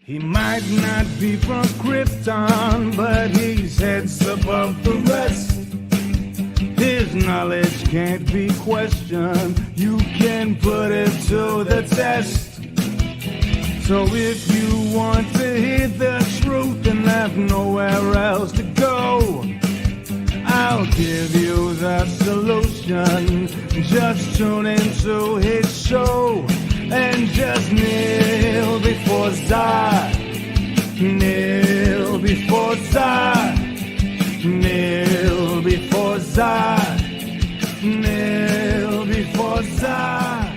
He might not be from Krypton, but he's heads above the rest. His knowledge can't be questioned. You can put it to the test. So if you want to hear the truth and have nowhere else to go, I'll give you the solution. Just tune into his show and just kneel before Zod. Kneel before Zod. Kneel before Zod. Kneel before Zod.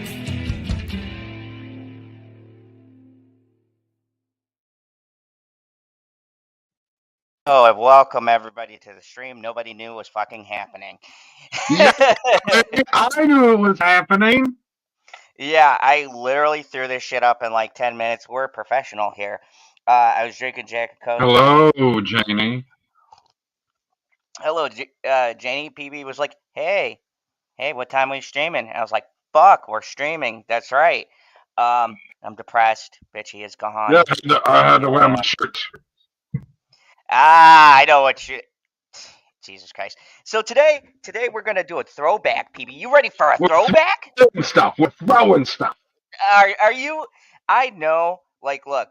Oh, and welcome everybody to the stream. Nobody knew was fucking happening. Yeah, I knew it was happening. Yeah, I literally threw this shit up in like 10 minutes. We're professional here. I was drinking Jack and Coke. Hello, Janie. Hello, Janie. PB was like, hey, what time are we streaming? I was like, fuck, we're streaming. That's right. I'm depressed. Bitchy is gone. Yeah, I had to wear my shirt. I know what you... Jesus Christ. So today we're going to do a throwback, PB. You ready for a throwback? We're throwing stuff. Are you... I know, like, look,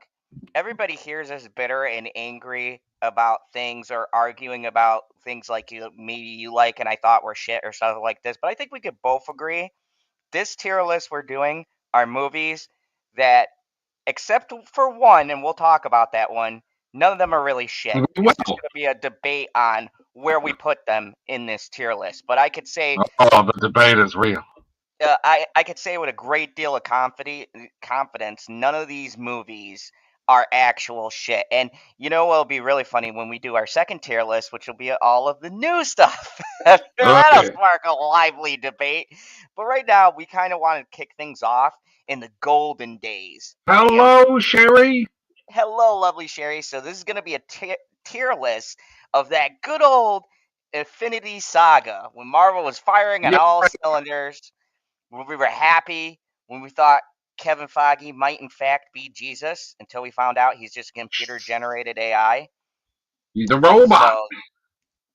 everybody hears us bitter and angry about things or arguing about things like maybe you like and I thought were shit or something like this, but I think we could both agree this tier list we're doing are movies that, except for one, and we'll talk about that one, none of them are really shit. It's just going to be a debate on where we put them in this tier list. But I could say... Oh, the debate is real. I could say with a great deal of confidence, none of these movies are actual shit. And you know what'll be really funny when we do our second tier list, which will be all of the new stuff. That'll spark a lively debate. But right now, we kind of want to kick things off in the golden days. Hello, Sherry. Hello, lovely Sherry. So this is going to be a tier list of that good old Infinity Saga when Marvel was firing on all cylinders, when we were happy, when we thought Kevin Feige might in fact be Jesus, until we found out he's just a computer-generated AI. He's a robot. So,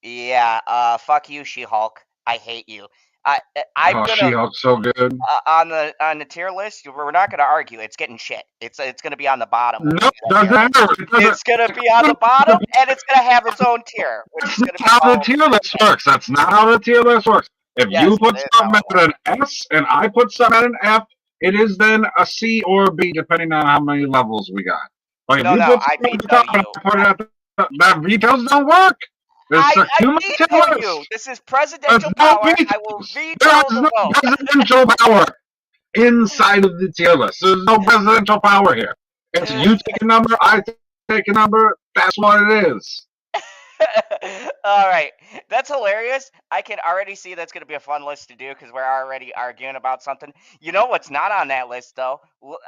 yeah, fuck you, She-Hulk. I hate you. I'm gonna, She-Hulk's so good. On the tier list, we're not gonna argue. It's getting shit. It's gonna be on the bottom. No, doesn't matter. It's gonna be on the bottom, and it's gonna have its own tier. That's not how the tier list works. That's not how the tier list works. If you put something at an S and I put something at an F, it is then a C or a B, depending on how many levels we got. Like no, I veto you. That vetoes don't work. I veto you. This is presidential power. I will veto the vote. Presidential power inside of the tier list. There's no presidential power here. It's you take a number, I take a number. That's what it is. All right. That's hilarious. I can already see that's going to be a fun list to do because we're already arguing about something. You know what's not on that list, though?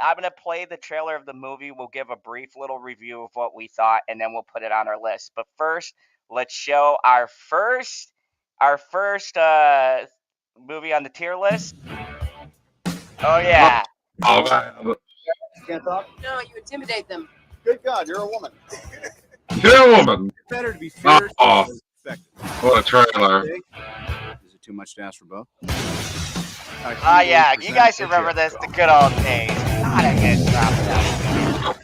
I'm going to play the trailer of the movie. We'll give a brief little review of what we thought, and then we'll put it on our list. But first, let's show our first movie on the tier list. Oh, yeah. All right. Can't talk? No, you intimidate them. Good God, you're a woman. You're a woman. It's better to be fierce than effective. What a trailer. Is it too much to ask for both? Oh, yeah. You guys remember this, the good old days. God, I get dropped out.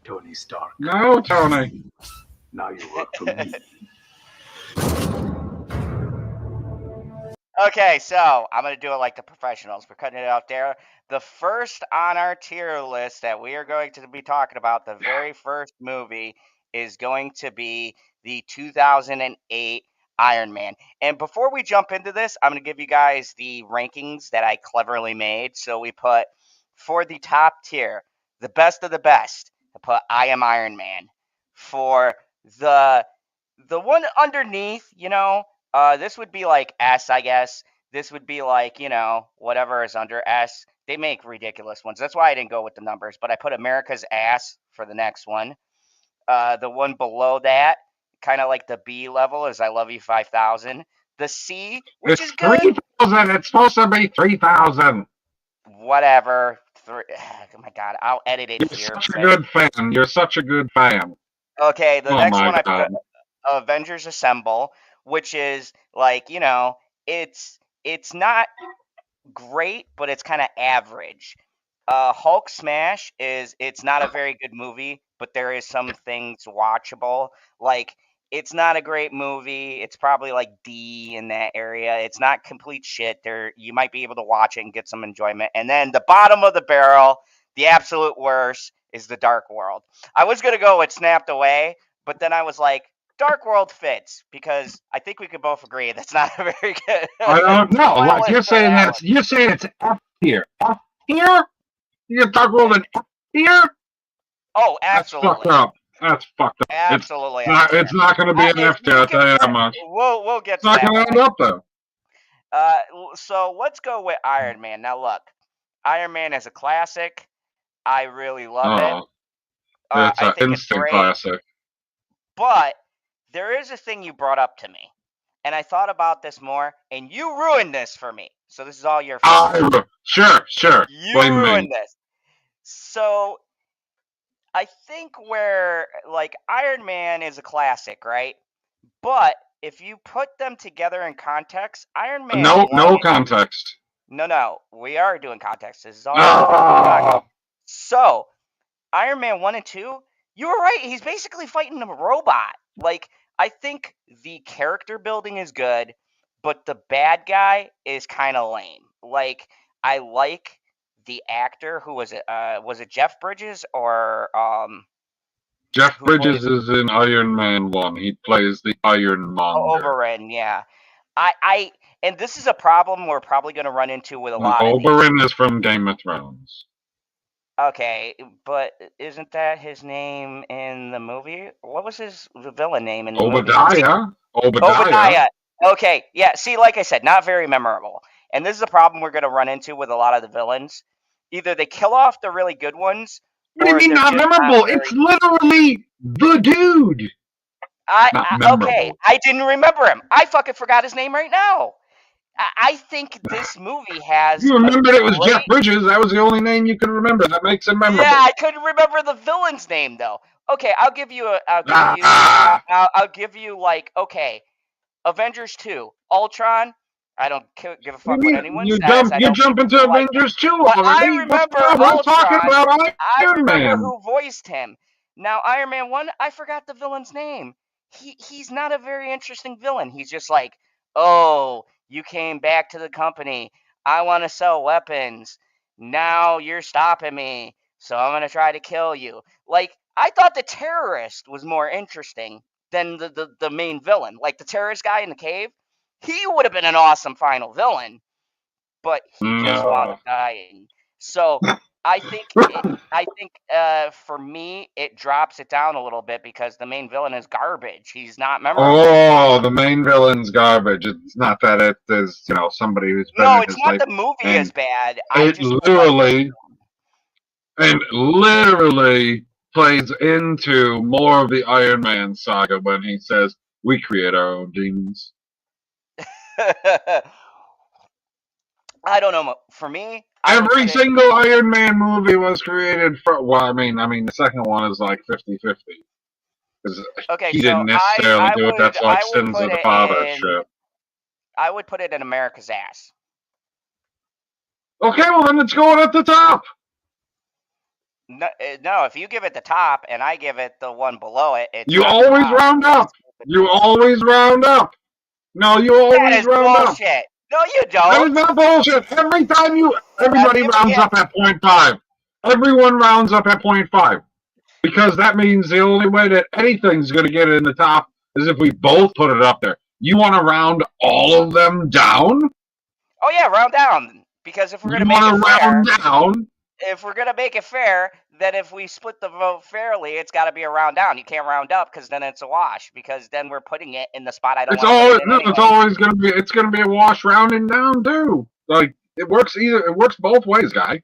Tony Stark. No, Tony. Now you work for me. Okay, so I'm going to do it like the professionals. We're cutting it out there. The first on our tier list that we are going to be talking about, the very first movie, is going to be the 2008 Iron Man. And before we jump into this, I'm going to give you guys the rankings that I cleverly made. So we put, for the top tier, the best of the best, I put I Am Iron Man. For the one underneath, this would be like S, I guess. This would be like, whatever is under S. They make ridiculous ones. That's why I didn't go with the numbers. But I put America's Ass for the next one. The one below that, kind of like the B level, is I Love You 5000. The C, which is good. 3,000. It's supposed to be 3,000. whatever. Oh my God, I'll edit it You're here. such a good fan. You're such a good fan. Okay, the Oh next my one I put God. Avengers Assemble, which is like, it's not great, but it's kind of average. Hulk Smash it's not a very good movie, but there is some things watchable. Like, it's not a great movie. It's probably like D in that area. It's not complete shit. There, you might be able to watch it and get some enjoyment. And then the bottom of the barrel, the absolute worst, is The Dark World. I was gonna go with Snapped Away, but then I was like, Dark World fits because I think we could both agree that's not a very good. I don't know. Like, List for that one. you're saying it's F tier. F tier? You talk about an F tier? Oh, That's absolutely. fucked up. That's fucked up. Absolutely. It's not going to be an F tier, I'll tell you that much. We'll get It's to not that going to one. end up there. So let's go with Iron Man. Now look, Iron Man is a classic. I really love it. It's I an think it's instant great. classic. But there is a thing you brought up to me, and I thought about this more, and you ruined this for me. So this is all your fault. Sure. You Blame ruined me. this. So I think like Iron Man is a classic, right? But if you put them together in context, Iron Man No context. No, we are doing context. This is all So, Iron Man 1 and 2, you were right. He's basically fighting a robot. Like, I think the character building is good, but the bad guy is kind of lame. Like, I like the actor. Who was it? Was it Jeff Bridges or Jeff Bridges is in Iron Man 1. He plays the Ironmonger. Oberyn? Yeah, and this is a problem we're probably going to run into with a lot of Oberyn is from Game of Thrones. Okay, but isn't that his name in the movie? What was the villain name in the movie? Obadiah. Okay, yeah. See, like I said, not very memorable. And this is a problem we're going to run into with a lot of the villains. Either they kill off the really good ones. What do you mean not memorable? It's literally the dude. Okay, I didn't remember him. I fucking forgot his name right now. I think this movie has. You remembered it was Jeff Bridges. That was the only name you could remember. That makes him memorable. Yeah, I couldn't remember the villain's name though. Okay, I'll give you like, okay, Avengers 2, Ultron. I don't give a fuck what anyone says. You jump into Avengers 2 already. I remember we're talking about Iron Man. I remember who voiced him. Now, Iron Man 1, I forgot the villain's name. He's not a very interesting villain. He's just like, oh, you came back to the company. I want to sell weapons. Now you're stopping me. So I'm going to try to kill you. Like, I thought the terrorist was more interesting than the main villain. Like, the terrorist guy in the cave, he would have been an awesome final villain. But he just wound up dying. So I think for me, it drops it down a little bit because the main villain is garbage. He's not memorable. Oh, the main villain's garbage. It's not that it is, somebody who's been no, it's not the movie is bad. It literally plays into more of the Iron Man saga when he says, we create our own demons. I don't know. For me, every single Iron Man movie was created for. Well, I mean, the second one is like 50-50. Okay, he didn't necessarily do it. That's like Sins of the Father shit. I would put it in America's ass. Okay, well then it's going at the top. No, if you give it the top and I give it the one below it, you always round up. You always round up. No, you always round up. Bullshit. No, you don't. That is not bullshit. Every time everybody rounds up at 0.5. Everyone rounds up at 0.5. Because that means the only way that anything's going to get in the top is if we both put it up there. You want to round all of them down? Oh yeah, round down. Because if we're going to make it fair, if we're going to make it fair, then if we split the vote fairly, it's got to be a round down. You can't round up because then it's a wash. Because then we're putting it in the spot I don't want to put it in. It's always going to be. It's going to be a wash rounding down too. Like it works both ways, guy.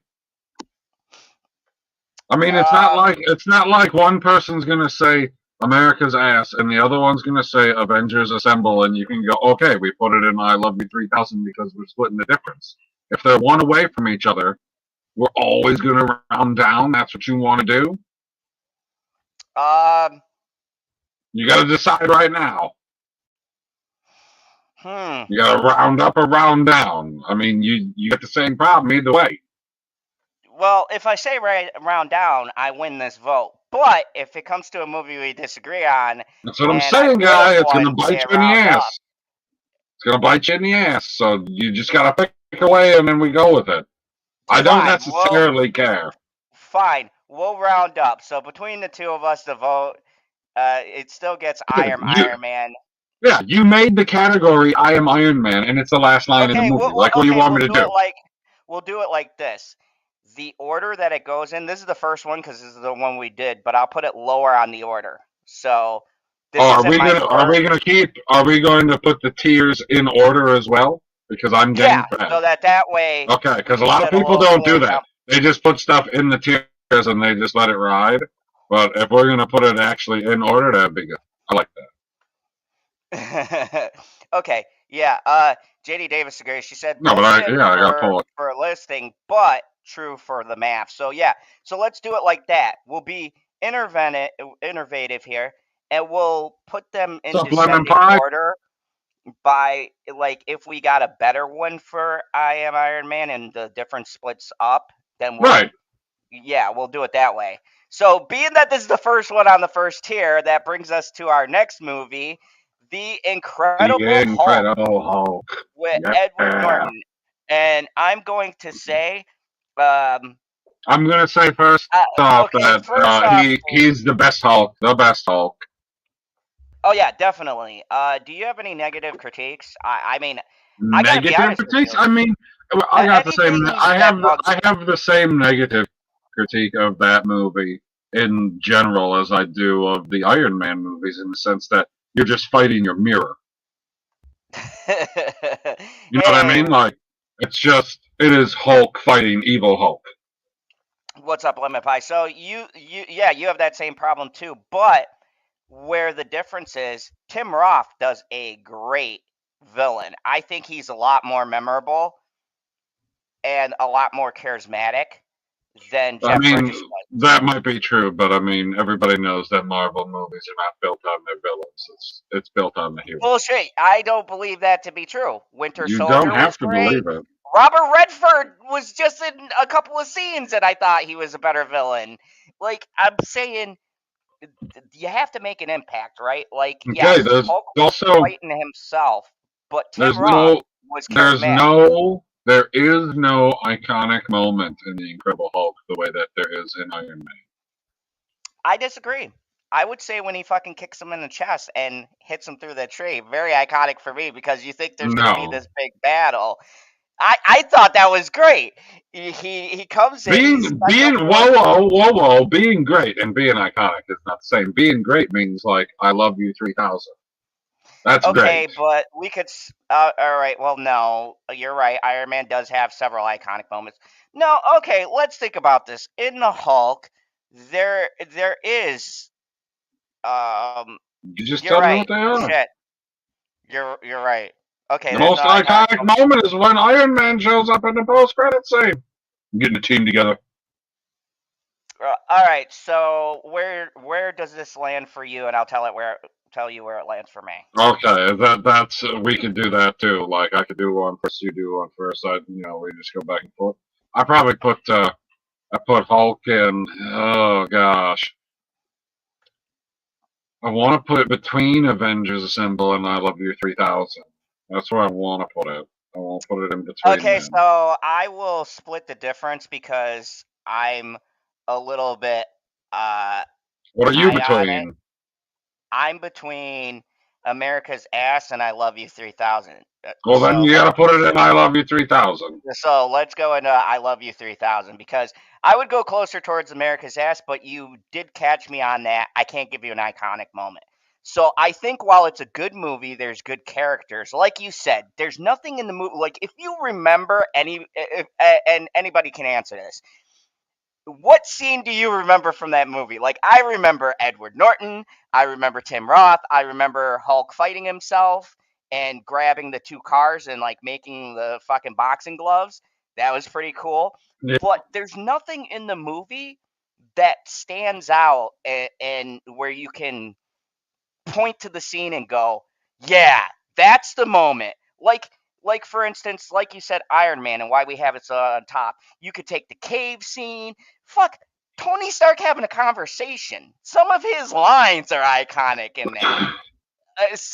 I mean, it's not like one person's going to say America's ass and the other one's going to say Avengers Assemble, and you can go, okay, we put it in I Love You 3000 because we're splitting the difference. If they're one away from each other, We're always going to round down. That's what you want to do. You got to decide right now. You got to round up or round down. I mean, you get the same problem either way. Well, if I say round down, I win this vote. But if it comes to a movie we disagree on, that's what I'm saying, guy. It's going to bite you in the ass. Up. It's going to bite you in the ass. So you just got to pick away, and then we go with it. I don't necessarily care. Fine, we'll round up. So between the two of us, the vote, it still gets Iron Man. Yeah, you made the category I am Iron Man, and it's the last line in the movie. What do you want me to do? We'll do it like this. The order that it goes in, this is the first one because this is the one we did, but I'll put it lower on the order. So are we going to put the tiers in order as well? Because I'm getting so that way. Okay, because a lot of people don't do that. They just put stuff in the tiers and they just let it ride. But if we're going to put it actually in order, that'd be good. I like that. Okay, yeah. JD Davis agrees. She said, "No, but I got to pull it for a listing, but true for the math." So yeah, so let's do it like that. We'll be innovative here, and we'll put them in descending order by like if we got a better one for I Am Iron Man and the different splits up, then we'll do it that way. So being that this is the first one on the first tier, that brings us to our next movie, The Incredible Hulk with Edward Norton. And I'm going to say I'm going to say first off that he's the best Hulk. The best Hulk. Oh, yeah, definitely. Do you have any negative critiques? I mean, negative critiques? I mean, I got the same. I have the same negative critique of that movie in general as I do of the Iron Man movies, in the sense that you're just fighting your mirror. You know what I mean? Like, it is Hulk fighting evil Hulk. What's up, Lemon Pie? So you have that same problem too, but where the difference is, Tim Roth does a great villain. I think he's a lot more memorable and a lot more charismatic than Jeff Bridges was. That might be true, but I mean, everybody knows that Marvel movies are not built on their villains. It's built on the heroes. Bullshit. I don't believe that to be true. Winter Soldier You don't have to believe it. Robert Redford was just in a couple of scenes and I thought he was a better villain. Like, I'm saying, you have to make an impact, right? Like, yes, Hulk was fighting himself, but Tim Roth was charismatic. There is no iconic moment in The Incredible Hulk the way that there is in Iron Man. I disagree. I would say when he fucking kicks him in the chest and hits him through the tree, very iconic for me because you think there's going to be this big battle. I thought that was great. He comes in. Being great and being iconic is not the same. Being great means like I love you 3000. That's great. Okay, but we could. All right. Well, no, you're right. Iron Man does have several iconic moments. No, okay. Let's think about this. In the Hulk, there is. You just tell me what they are. Shit. You're right. Okay. The most iconic moment is when Iron Man shows up in the post-credit scene. I'm getting the team together. All right. So where does this land for you? And I'll tell you where it lands for me. Okay, that's we could do that too. Like I could do one first, you do one first. We just go back and forth. I probably put Hulk in. Oh gosh, I want to put it between Avengers Assemble and I Love You 3000. That's where I want to put it. I won't put it in between. Okay, so I will split the difference because I'm a little bit. What are you between? I'm between America's Ass and I Love You 3000. Well, then you got to put it in I Love You 3000. So let's go into I Love You 3000 because I would go closer towards America's Ass, but you did catch me on that. I can't give you an iconic moment. So I think while it's a good movie, there's good characters. Like you said, there's nothing in the movie. Like if you remember and anybody can answer this. What scene do you remember from that movie? Like, I remember Edward Norton. I remember Tim Roth. I remember Hulk fighting himself and grabbing the two cars and, like, making the fucking boxing gloves. That was pretty cool. Yeah. But there's nothing in the movie that stands out and where you can point to the scene and go, yeah, that's the moment. Like for instance, like you said, Iron Man and why we have it on top. You could take the cave scene. Fuck, Tony Stark having a conversation. Some of his lines are iconic in that.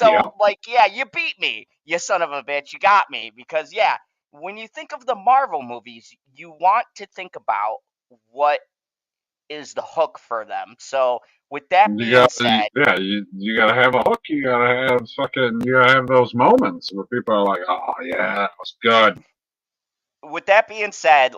Yeah. Like, yeah, you beat me, you son of a bitch. You got me because, yeah, when you think of the Marvel movies, you want to think about what is the hook for them. So, with that You being got, said, yeah, you gotta have a hook. You gotta have those moments where people are like, oh yeah, that was good.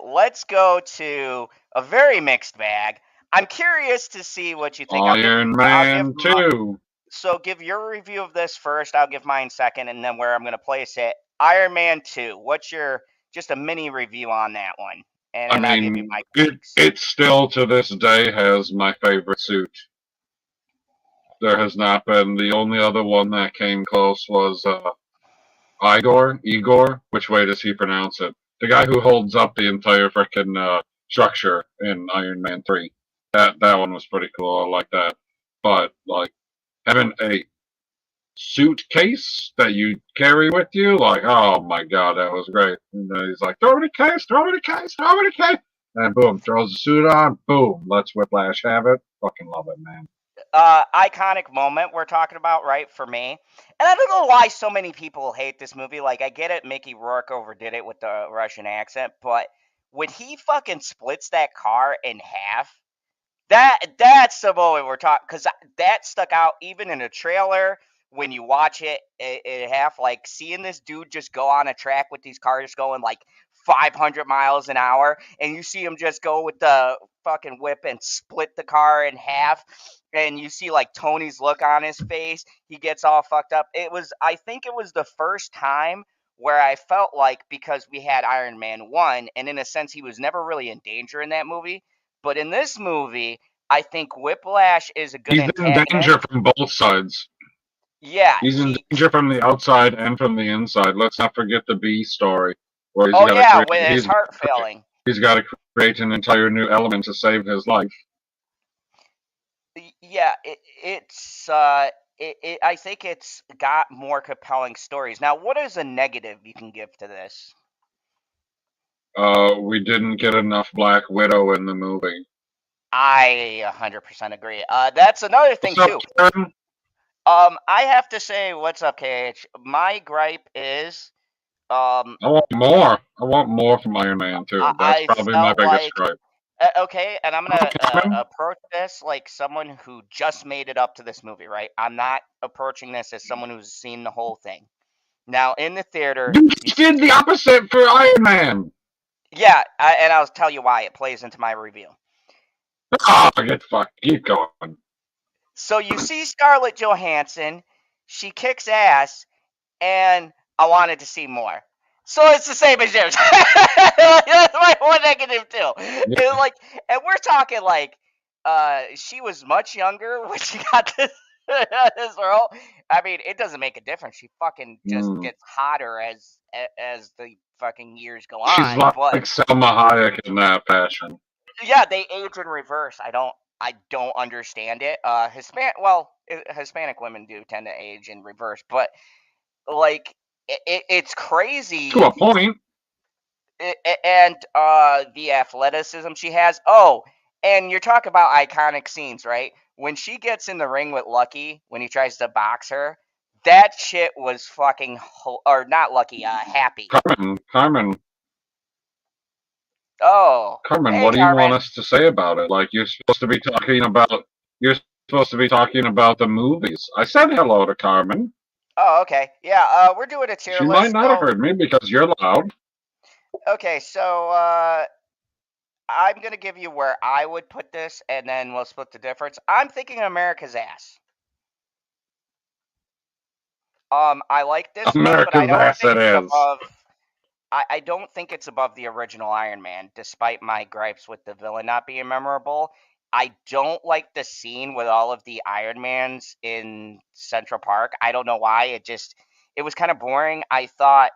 let's go to a very mixed bag. I'm curious to see what you think. Iron I'll give Man 2. so give your review of this first. I'll give mine second, and then where I'm going to place it. Iron Man 2. What's your just a mini review on that one, and I then I'll give you mean, my it critiques. it still to this day has my favorite suit. There has not been. The only other one that came close was Igor. Which way does he pronounce it? The guy who holds up the entire freaking structure in Iron Man 3. That one was pretty cool. I like that. But like having a suitcase that you carry with you, like, oh my god, that was great. And then he's like, throw me the case, throw me the case, throw me the case. And boom, throws the suit on, boom, let's Whiplash have it. Fucking love it, man. Iconic moment we're talking about, right? For me, and I don't know why so many people hate this movie. Like, I get it, Mickey Rourke overdid it with the Russian accent, but when he fucking splits that car in half, that's the moment we're talking, because that stuck out even in a trailer. When you watch it in half, like seeing this dude just go on a track with these cars going like 500 miles an hour, and you see him just go with the fucking whip and split the car in half, and you see like Tony's look on his face, he gets all fucked up. I think it was the first time where I felt like, because we had Iron Man 1, and in a sense he was never really in danger in that movie, but in this movie, I think Whiplash is a good He's in antagonist. danger from both sides. Yeah, He's in danger from the outside and from the inside. Let's not forget the B story, where with his heart failing. he's got to create an entire new element to save his life. Yeah, I think it's got more compelling stories. Now, what is a negative you can give to this? We didn't get enough Black Widow in the movie. I 100% agree. That's another thing What's too. up, Karen? I have to say, what's up, KH? My gripe is, I want more. I want more from Iron Man 2. That's I probably my felt biggest like, gripe. okay, and I'm gonna approach this like someone who just made it up to this movie, right? I'm not approaching this as someone who's seen the whole thing. Now, in the theater, You did the opposite for Iron Man. yeah, and I'll tell you why it plays into my review. Oh, get fucked. Keep going. So you see Scarlett Johansson, she kicks ass, and I wanted to see more. So it's the same as yours. That's my one negative too. Yeah. Like, and we're talking like, she was much younger when she got this role. I mean, it doesn't make a difference. She fucking just gets hotter as the fucking years go on. She's like Selma Hayek in that fashion. Yeah, they age in reverse. I don't understand it. Hispanic women do tend to age in reverse, but like it's crazy to a point. And the athleticism she has. Oh, and you're talking about iconic scenes, right? When she gets in the ring with Lucky, when he tries to box her, that shit was fucking or not Lucky, Happy. Carmen. Oh, Carmen, hey, what do you Carmen. want us to say about it? Like you're supposed to be talking about the movies. I said hello to Carmen. Oh, okay. Yeah, we're doing a tier list. She might not have heard me because you're loud. Okay, so I'm gonna give you where I would put this, and then we'll split the difference. I'm thinking America's Ass. I like this America's one, but I don't Ass think it it's is. above. I don't think it's above the original Iron Man, despite my gripes with the villain not being memorable. I don't like the scene with all of the Iron Mans in Central Park. I don't know why. It was kind of boring. I thought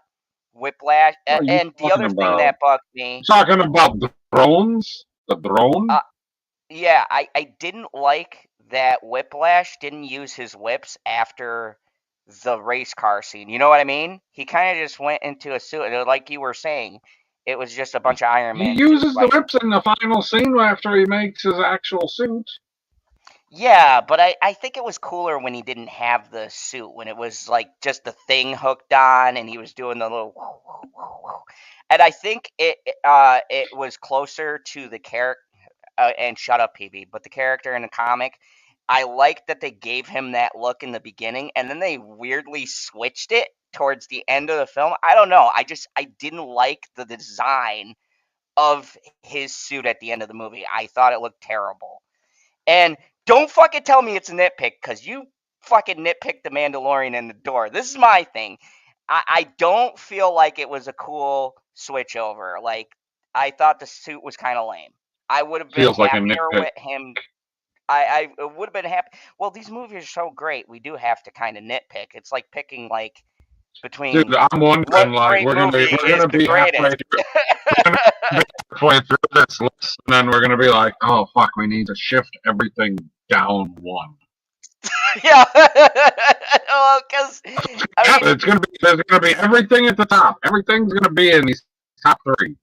Whiplash. What are you And the talking other thing about? that bugged me, Talking about the drones? The drone? yeah, I didn't like that Whiplash didn't use his whips after the race car scene. You know what I mean? He kind of just went into a suit, like you were saying. It was just a bunch of Iron He Man uses suits. the whips in the final scene after he makes his actual suit. Yeah, but I think it was cooler when he didn't have the suit, when it was like just the thing hooked on and he was doing the little whoa, whoa, whoa, whoa. And I think it was closer to the character and shut up PB, but the character in the comic, I like that they gave him that look in the beginning and then they weirdly switched it towards the end of the film. I don't know. I didn't like the design of his suit at the end of the movie. I thought it looked terrible. And don't fucking tell me it's a nitpick, because you fucking nitpicked the Mandalorian in the door. This is my thing. I don't feel like it was a cool switch over. Like, I thought the suit was kind of lame. I would have been Feels like a happier nitpick. with him. I would have been happy. Well, these movies are so great. We do have to kind of nitpick. It's like picking like between Dude, I'm wondering, what like, great we're movie is gonna the be halfway greatest. through, we're gonna be halfway through this list, and then we're gonna be like, oh fuck, we need to shift everything down one. Yeah. Well, because I mean, It's gonna be, there's gonna be everything at the top. Everything's gonna be in these top three.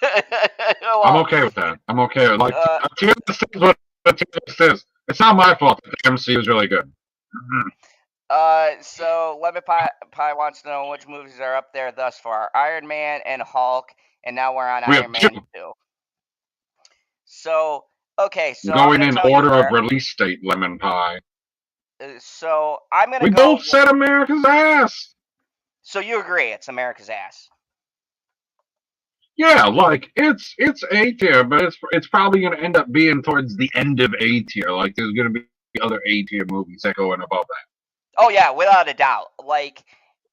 well, I'm okay with that. I'm okay with, like, a tier list is what a tier list is. It's not my fault that the MCU is really good. So Lemon Pie wants to know which movies are up there thus far: Iron Man and Hulk, and now we're on We Iron have Man two. 2. So okay, so I'm Going gonna in tell you order of where. release date, Lemon Pie. So I'm gonna We go. both said America's ass. So you agree it's America's ass? Yeah, like it's A tier, but it's probably gonna end up being towards the end of A tier. Like there's gonna be other A tier movies that go in above that. Oh yeah, without a doubt. Like,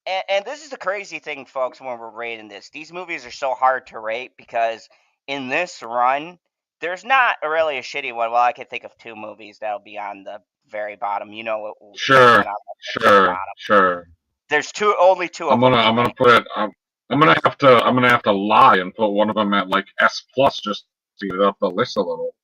and this is the crazy thing, folks. When we're rating this, these movies are so hard to rate because in this run, there's not really a shitty one. Well, I can think of two movies that'll be on the very bottom. You know what? Sure. There's only two of them. I'm gonna put it. I'm gonna have to lie and put one of them at like S plus just to speed up the list a little.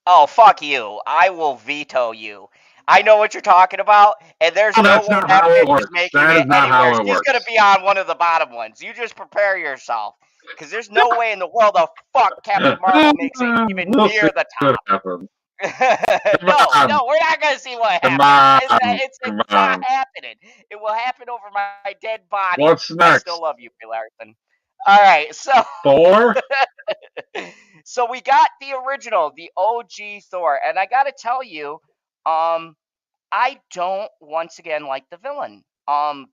Oh fuck you! I will veto you. I know what you're talking about, and there's no That's way not that how it bitch works. is making That is it not how anywhere. it She's works. gonna be on one of the bottom ones. You just prepare yourself, because there's no way in the world of fuck Captain Marvel makes it even We'll near see the what top. happens. No, we're not gonna see what Come happens. on, It's come not on. happening. It will happen over my dead body. What's I next? still love you, Bill Larson. All right, so Thor? so we got the original, the OG Thor, and I gotta tell you, I don't once again like the villain.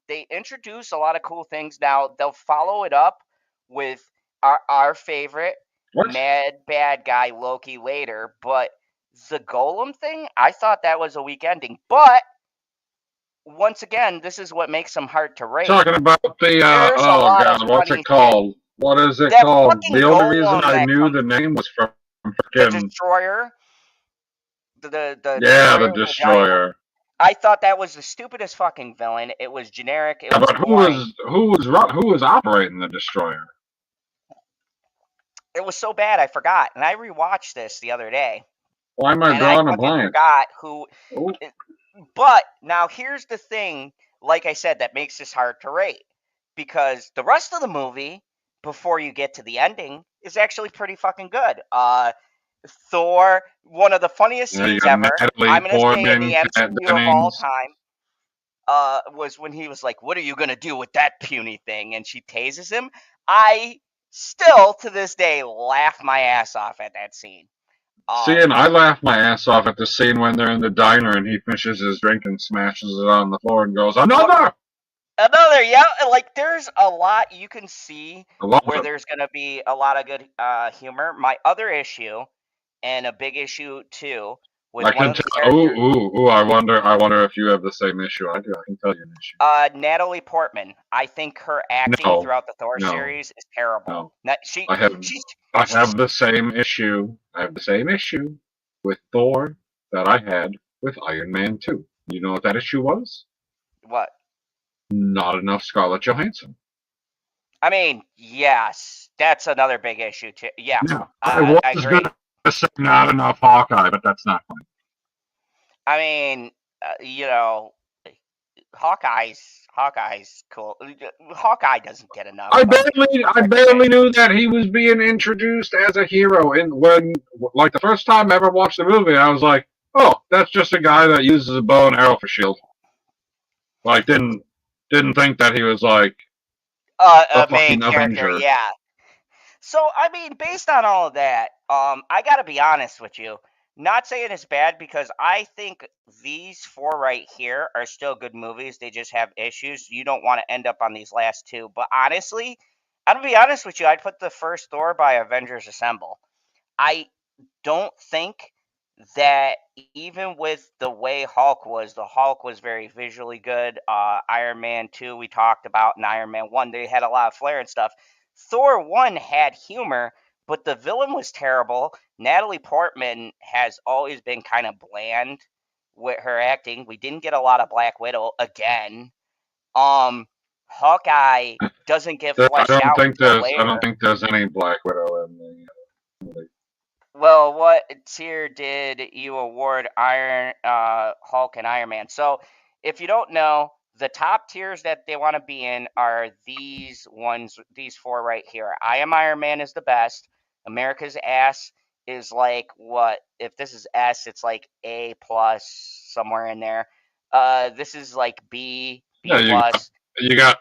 They introduce a lot of cool things. Now they'll follow it up with our favorite What? mad bad guy Loki later, but the Golem thing, I thought that was a weak ending. But once again, this is what makes them hard to rate. Talking about the There's a oh lot of god, what's funny it called? What is it That called? fucking The only reason Golem I that knew comes- the name was from The freaking Destroyer. The yeah, the Destroyer. Destroyer. I thought that was the stupidest fucking villain. It was generic. It Yeah, was but boring. who was operating the Destroyer? It was so bad I forgot, and I rewatched this the other day. Why am I And drawing I a fucking blank? forgot who. Ooh. But now here's the thing, like I said, that makes this hard to rate, because the rest of the movie, before you get to the ending, is actually pretty fucking good. Thor, one of the funniest Yeah, you scenes got ever. Natalie I'm gonna say in Portman, the Kat MCU of all Dennings. time. Was when he was like, "What are you gonna do with that puny thing?" And she tases him. I still, to this day, laugh my ass off at that scene. See, and I laughed my ass off at the scene when they're in the diner and he finishes his drink and smashes it on the floor and goes, "Another!" Another, yeah. Like, there's a lot you can see I love where it. there's gonna be a lot of good humor. My other issue, and a big issue too, with I one can of the tell. characters, Ooh! I wonder if you have the same issue I do. I can tell you an issue. Natalie Portman. I think her acting No, throughout the Thor no, series is terrible. no. Not, I have she's the same issue. I have the same issue with Thor that I had with Iron Man 2. You know what that issue was? what? Not enough Scarlett Johansson. I mean, yes, that's another big issue too. Yeah, No, I I was agree. going to say not enough Hawkeye, but that's not funny. I mean, you know, Hawkeye's cool. Hawkeye doesn't get enough. I barely knew that he was being introduced as a hero. And when, like, the first time I ever watched the movie, I was like, oh, that's just a guy that uses a bow and arrow for shield. Like, didn't think that he was like a main fucking character. Avenger. Yeah. So I mean, based on all of that, I gotta be honest with you. Not saying it's bad because I think these 4 right here are still good movies. They just have issues. You don't want to end up on these last 2. But honestly, I'm gonna be honest with you. I'd put the first Thor by Avengers Assemble. I don't think that even with the way the Hulk was very visually good. Iron Man 2 we talked about, and Iron Man 1 they had a lot of flair and stuff. Thor 1 had humor, but the villain was terrible. Natalie Portman has always been kind of bland with her acting. We didn't get a lot of Black Widow again. Hawkeye doesn't get fleshed out until later. I don't think there's any Black Widow in the movie. Well, what tier did you award Hulk and Iron Man? So, if you don't know, the top tiers that they want to be in are these 4 right here. I Am Iron Man is the best. America's Ass is like what? If this is S, it's like A plus somewhere in there. This is like B plus. You got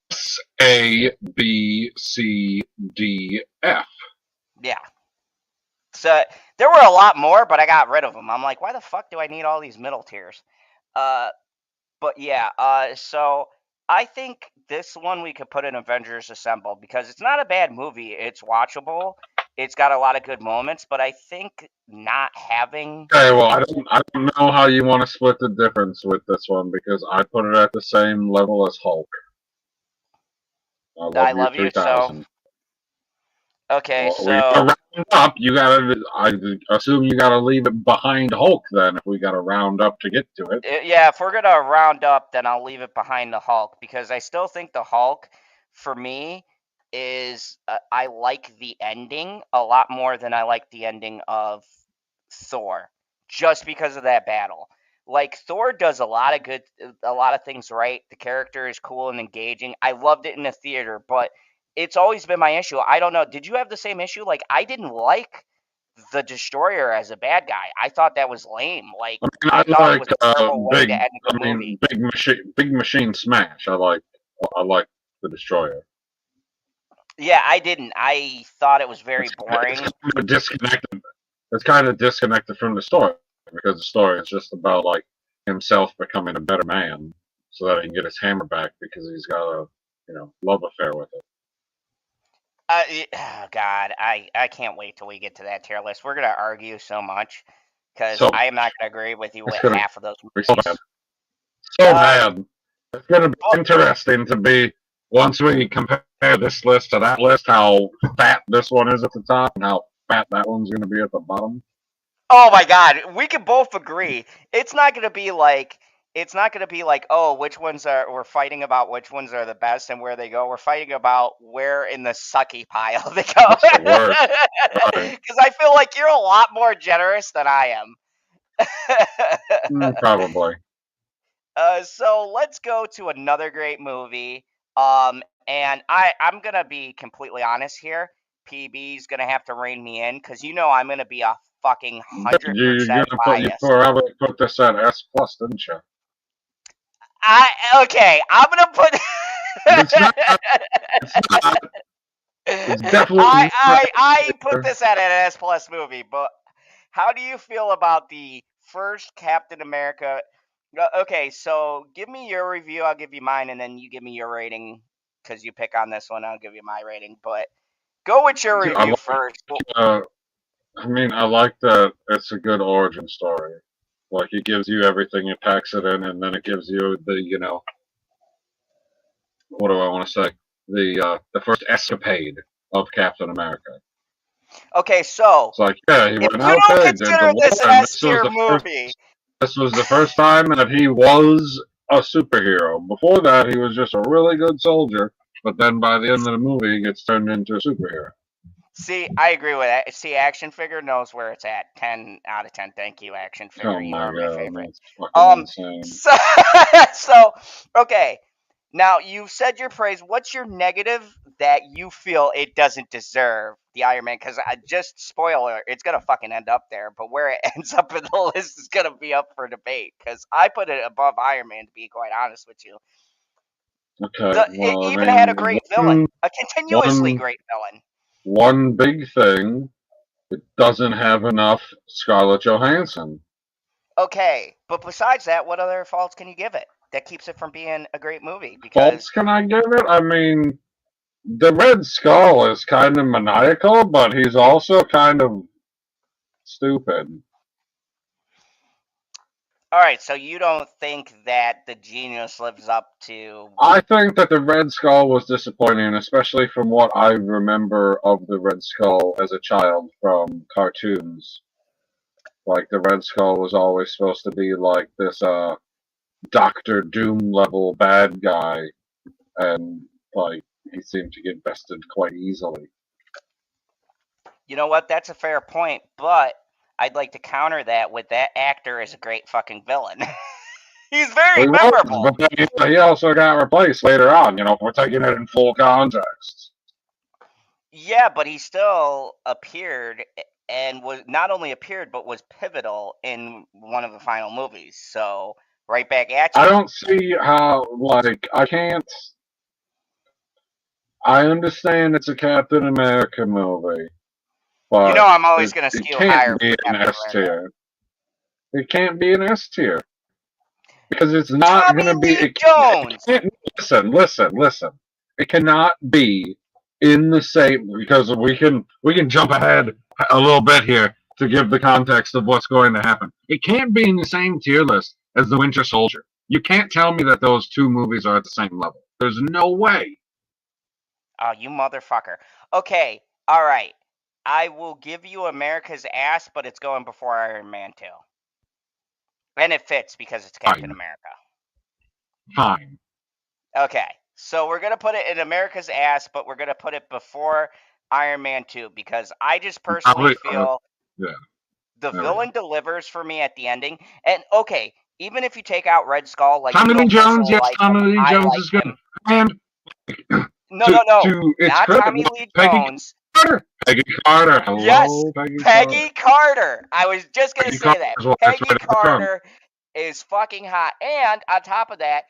S, A, B, C, D, F. Yeah. So there were a lot more, but I got rid of them. I'm like, why the fuck do I need all these middle tiers? But yeah, so I think this one we could put in Avengers Assemble because it's not a bad movie. It's watchable. It's got a lot of good moments, but I think not having. Okay, well, I don't know how you want to split the difference with this one because I put it at the same level as Hulk. I love you so. Okay, well, so round up, I assume you gotta leave it behind Hulk then if we gotta round up to get to it. Yeah, if we're gonna round up, then I'll leave it behind the Hulk because I still think the Hulk, for me, is I like the ending a lot more than I like the ending of Thor, just because of that battle. Like Thor does a lot of things right. The character is cool and engaging. I loved it in the theater, but it's always been my issue. I don't know. Did you have the same issue? Like, I didn't like the Destroyer as a bad guy. I thought that was lame. Like, I thought it was a terrible way to end the movie. Big Machine Smash. I like the Destroyer. Yeah, I didn't. I thought it was very boring. It's kind of disconnected from the story because the story is just about like himself becoming a better man so that he can get his hammer back because he's got a love affair with it. Oh God, I can't wait till we get to that tier list. We're gonna argue so much because I am not gonna agree with you with half of those movies. So bad. It's gonna be interesting to be once we compare this list to that list, how fat this one is at the top and how fat that one's gonna be at the bottom. Oh my God, we can both agree. It's not gonna be like. Oh, which ones we're fighting about which ones are the best and where they go. We're fighting about where in the sucky pile they go. Because I feel like you're a lot more generous than I am. Probably. So let's go to another great movie. And I'm going to be completely honest here. PB's going to have to rein me in because I'm going to be a fucking 100% biased. You probably put this at S+, didn't you? I'm gonna put. It's not. It's definitely. I put this at an S+ movie, but how do you feel about the first Captain America? Okay, so give me your review. I'll give you mine, and then you give me your rating because you pick on this one. I'll give you my rating, but go with your review first. I mean, I like that it's a good origin story. Like, it gives you everything, it packs it in, and then it gives you the, what do I want to say? The first escapade of Captain America. Okay, so it's like, yeah, he went out there, did the war, and this was the first time that he was a superhero. Before that, he was just a really good soldier. But then by the end of the movie, he gets turned into a superhero. See, I agree with that. See, Action Figure knows where it's at. 10 out of 10. Thank you, Action Figure. Oh You my are my god, favorite. that's fucking insane. So, okay. Now, you've said your praise. What's your negative that you feel it doesn't deserve, the Iron Man? Because I just, spoiler, it's going to fucking end up there. But where it ends up in the list is going to be up for debate. Because I put it above Iron Man, to be quite honest with you. Okay, It even had a great villain. A continuously great villain. One big thing, it doesn't have enough Scarlett Johansson. Okay, but besides that, what other faults can you give it that keeps it from being a great movie? Faults can I give it? I mean, the Red Skull is kind of maniacal, but he's also kind of stupid. Alright, so you don't think that the genius lives up to... I think that the Red Skull was disappointing, especially from what I remember of the Red Skull as a child from cartoons. Like, the Red Skull was always supposed to be like this, Doctor Doom level bad guy, and, like, he seemed to get bested quite easily. You know what? That's a fair point, but I'd like to counter that with that actor is a great fucking villain. He's very memorable. But he also got replaced later on, if we're taking it in full context. Yeah, but he still appeared and was not only appeared, but was pivotal in one of the final movies. So, right back at you. I don't see how, I understand it's a Captain America movie. But I'm always going to skew higher for Captain America. It can't be an S tier. Because it's not going to be... Listen. It cannot be in the same... Because we can jump ahead a little bit here to give the context of what's going to happen. It can't be in the same tier list as The Winter Soldier. You can't tell me that those two movies are at the same level. There's no way. Oh, you motherfucker. Okay, alright. I will give you America's ass, but it's going before Iron Man 2. And it fits because it's Captain America. Fine. Okay, so we're going to put it in America's ass, but we're going to put it before Iron Man 2 because I just personally feel the villain delivers for me at the ending. And okay, even if you take out Red Skull, like Tommy Lee Jones, yes, Tommy Lee Jones is good. And no, not Tommy Lee Jones. Peggy Carter. Hello, yes, Peggy Carter. I was just going to say that. Peggy Carter is fucking hot. And on top of that,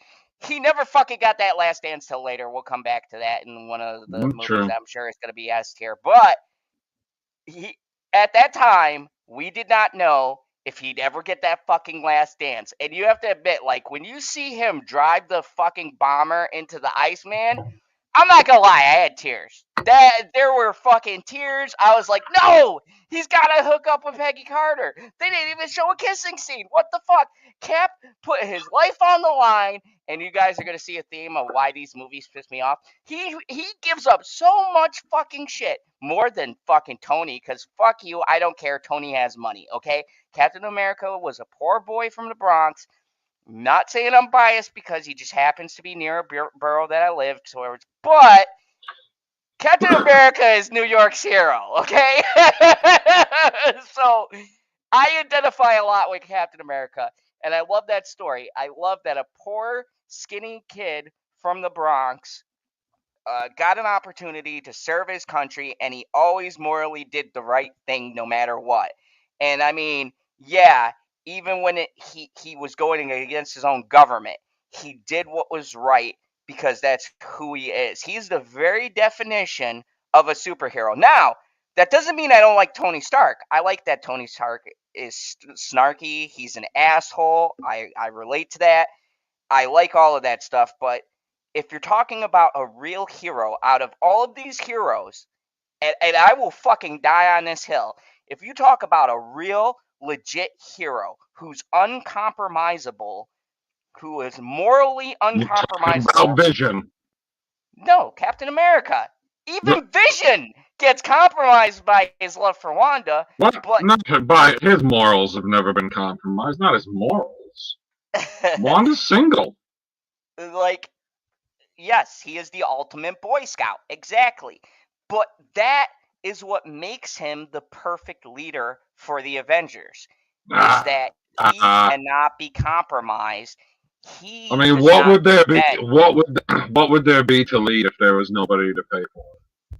he never fucking got that last dance till later. We'll come back to that in one of the movies that I'm sure is going to be S tier. But at that time, we did not know if he'd ever get that fucking last dance. And you have to admit, like, when you see him drive the fucking bomber into the Iceman, I'm not gonna lie, I had tears. There were fucking tears. I was like, no, he's gotta hook up with Peggy Carter. They didn't even show a kissing scene. What the fuck? Cap put his life on the line, and you guys are gonna see a theme of why these movies piss me off. He gives up so much fucking shit, more than fucking Tony, because fuck you, I don't care. Tony has money, okay? Captain America was a poor boy from the Bronx. Not saying I'm biased because he just happens to be near a borough that I lived towards, but Captain America is New York's hero, okay? So I identify a lot with Captain America, and I love that story. I love that a poor, skinny kid from the Bronx got an opportunity to serve his country, and he always morally did the right thing no matter what. And I mean, yeah, even when he was going against his own government, he did what was right because that's who he is. He's the very definition of a superhero. Now, that doesn't mean I don't like Tony Stark. I like that Tony Stark is snarky. He's an asshole. I relate to that. I like all of that stuff. But if you're talking about a real hero out of all of these heroes, and I will fucking die on this hill, if you talk about a real legit hero who's uncompromisable, who is morally uncompromisable. Vision. No, Captain America. Even Vision gets compromised by his love for Wanda. But not by his morals have never been compromised. Not his morals. Wanda's single. Like, yes, he is the ultimate Boy Scout, exactly. But that is what makes him the perfect leader for the Avengers, is that he cannot be compromised. He I mean, does what not would there be? beg. What would there be to lead if there was nobody to pay for it?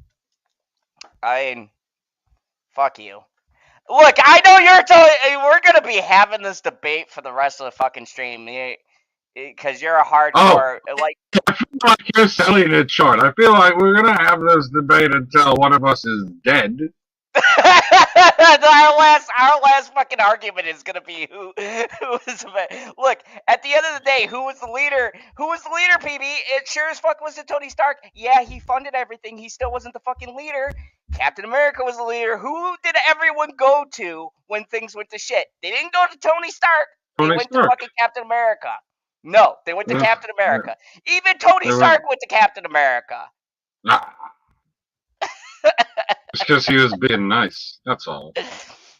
I mean, fuck you. Look, I know we're gonna be having this debate for the rest of the fucking stream, because you're a hardcore. Like, I feel like you're selling it short. I feel like we're gonna have this debate until one of us is dead. our last fucking argument is gonna be who was. Look, at the end of the day, who was the leader? Who was the leader, PB? It sure as fuck wasn't Tony Stark. Yeah, he funded everything. He still wasn't the fucking leader. Captain America was the leader. Who did everyone go to when things went to shit? They didn't go to Tony Stark. They went to fucking Captain America. No, they went to Captain America. Even Tony Stark went to Captain America. It's because he was being nice. That's all.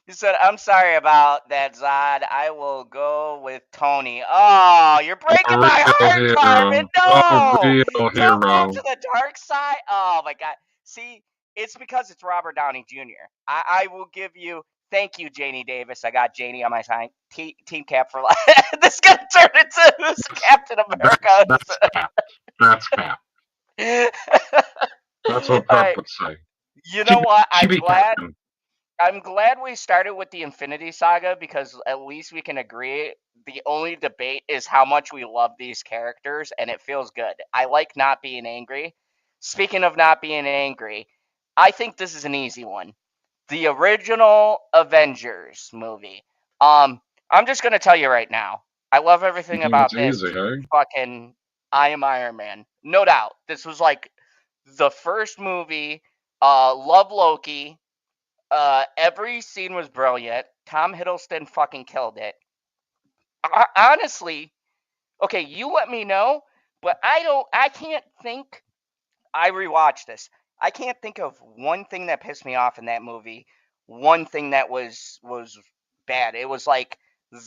He said, "I'm sorry about that, Zod. I will go with Tony." Oh, you're breaking my heart, Carmen. No, don't go to the dark side. Oh my God. See, it's because it's Robert Downey Jr. I will give you. Thank you, Janie Davis. I got Janie on my side. Team cap for life. This is gonna turn into who's Captain America. That's cap. That's what Prep would say. You know what? I'm glad we started with the Infinity Saga, because at least we can agree. The only debate is how much we love these characters, and it feels good. I like not being angry. Speaking of not being angry, I think this is an easy one. The original Avengers movie. I'm just gonna tell you right now. I love everything about this. Fucking, I am Iron Man, no doubt. This was like the first movie. Love Loki. Every scene was brilliant. Tom Hiddleston fucking killed it. Honestly, okay, you let me know, but I can't think. I rewatched this. I can't think of one thing that pissed me off in that movie. One thing that was bad. It was like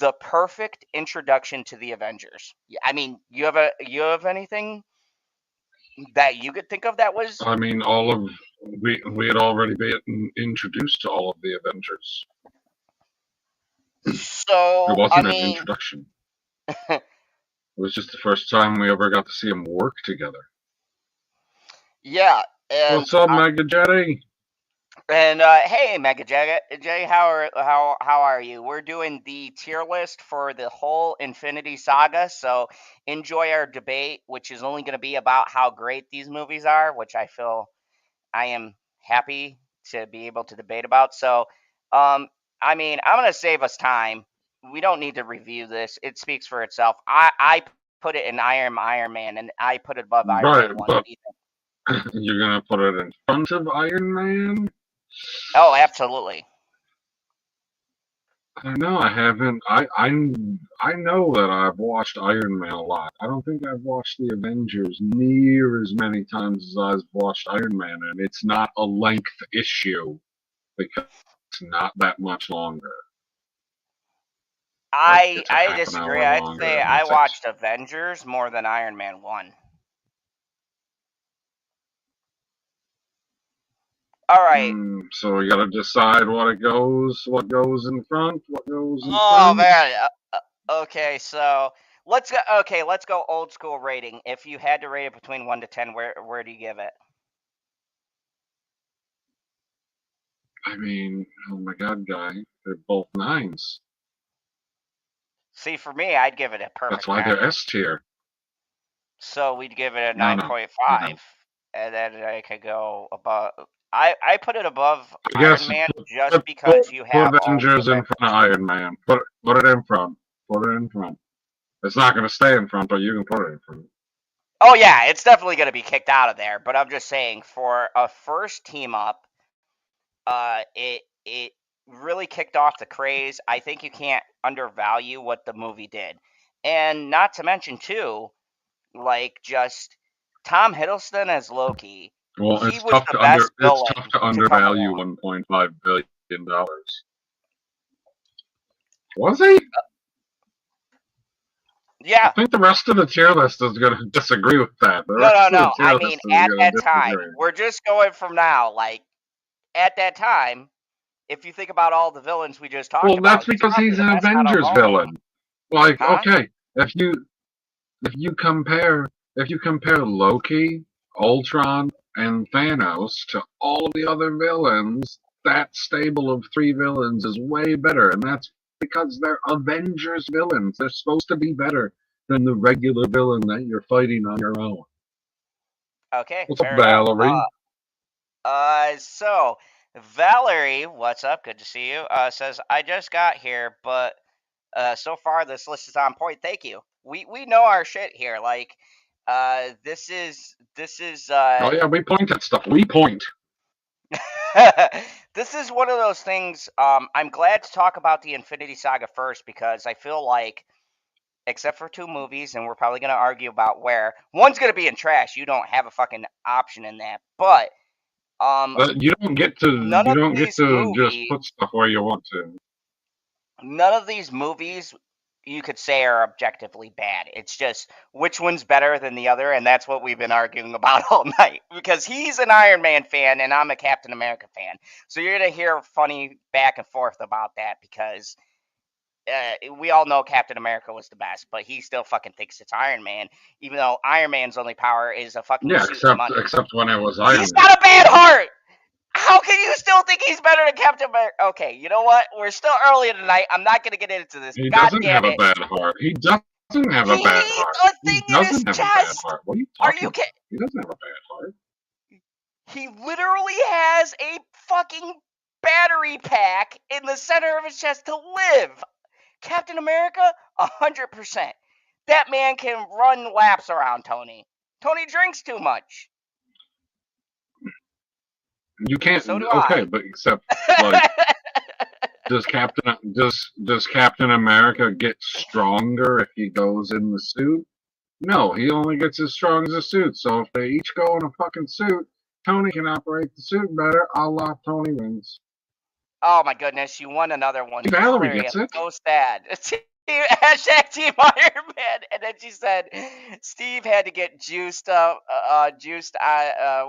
the perfect introduction to the Avengers. I mean, you have anything that you could think of that was? I mean, we had already been introduced to all of the Avengers. So it wasn't an introduction. It was just the first time we ever got to see them work together. Yeah. And what's up, Mega Jetty? And hey, Mega Jay, how are you? We're doing the tier list for the whole Infinity Saga, so enjoy our debate, which is only going to be about how great these movies are, which I feel I am happy to be able to debate about. So, I mean, I'm going to save us time. We don't need to review this. It speaks for itself. I put it in Iron Man, and I put it above Iron Man 1. What do you think? You're going to put it in front of Iron Man? Oh, absolutely. I know I haven't. I know that I've watched Iron Man a lot. I don't think I've watched the Avengers near as many times as I've watched Iron Man, and it's not a length issue because it's not that much longer. I disagree. I'd say I watched Avengers more than Iron Man 1. All right. So we gotta decide what goes in front, what goes in front. Oh man. Okay, so let's go old school rating. If you had to rate it between 1 to 10, where do you give it? I mean, oh my God, guy, they're both 9s. See, for me, I'd give it a perfect. That's why they're S tier. So we'd give it a 9.5, and then I could go above. I put it above Iron Man just because you have Avengers in front of Iron Man. Put it in front. Put it in front. It's not going to stay in front, but you can put it in front. Oh yeah, it's definitely going to be kicked out of there. But I'm just saying, for a first team up, it really kicked off the craze. I think you can't undervalue what the movie did, and not to mention too, like just Tom Hiddleston as Loki. Well, it's tough to undervalue $1.5 billion. Was he? Yeah. I think the rest of the tier list is going to disagree with that. The No, rest no, of the no. tier I list mean, is at going that to time, disagree. we're just going from now. Like, at that time, if you think about all the villains we just talked Well, about, that's because probably he's the an best out of Avengers all of them. villain. Like, Huh? okay, if you compare Loki, Ultron, and Thanos to all the other villains, that stable of 3 villains is way better, and that's because they're Avengers villains. They're supposed to be better than the regular villain that you're fighting on your own. Okay, What's up, fair enough. Valerie? So Valerie, what's up? Good to see you. Says I just got here, but so far this list is on point. Thank you. We know our shit here. Like, this is Oh yeah, we point at stuff. We point. this is one of those things. I'm glad to talk about the Infinity Saga first because I feel like, except for 2 movies, and we're probably gonna argue about where one's gonna be in trash. You don't have a fucking option in that, but But you don't get to none of these just movies, put stuff where you want to. none of these movies you could say are objectively bad. It's just which one's better than the other, and that's what we've been arguing about all night. Because he's an Iron Man fan and I'm a Captain America fan, so you're gonna hear funny back and forth about that because we all know Captain America was the best, but he still fucking thinks it's Iron Man, even though Iron Man's only power is a fucking Yeah, suit and money. except when it was Iron He's Man. got a bad heart. How can you still think he's better than Captain America? Okay, you know what? We're still early in the night. I'm not gonna get into this. He God doesn't damn have a it. bad heart. He doesn't have a He bad needs heart. a He thing in his doesn't have a bad chest. heart. What are you Are talking you about? kidding? He doesn't have a bad heart. He literally has a fucking battery pack in the center of his chest to live. Captain America, 100%. That man can run laps around Tony. Tony drinks too much. You can't. So do Okay, I. but except like, does Captain America get stronger if he goes in the suit? No, he only gets as strong as a suit. So if they each go in a fucking suit, Tony can operate the suit better. A la Tony wins. Oh my goodness, you won another one. Valerie Hilarious. gets it. So sad. Hashtag Team Iron Man. And then she said Steve had to get juiced up,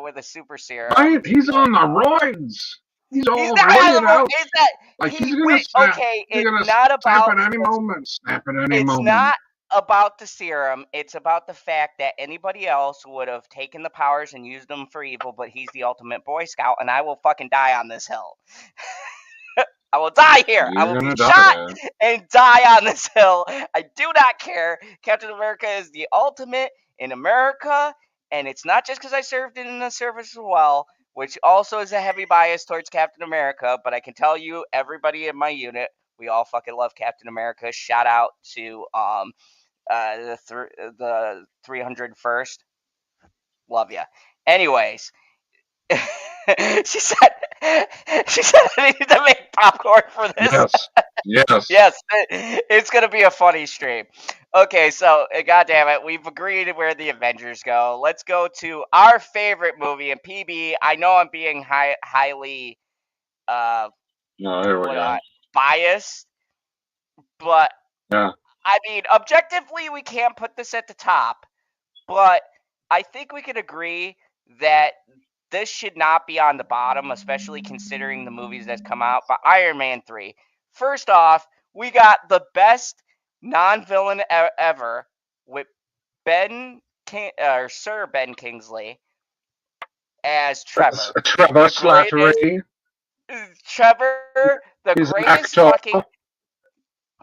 with a super serum. Right? He's on the roids. He's all He's not on roided the out. It's that Like he he's gonna went. snap. Okay, He's it's gonna not snap about. at any moment. Snap at any It's moment. not about the serum. It's about the fact that anybody else would have taken the powers and used them for evil, but he's the ultimate Boy Scout, and I will fucking die on this hill. I will die here. I You're will be gonna die shot there. and die on this hill. I do not care. Captain America is the ultimate in America, and it's not just because I served in the service as well, which also is a heavy bias towards Captain America, but I can tell you, everybody in my unit, we all fucking love Captain America. Shout out to the 301st. Love ya. Anyways, she said I need to make popcorn for this. Yes. Yes, it's gonna be a funny stream. Okay, so God damn it, we've agreed where the Avengers go. Let's go to our favorite movie. And PB, I know I'm being highly No, there we go. biased, but Yeah. I mean, objectively, we can't put this at the top. But I think we could agree that this should not be on the bottom, especially considering the movies that's come out. But Iron Man 3. First off, we got the best non-villain ever with Sir Ben Kingsley as Trevor. Trevor Slattery. Trevor, the He's an greatest actor. fucking.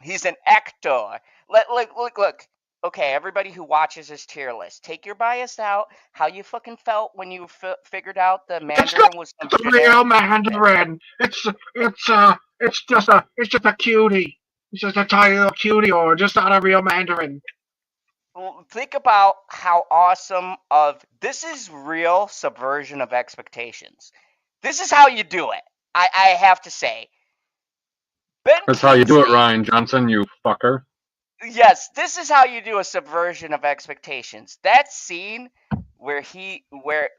He's an actor. Look. Okay, everybody who watches this tier list, take your bias out. How you fucking felt when you figured out the Mandarin was some the real Mandarin. It's just a cutie. It's just a tiny little cutie, or just not a real Mandarin. Think about how awesome this is real subversion of expectations. This is how you do it. I have to say. That's how you do it, Ryan Johnson, you fucker. Yes, this is how you do a subversion of expectations. That scene where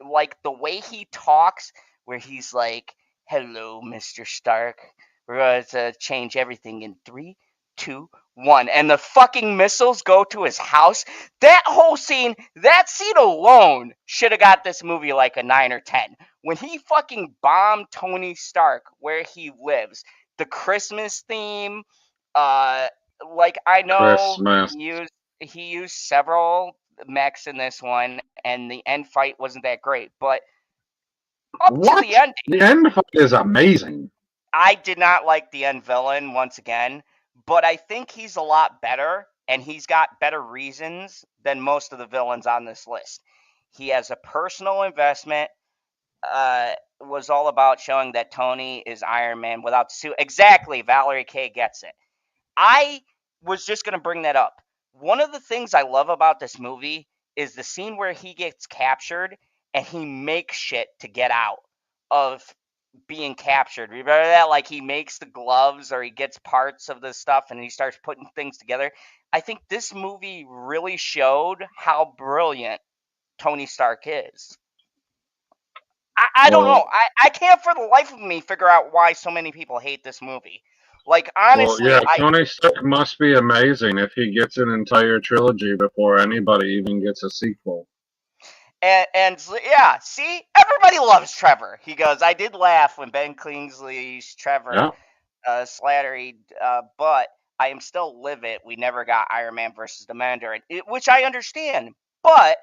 like the way he talks, where he's like, "Hello, Mr. Stark. We're going to change everything in 3, 2, one, and the fucking missiles go to his house. That whole scene, that scene alone should have got this movie like a 9 or 10. When he fucking bombed Tony Stark where he lives, the Christmas theme, like I know Christmas. he used several mechs in this one, and the end fight wasn't that great, but up to What? the ending, The end fight is amazing. I did not like the end villain once again, but I think he's a lot better, and he's got better reasons than most of the villains on this list. He has a personal investment. Was all about showing that Tony is Iron Man without the suit. Exactly, Valerie K gets it. I was just going to bring that up. One of the things I love about this movie is the scene where he gets captured and he makes shit to get out of being captured. Remember that? Like he makes the gloves or he gets parts of the stuff and he starts putting things together. I think this movie really showed how brilliant Tony Stark is. I don't know. I can't for the life of me figure out why so many people hate this movie. Like honestly, Well, yeah, Tony Stark must be amazing if he gets an entire trilogy before anybody even gets a sequel. And yeah, see, everybody loves Trevor. He goes, I did laugh when Ben Kingsley's Trevor slattery, but I am still livid. We never got Iron Man versus the Mandarin, which I understand. But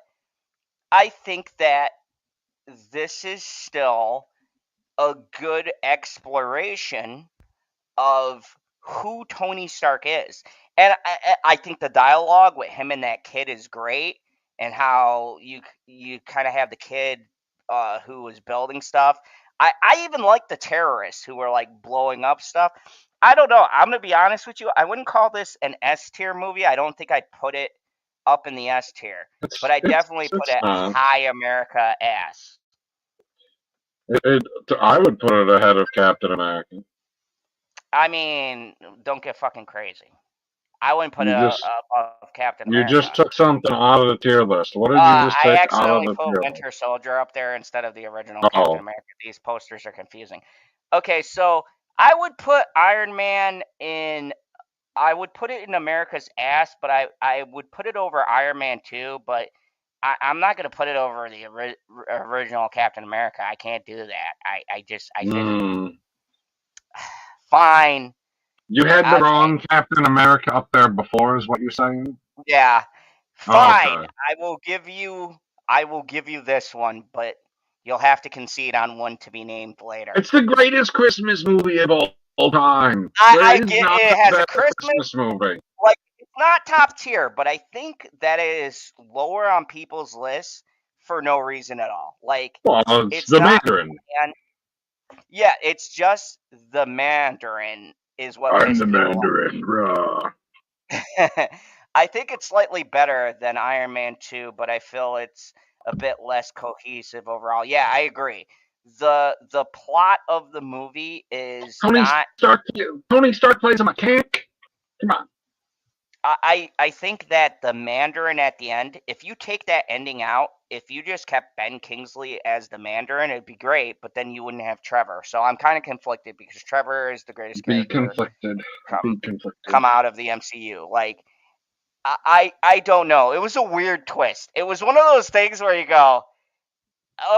I think that this is still a good exploration of who Tony Stark is. And I think the dialogue with him and that kid is great, and how you kind of have the kid who was building stuff. I even like the terrorists who were like blowing up stuff. I don't know. I'm gonna be honest with you. I wouldn't call this an S tier movie. I don't think I'd put it up in the S tier, but I definitely put it high America ass. I would put it ahead of Captain America. I mean, don't get fucking crazy. I wouldn't put it above Captain America. You just took something out of the tier list. What did you just take out of the tier list? I accidentally put Winter Soldier up there instead of the original Captain America. These posters are confusing. Okay, so I would put Iron Man in... I would put it in America's ass, but I would put it over Iron Man 2, but I'm not going to put it over the original Captain America. I can't do that. I didn't. Fine. You had the wrong Captain America up there before, is what you're saying? Yeah. Fine. Okay. I will give you this one, but you'll have to concede on one to be named later. It's the greatest Christmas movie of all time. I get it has a Christmas movie. Like, it's not top tier, but I think that it is lower on people's lists for no reason at all. Like, it's the Mandarin. Yeah, it's just the Mandarin is what I'm the Mandarin, bruh. I think it's slightly better than Iron Man 2, but I feel it's a bit less cohesive overall. Yeah, I agree. The plot of the movie is Tony Stark plays a mechanic. Come on. I think that the Mandarin at the end, if you take that ending out, if you just kept Ben Kingsley as the Mandarin, it'd be great, but then you wouldn't have Trevor. So I'm kind of conflicted because Trevor is the greatest character come out of the MCU. Like, I don't know. It was a weird twist. It was one of those things where you go,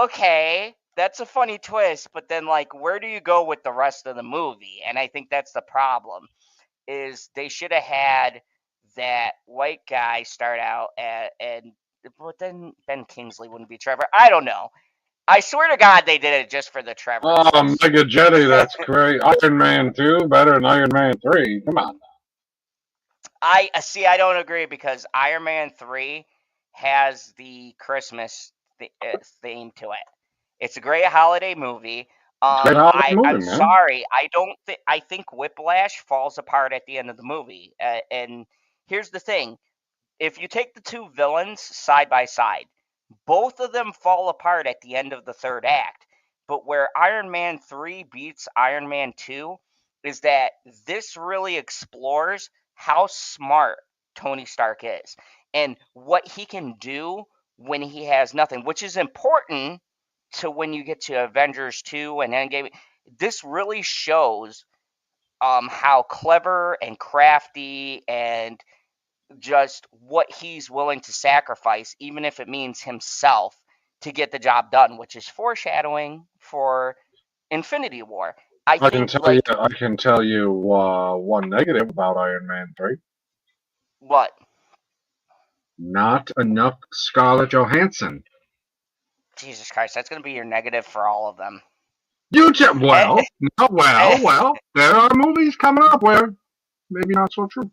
okay, that's a funny twist, but then, like, where do you go with the rest of the movie? And I think that's the problem, is they should have had that white guy start out but then Ben Kingsley wouldn't be Trevor. I don't know. I swear to God they did it just for the Trevor. Oh, Mega Jetty, that's great. Iron Man 2 better than Iron Man 3. Come on. I don't agree, because Iron Man 3 has the Christmas theme to it. It's a great holiday movie. I'm sorry. I think Whiplash falls apart at the end of the movie. And here's the thing. If you take the two villains side by side, both of them fall apart at the end of the third act. But where Iron Man 3 beats Iron Man 2 is that this really explores how smart Tony Stark is and what he can do when he has nothing, which is important to when you get to Avengers 2 and Endgame. This really shows how clever and crafty and just what he's willing to sacrifice, even if it means himself, to get the job done, which is foreshadowing for Infinity War. I can think, tell you one negative about Iron Man 3. what? Not enough Scarlett Johansson. Jesus Christ, that's going to be your negative for all of them. Well, there are movies coming up where maybe not so true.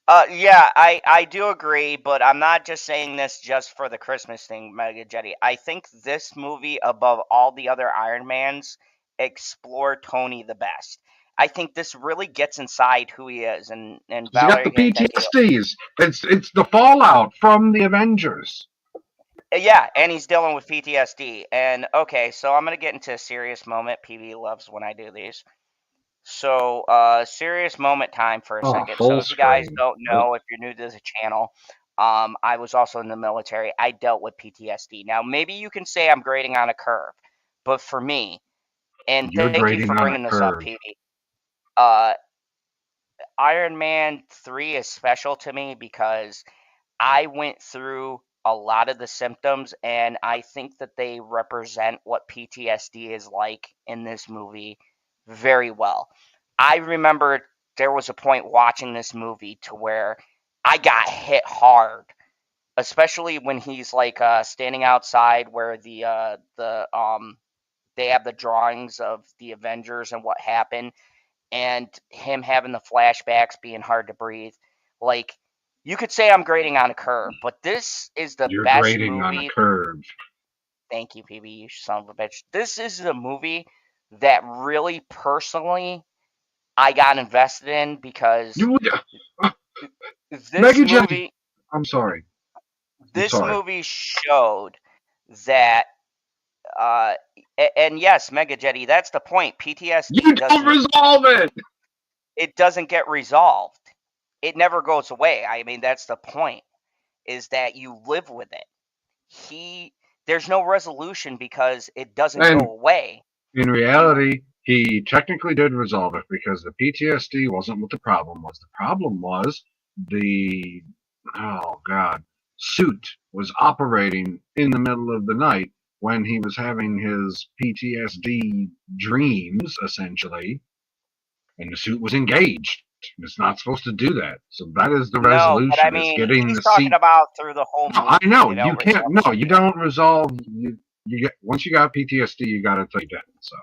Yeah, I do agree, but I'm not just saying this just for the Christmas thing, Mega Jetty. I think this movie, above all the other Iron Mans, explore Tony the best. I think this really gets inside who he is, and You Valerie, got the PTSDs. It's the fallout from the Avengers. yeah, and he's dealing with PTSD. And okay, so I'm gonna get into a serious moment. PB loves when I do these. So, serious moment time for a second. So, if you guys don't know, if you're new to the channel, I was also in the military. I dealt with PTSD. Now, maybe you can say I'm grading on a curve, but for me, and thank you for bringing this up, PB. Iron Man 3 is special to me because I went through a lot of the symptoms, and I think that they represent what PTSD is like in this movie very well. I remember there was a point watching this movie to where I got hit hard, especially when he's like standing outside where they have the drawings of the Avengers and what happened, and him having the flashbacks, being hard to breathe. Like, you could say I'm grading on a curve, but this is the You're best grading movie. on a curve. Thank you, PB, you son of a bitch. This is the movie that really personally I got invested in because this movie. I'm sorry. This movie showed that, and yes, Mega Jetty, that's the point. PTSD. You don't resolve it. It doesn't get resolved. It never goes away. I mean, that's the point. Is that you live with it. There's no resolution because it doesn't go away. In reality, he technically did resolve it because the PTSD wasn't what the problem was. The problem was the suit was operating in the middle of the night when he was having his PTSD dreams, essentially, and the suit was engaged. It's not supposed to do that. So that is the resolution. No, but I mean, he's talking about through the whole movie. I know. You can't. No, you don't resolve. You get once you got PTSD, you got it till you're dead. So.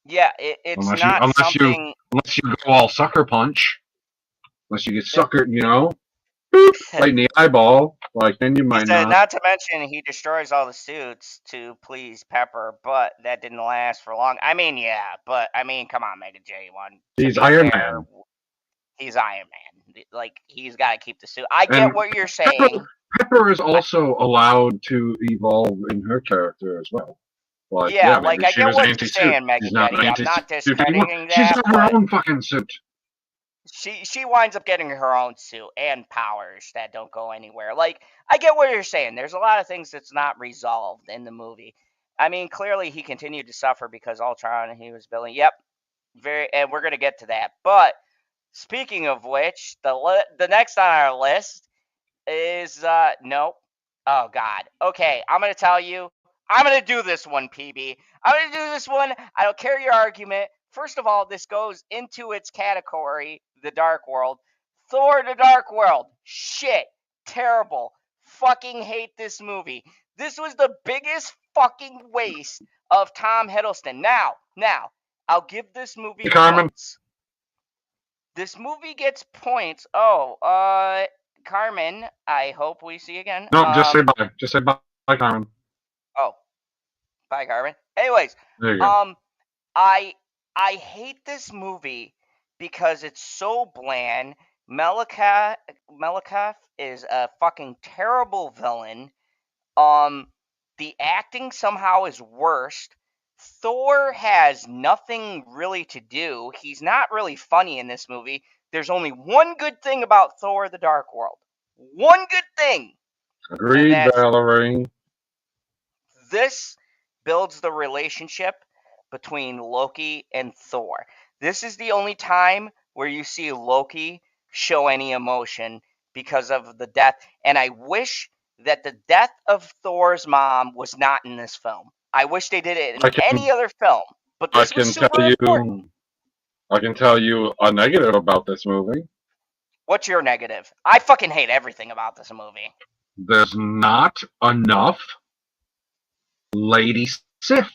Yeah, it's not something. Unless you go all sucker punch. Unless you get suckered, boop, right in the eyeball. Like then you might not. Not to mention, he destroys all the suits to please Pepper, but that didn't last for long. I mean, yeah, but I mean, come on, Mega J1. He's Iron Man. He's Iron Man. Like, he's got to keep the suit. I get what you're saying. Pepper is also allowed to evolve in her character as well. Like, yeah, like I get what you're saying, Mega Jetty. I'm not discrediting that. She's got her own fucking suit. She winds up getting her own suit and powers that don't go anywhere. Like, I get what you're saying. There's a lot of things that's not resolved in the movie. I mean, clearly he continued to suffer because Ultron he was building. Yep, and we're gonna get to that. But speaking of which, the next on our list is nope. Oh God. Okay, I'm gonna tell you. I'm gonna do this one, PB. I'm gonna do this one. I don't care your argument. First of all, this goes into its category, the Dark World. Thor: The Dark World. Shit. Terrible. Fucking hate this movie. This was the biggest fucking waste of Tom Hiddleston. Now, I'll give this movie points. This movie gets points. Oh, Carmen, I hope we see you again. No, just say bye. Just say bye, Carmen. Oh, bye, Carmen. Anyways, there you go. I hate this movie because it's so bland. Malekith is a fucking terrible villain. The acting somehow is worse. Thor has nothing really to do. He's not really funny in this movie. There's only one good thing about Thor: The Dark World. One good thing. Agreed, Valerie. This builds the relationship between Loki and Thor. This is the only time where you see Loki show any emotion because of the death. And I wish that the death of Thor's mom was not in this film. I wish they did it in any other film. But this was super important. I can tell you a negative about this movie. What's your negative? I fucking hate everything about this movie. There's not enough Lady Sif.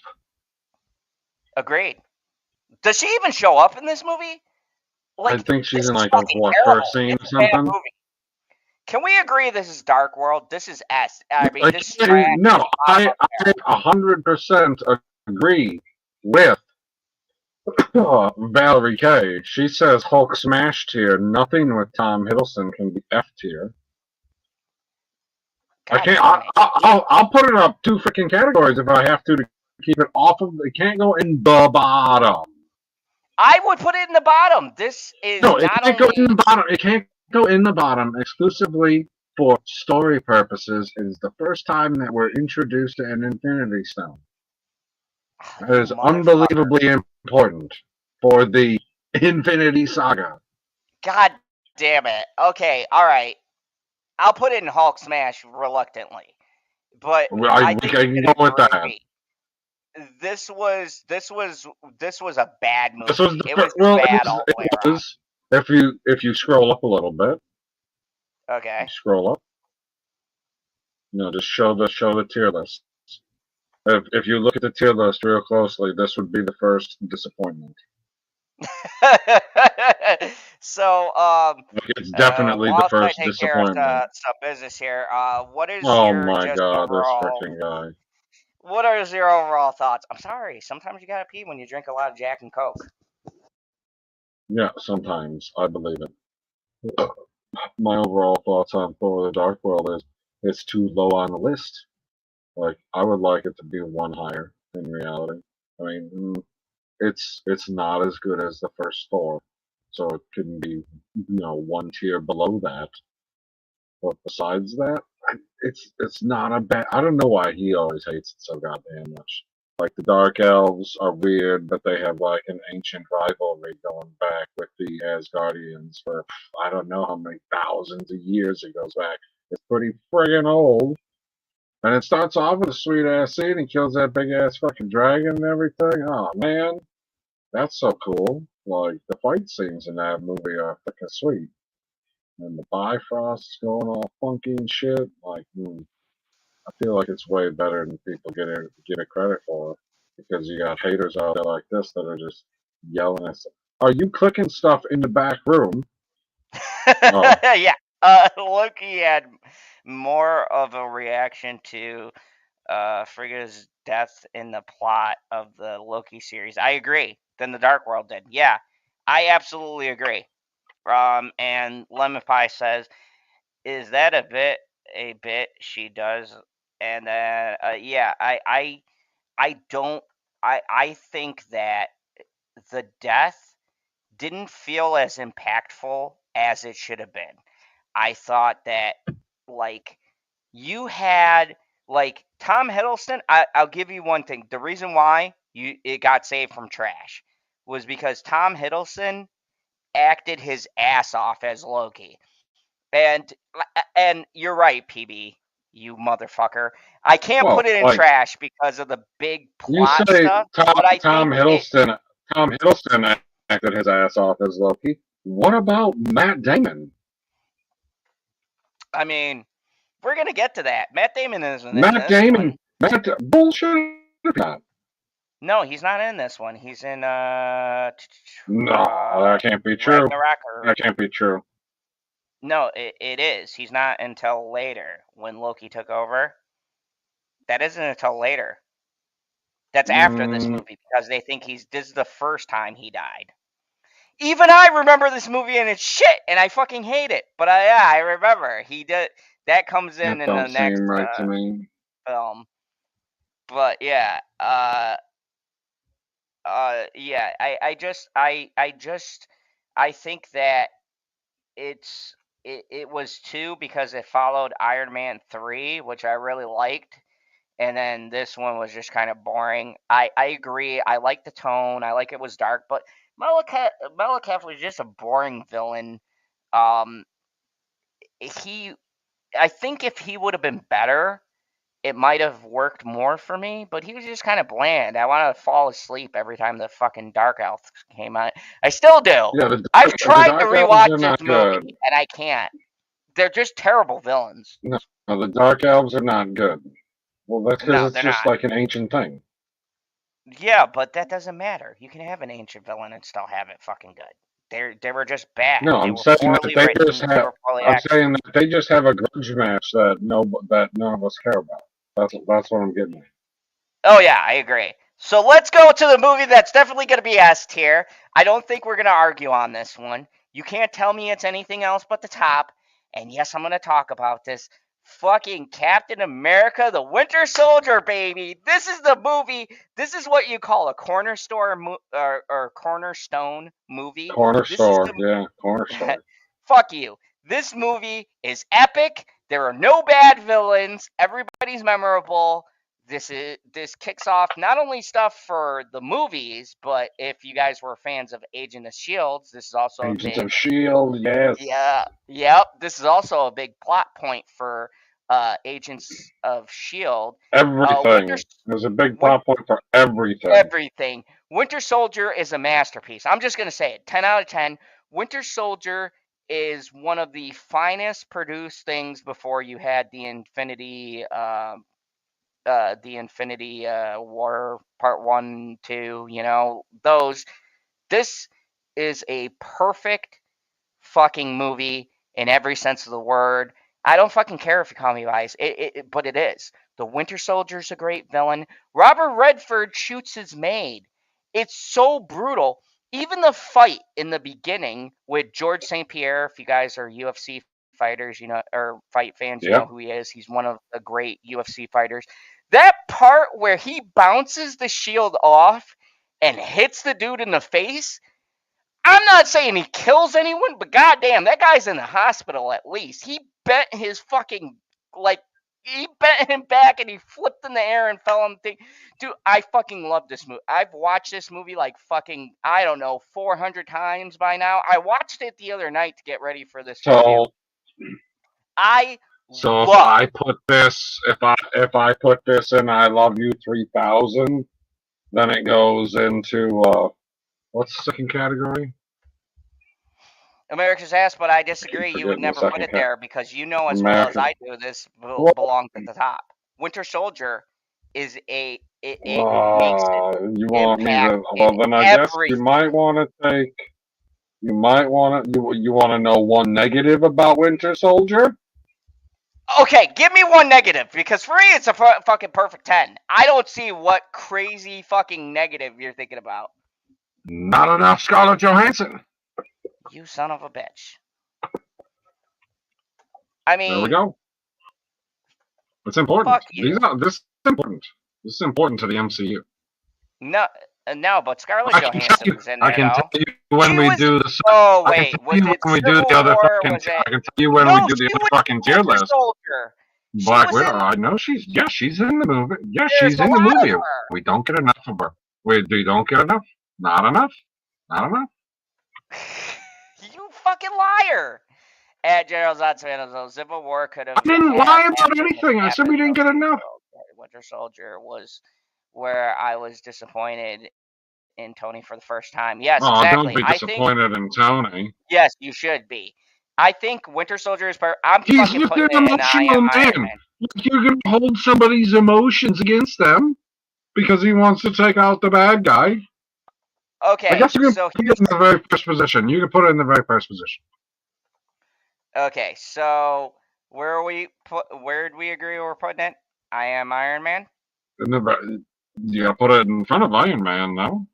Agreed. Does she even show up in this movie? I think she's in like a first scene or something. Can we agree this is Dark World? This is S. I mean, this is trash. No, I 100% agree with Valerie K. She says Hulk smash tier. Nothing with Tom Hiddleston can be F tier. I can't. I'll put it up 2 freaking categories if I have to keep it off of. It can't go in the bottom. I would put it in the bottom. This is no. It can't go in the bottom. It can't go in the bottom exclusively for story purposes. It is the first time that we're introduced to an Infinity Stone. That is unbelievably important for the Infinity Saga. God damn it. Okay, all right. I'll put it in Hulk smash reluctantly, but I can go with that. This was a bad movie. It was bad all the way around. If you scroll up a little bit. Okay. Scroll up. No, just show the tier list. If you look at the tier list real closely, this would be the first disappointment. So, it's definitely the first disappointment. Some business here. What is oh your my just god, overall, this freaking guy. What are your overall thoughts? I'm sorry. Sometimes you gotta pee when you drink a lot of Jack and Coke. Yeah, sometimes I believe it. My overall thoughts on Thor: The Dark World is it's too low on the list. Like I would like it to be 1 higher in reality. I mean, it's not as good as the first Thor, so it couldn't be 1 tier below that. But besides that, it's not a bad. I don't know why he always hates it so goddamn much. Like the Dark Elves are weird, but they have like an ancient rivalry going back with the Asgardians for I don't know how many thousands of years it goes back. It's pretty friggin' old. And it starts off with a sweet ass scene and kills that big ass fucking dragon and everything. Oh man, that's so cool. Like the fight scenes in that movie are fucking sweet. And the Bifrost's going all funky and shit. Like, I feel like it's way better than people give it credit for. Because you got haters out there like this that are just yelling at us. Are you clicking stuff in the back room? Oh. Yeah. Loki had more of a reaction to Frigga's death in the plot of the Loki series. I agree. Than the Dark World did. Yeah, I absolutely agree. And Lemon Pie says, "Is that a bit she does?" And yeah, I don't. I think that the death didn't feel as impactful as it should have been. I thought that like you had like Tom Hiddleston. I'll give you one thing. The reason why it got saved from trash was because Tom Hiddleston acted his ass off as Loki. And you're right, PB, you motherfucker. I can't put it in trash because of the big plot stuff. Tom Hiddleston acted his ass off as Loki. What about Matt Damon? I mean, we're gonna get to that. Matt Damon is in this. Bullshit. No, he's not in this one. He's in no, that can't be true. That can't be true. No, it is. He's not until later when Loki took over. That isn't until later. That's after this movie because they think this is the first time he died. Even I remember this movie and it's shit and I fucking hate it. But I remember he did. That comes in the next right to me. film. But yeah, yeah. I think that it was 2 because it followed Iron Man 3, which I really liked, and then this one was just kind of boring. I agree. I like the tone. I like it was dark, but Malekith was just a boring villain. I think if he would have been better, it might have worked more for me, but he was just kind of bland. I wanted to fall asleep every time the fucking Dark Elf came on. I still do. Yeah, I've tried to Dark Elves rewatch are this not movie, good. and I can't. They're just terrible villains. No, the Dark Elves are not good. Well, that's because No, it's they're just not. like an ancient thing. Yeah, but that doesn't matter. You can have an ancient villain and still have it fucking good. They were just bad. No, They I'm were saying that poorly they written. just They have. were poorly I'm acted. saying that they just have a grudge match that none of us care about. That's what I'm getting at. Oh yeah, I agree. So let's go to the movie that's definitely going to be S tier. I don't think we're going to argue on this one. You can't tell me it's anything else but the top. And yes, I'm going to talk about this. Fucking Captain America, the Winter Soldier, baby. This is the movie. This is what you call a corner store or cornerstone movie. Corner This is store, the yeah, corner store. fuck you. This movie is epic. There are no bad villains. Everybody's memorable. This kicks off not only stuff for the movies, but if you guys were fans of Agent of Shields, this is also a Agents big of Shield, yes. yep. This is also a big plot point for Agents of Shield. Everything. There's a big plot point for everything. Everything. Winter Soldier is a masterpiece. I'm just gonna say it. 10 out of 10. Winter Soldier is one of the finest produced things before you had the Infinity War Part 1, 2, those. This is a perfect fucking movie in every sense of the word. I don't fucking care if you call me biased, but it is. The Winter Soldier's a great villain. Robert Redford shoots his maid. It's so brutal. Even the fight in the beginning with George St. Pierre, if you guys are UFC fighters, or fight fans, you know who he is. He's one of the great UFC fighters. That part where he bounces the shield off and hits the dude in the face, I'm not saying he kills anyone, but goddamn, that guy's in the hospital at least. He bent his fucking, he bent him back and he flipped in the air and fell on the thing. Dude, I fucking love this movie. I've watched this movie like fucking, I don't know, 400 times by now. I watched it the other night to get ready for this review. If I put this in I Love You 3000, then it goes into what's the second category? America's Ass, but I disagree. You would never put it there because you know as well as I do this belongs at the top. Winter Soldier is it makes it you want me to? Well, then I guess you might want to take. You might want to. You want to know one negative about Winter Soldier? Okay, give me one negative, because for me it's a fucking perfect 10. I don't see what crazy fucking negative you're thinking about. Not enough Scarlett Johansson. You son of a bitch. I mean... There we go. It's important. This is important. This is important to the MCU. No, but Scarlett Johansson was in there. I can tell you when we do the... Oh, wait. I can tell you when we do the other fucking... I can tell you when we do the other fucking tier list. Black Widow. I know she's... Yeah, she's in the movie. Yeah, she's in the movie. We don't get enough of her. We don't get enough. Not enough. Not enough. You fucking liar. At General Zod's Fandomz, Civil War could have... I didn't lie about anything. I said we didn't get enough. Winter Soldier was where I was disappointed in Tony for the first time. Yes, exactly. Don't be disappointed in Tony. Yes, you should be. I think Winter Soldier is I'm He's fucking just putting an emotional man. You're going to hold somebody's emotions against them because he wants to take out the bad guy. Okay, I guess you can put it in the very first position. You can put it in the very first position. Okay, so where did we agree we're putting it? I Am Iron Man? You gotta put it in front of Iron Man, though.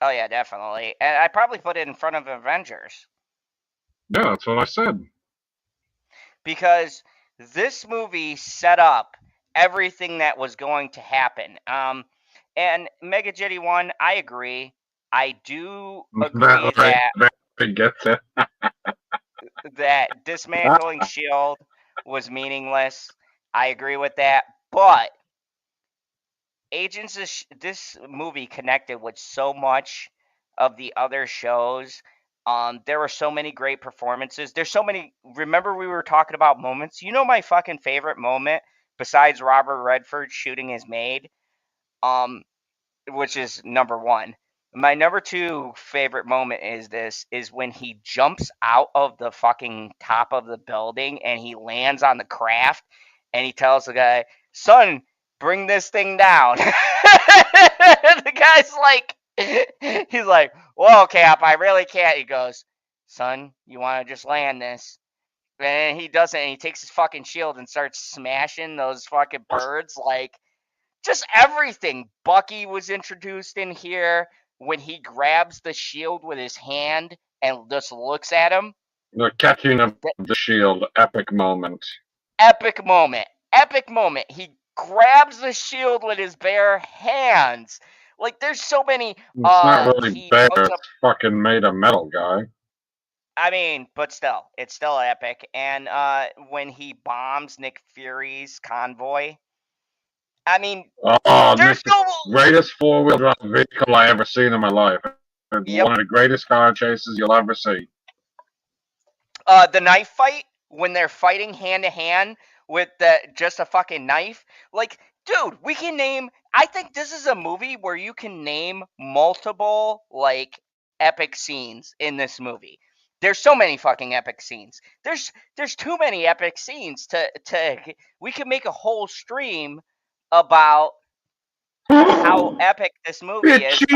Oh, yeah, definitely. And I probably put it in front of Avengers. Yeah, that's what I said. Because this movie set up everything that was going to happen. And Mega Jetty 1, I agree. I do agree that dismantling S.H.I.E.L.D. was meaningless. I agree with that. But Agents of this movie connected with so much of the other shows. There were so many great performances. There's so many. Remember, we were talking about moments. You know, my fucking favorite moment besides Robert Redford shooting his maid, which is number one. My number two favorite moment is when he jumps out of the fucking top of the building and he lands on the craft and he tells the guy, "Son, bring this thing down." The guy's like, he's like, "Whoa, Cap, I really can't." He goes, "Son, you want to just land this?" And he doesn't, and he takes his fucking shield and starts smashing those fucking birds. Like, just everything. Bucky was introduced in here when he grabs the shield with his hand and just looks at him. The catching of the shield, epic moment. Epic moment. Epic moment. He grabs the shield with his bare hands. Like, there's so many. It's not really bare. It's fucking made of metal, guy. I mean, but still, it's still epic. And when he bombs Nick Fury's convoy, I mean, there's no greatest four-wheel drive vehicle I ever seen in my life. Yep. One of the greatest car chases you'll ever see. The knife fight when they're fighting hand to hand with just a fucking knife. Like, dude, we can name. I think this is a movie where you can name multiple like epic scenes in this movie. There's so many fucking epic scenes. There's too many epic scenes to. We could make a whole stream about how epic this movie is. If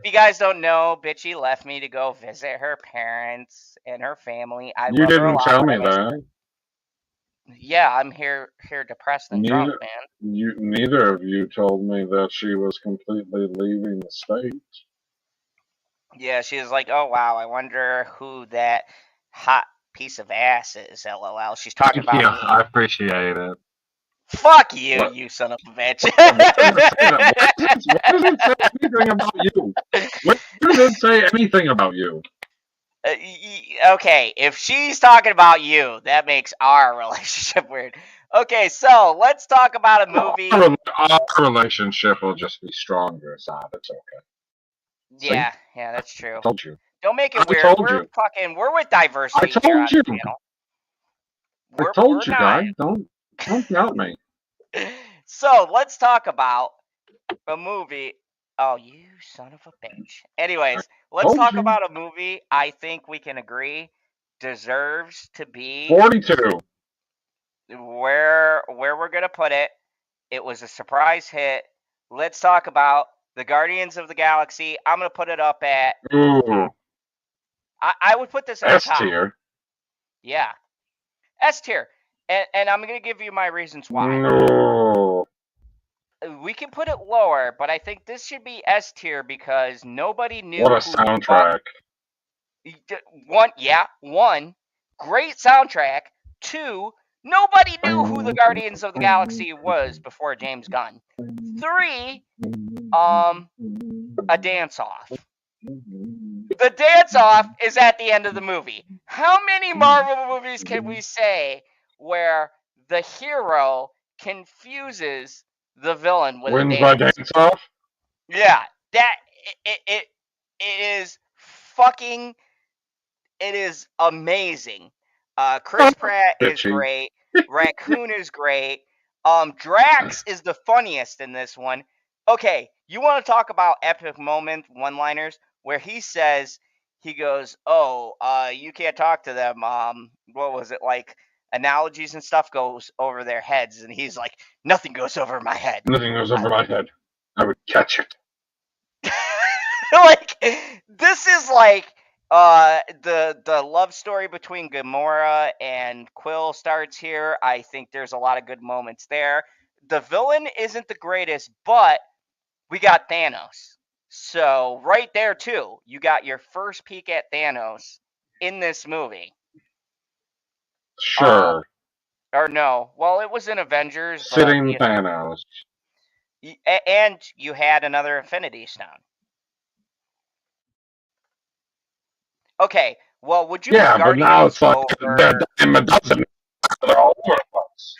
you guys don't know, Bitchy left me to go visit her parents and her family. You didn't tell me that. Yeah, I'm here depressed and drunk, man. Neither of you told me that she was completely leaving the state. Yeah, she was like, "Oh wow, I wonder who that hot piece of ass is." LOL. She's talking about me. I appreciate it. Fuck you, what? You son of a bitch. Why does it say anything about you? Why does it say anything about you? Okay, if she's talking about you, that makes our relationship weird. Okay, so let's talk about a movie. Our relationship will just be stronger, Zod. It's okay. Yeah, yeah, that's true. I told you. Don't make it weird. We're with diversity. I told you. I told you, guys. Don't doubt me. So let's talk about a movie. Oh, you son of a bitch. Anyways, let's talk about a movie I think we can agree deserves to be 42. Where we're gonna put it. It was a surprise hit. Let's talk about the Guardians of the Galaxy. I'm gonna put it up at. Ooh. I would put this at S tier. Yeah, S tier. And I'm going to give you my reasons why. No. We can put it lower, but I think this should be S tier because nobody knew. What a soundtrack. One, great soundtrack. Two, nobody knew who the Guardians of the Galaxy was before James Gunn. Three, a dance-off. The dance-off is at the end of the movie. How many Marvel movies can we say where the hero confuses the villain with a dance off? Yeah, that it is fucking. It is amazing. Chris Pratt is great. Raccoon is great. Drax is the funniest in this one. Okay, you want to talk about epic moment one-liners where he goes, "Oh, you can't talk to them. What was it like? Analogies and stuff goes over their heads," and he's like, "Nothing goes over my head. Nothing goes over my head. I would catch it." Like, this is like the love story between Gamora and Quill starts here. I think there's a lot of good moments there. The villain isn't the greatest, but we got Thanos. So right there too, you got your first peek at Thanos in this movie. Sure. Or no. Well, it was in Avengers. Sitting Thanos. And you had another Infinity Stone. Okay. Well, would you? Yeah, but now it's like they're a dozen. They're all over the place.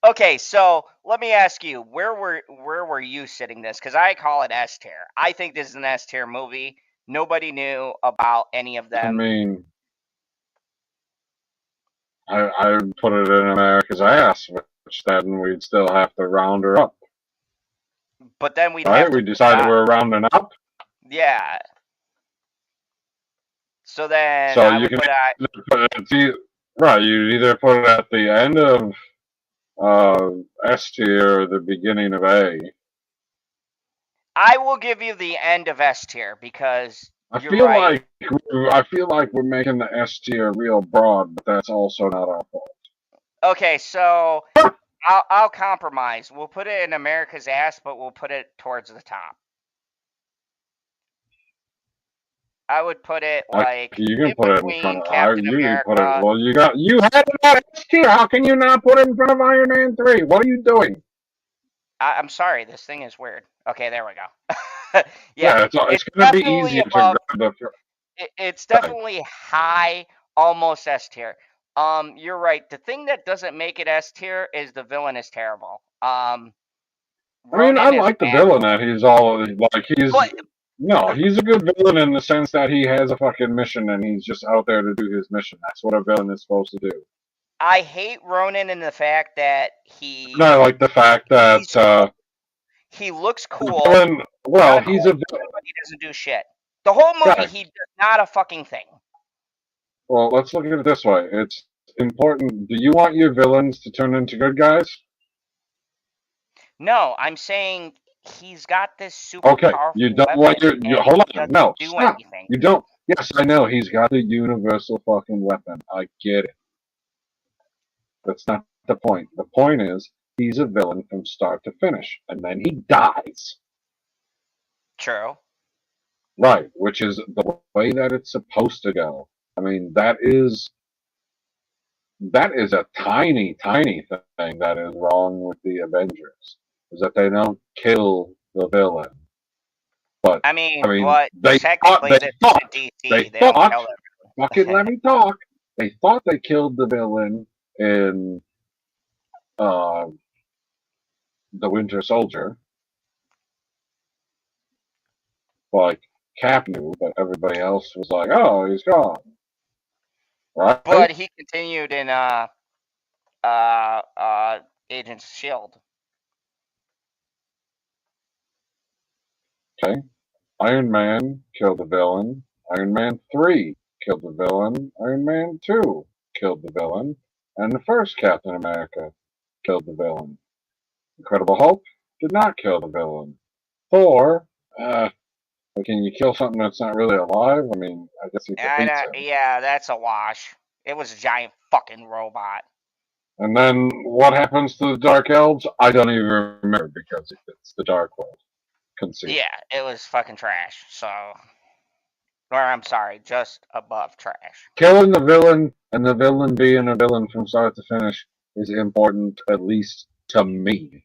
Okay, so let me ask you, where were you sitting this? Because I call it S tier. I think this is an S tier movie. Nobody knew about any of I them. mean, I would put it in America's ass, which then we'd still have to round her up. But then we'd Right? have to We decided we're rounding up. yeah. So then So I you would can put either put it, right, you either put it at the end of S tier or the beginning of A. I will give you the end of S tier because I you're feel right. like we're making the S tier real broad, but that's also not our fault. Okay, so I'll compromise. We'll put it in America's ass, but we'll put it towards the top. I would put it like You can in put it in front between of Captain you can put it. America. Well, you had it at S tier. How can you not put it in front of Iron Man 3? What are you doing? I'm sorry, this thing is weird. Okay, there we go. Yeah, Yeah, it's it's going to be definitely easier to above. grab the. It's Right. definitely high, almost S tier. You're right. The thing that doesn't make it S tier is the villain is terrible. I mean, I Ronan is like the bad. villain that he's all like he's. But No, he's a good villain in the sense that he has a fucking mission and he's just out there to do his mission. That's what a villain is supposed to do. I hate Ronan in the fact that he And I like the fact that he looks the cool. villain. Well, Not he's cool, a villain. but he doesn't do shit. The whole movie, Correct. he does not a fucking thing. Well, let's look at it this way. It's important. Do you want your villains to turn into good guys? No, I'm saying he's got this super Okay, powerful you don't weapon, want your. and Hold he on, doesn't no, do stop. anything. You don't. Yes, I know he's got the universal fucking weapon. I get it. That's not the point. The point is he's a villain from start to finish, and then he dies. True. Right, which is the way that it's supposed to go. I mean, that is a tiny, tiny thing that is wrong with the Avengers, is that they don't kill the villain. But I mean, they technically, this is a DC. They don't thought. kill it. Fucking let me talk. They thought they killed the villain in the Winter Soldier. Like Cap knew, but everybody else was like, "Oh, he's gone." Right? But he continued in Agents of Shield. Okay. Iron Man killed the villain. Iron Man 3 killed the villain. Iron Man 2 killed the villain. And the first Captain America killed the villain. Incredible Hulk did not kill the villain. Thor, can you kill something that's not really alive? I mean, I guess he defeats him. Yeah, that's a wash. It was a giant fucking robot. And then what happens to the Dark Elves? I don't even remember because it's the Dark World. Conceit. Yeah, it was fucking trash. So, or I'm sorry, just above trash. Killing the villain and the villain being a villain from start to finish is important, at least to me.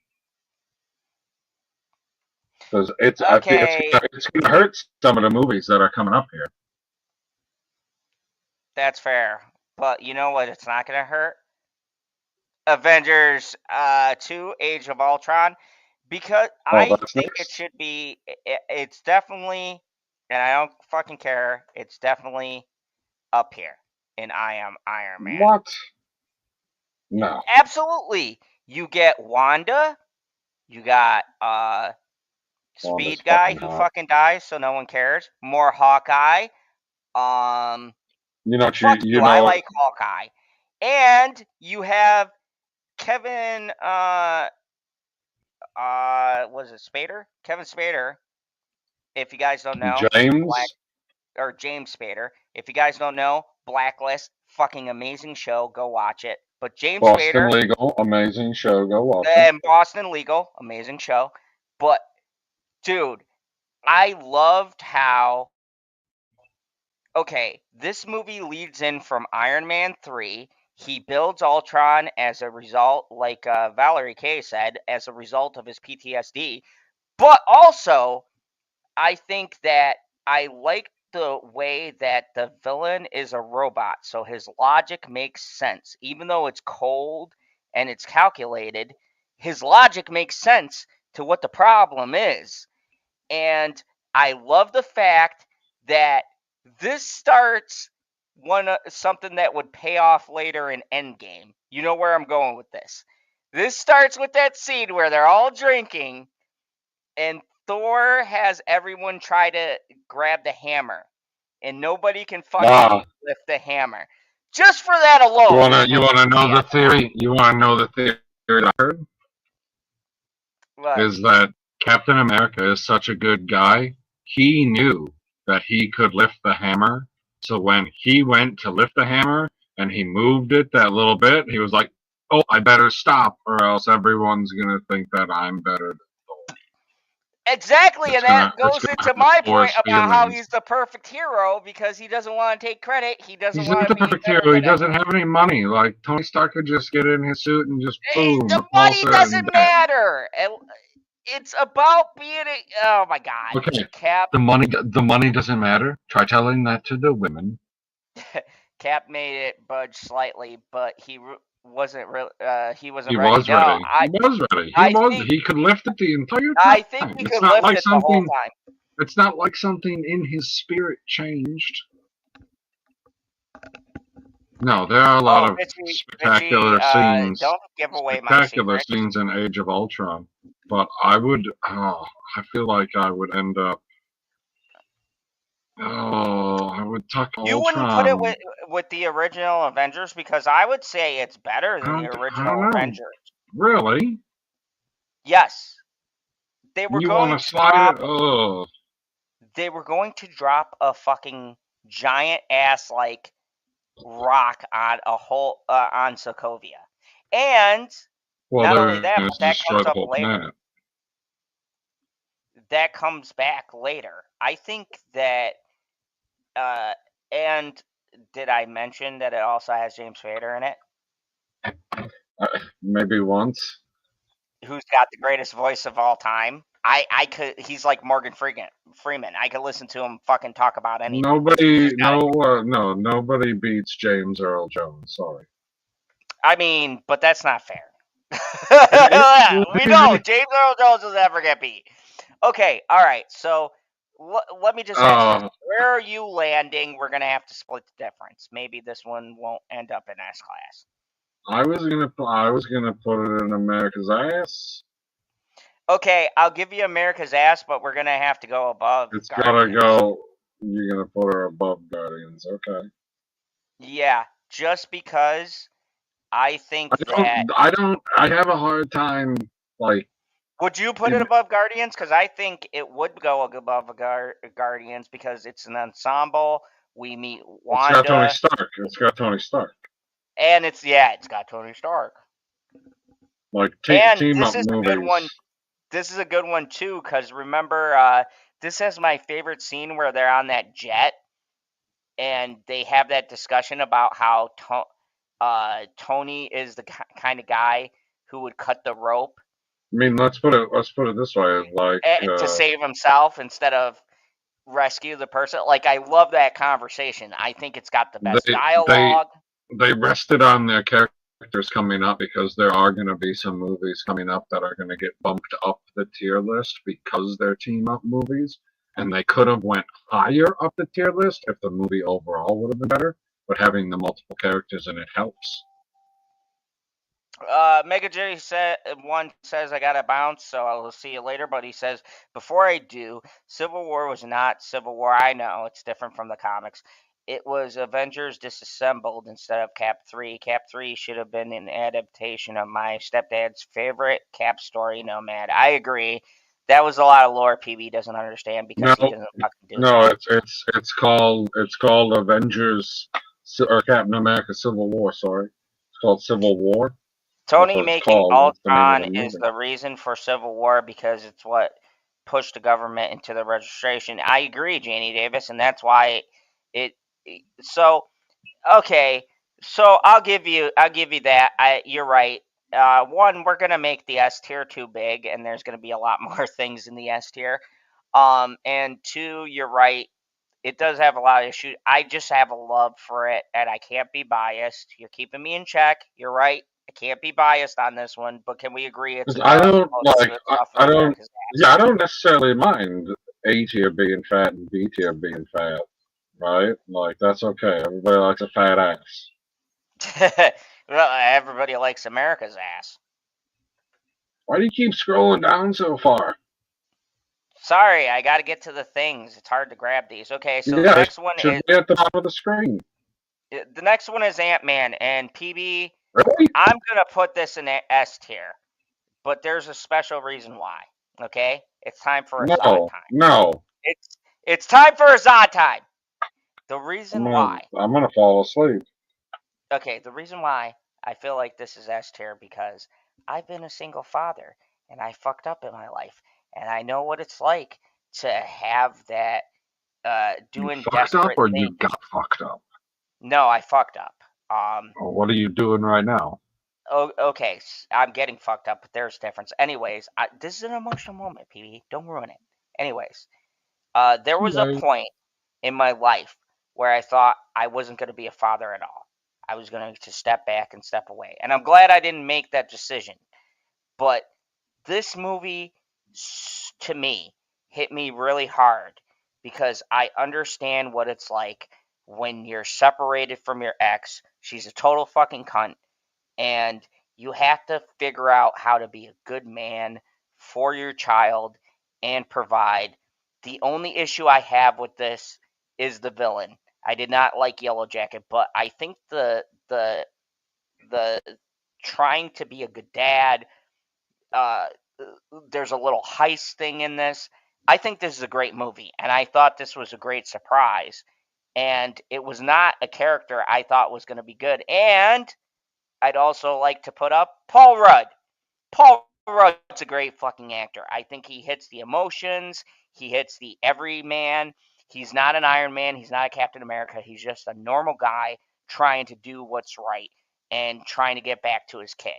Because it's going to hurt some of the movies that are coming up here. That's fair. But you know what it's not going to hurt? Avengers 2 Age of Ultron. Because I think it should be, it's definitely, and I don't fucking care, it's definitely up here in I Am Iron Man. What? No. Absolutely. You get Wanda, you got Speed Guy who fucking dies, so no one cares. More Hawkeye. I like Hawkeye. And you have Kevin was it Spader? Kevin Spader. If you guys don't know, James Spader. If you guys don't know, Blacklist, fucking amazing show. Go watch it. But James Boston Spader, Legal, amazing show. Go watch it. And Boston Legal, amazing show. But dude, I loved how. Okay, this movie leads in from Iron Man 3. He builds Ultron as a result, like Valerie Kay said, as a result of his PTSD. But also, I think that I like the way that the villain is a robot, so his logic makes sense. Even though it's cold and it's calculated, his logic makes sense to what the problem is. And I love the fact that this starts something that would pay off later in Endgame. You know where I'm going with this. This starts with that scene where they're all drinking, and Thor has everyone try to grab the hammer, and nobody can fucking lift the hammer. Just for that alone. You wanna know the theory? You wanna know the theory I heard? What? Is that Captain America is such a good guy, he knew that he could lift the hammer. So when he went to lift the hammer and he moved it that little bit, he was like, oh, I better stop or else everyone's going to think that I'm better than Thor. Exactly, and that goes into my point about how he's the perfect hero because he doesn't want to take credit. He doesn't want to be the perfect hero. He doesn't have any money. Like, Tony Stark could just get in his suit and just boom. The money doesn't matter. It's about being oh my god. Okay. Cap. The money doesn't matter. Try telling that to the women. Cap made it budge slightly, but he wasn't ready. He was ready. He was ready. He could lift it the entire time. I think he could lift it the whole time. It's not like something in his spirit changed. No, there are a lot of spectacular scenes. Don't give away spectacular scenes in Age of Ultron. But I would, I feel like I would end up. I would tuck Ultron. You wouldn't put it with the original Avengers because I would say it's better than the original Avengers. Really? Yes. They were They were going to drop a fucking giant ass like rock on on Sokovia, and not only that, but that comes up later. That comes back later. I think that, and did I mention that it also has James Spader in it? Maybe once. Who's got the greatest voice of all time? He's like Morgan Freeman. I could listen to him fucking talk about anything. Nobody beats James Earl Jones. Sorry. I mean, but that's not fair. We know James Earl Jones will never get beat. Okay, all right. So let me just ask this. Where are you landing? We're gonna have to split the difference. Maybe this one won't end up in S class. I was gonna put it in America's ass. Okay, I'll give you America's ass, but we're gonna have to go above. It's Guardians. Gotta go. You're gonna put her above Guardians, okay? Yeah, just because I think I have a hard time like. Would you put it above Guardians? Because I think it would go above Guardians because it's an ensemble. We meet Wanda. It's got Tony Stark. And it's got Tony Stark. Like team up movies. A good one. This is a good one too, because remember, this has my favorite scene where they're on that jet, and they have that discussion about how Tony is the kind of guy who would cut the rope. I mean, let's put it this way, like to save himself instead of rescue the person. Like, I love that conversation. I think it's got the best dialogue. They rested on their characters coming up because there are going to be some movies coming up that are going to get bumped up the tier list because they're team up movies, and they could have went higher up the tier list if the movie overall would have been better. But having the multiple characters in it helps. Mega J says I gotta bounce, so I'll see you later. But he says, before I do, Civil War was not Civil War. I know it's different from the comics. It was Avengers disassembled instead of Cap 3. Cap 3 should have been an adaptation of my stepdad's favorite Cap story, Nomad. I agree. That was a lot of lore PB doesn't understand because he doesn't fucking do it. No, it's called Avengers or Captain America Civil War. Sorry, it's called Civil War. Tony making Ultron is the reason for Civil War because it's what pushed the government into the registration. I agree, Janie Davis, and that's why it. So, okay, so I'll give you that. You're right. One, we're gonna make the S tier too big, and there's gonna be a lot more things in the S tier. And two, you're right. It does have a lot of issues. I just have a love for it, and I can't be biased. You're keeping me in check. You're right. I can't be biased on this one, but can we agree it's I don't most of like. it's off of I don't. America's Yeah, I don't necessarily mind A tier being fat and B tier being fat, right? Like that's okay. Everybody likes a fat ass. ass? Well, everybody likes America's ass. Why do you keep scrolling down so far? Sorry, I got to get to the things. It's hard to grab these. Okay, so Yeah, it should be at the top of the screen. the next one is Ant-Man, and PB, Really? I'm gonna put this in S tier, but there's a special reason why. Okay, it's time for a Zod time. No. It's time for a Zod time. The reason why. I'm gonna fall asleep. Okay, the reason why I feel like this is S tier because I've been a single father and I fucked up in my life, and I know what it's like to have that doing You fucked desperate up or things. you got fucked up? No, I fucked up. What are you doing right now? Okay, I'm getting fucked up, but there's a difference. Anyways, this is an emotional moment, PB. Don't ruin it. Anyways, there was a point in my life where I thought I wasn't going to be a father at all. I was going to step back and step away. And I'm glad I didn't make that decision. But this movie, to me, hit me really hard because I understand what it's like when you're separated from your ex. She's a total fucking cunt. And you have to figure out how to be a good man for your child and provide. The only issue I have with this is the villain. I did not like Yellow Jacket, but I think the trying to be a good dad, there's a little heist thing in this. I think this is a great movie, and I thought this was a great surprise. And it was not a character I thought was going to be good. And I'd also like to put up Paul Rudd. Paul Rudd's a great fucking actor. I think he hits the emotions. He hits the everyman. He's not an Iron Man. He's not a Captain America. He's just a normal guy trying to do what's right and trying to get back to his kid.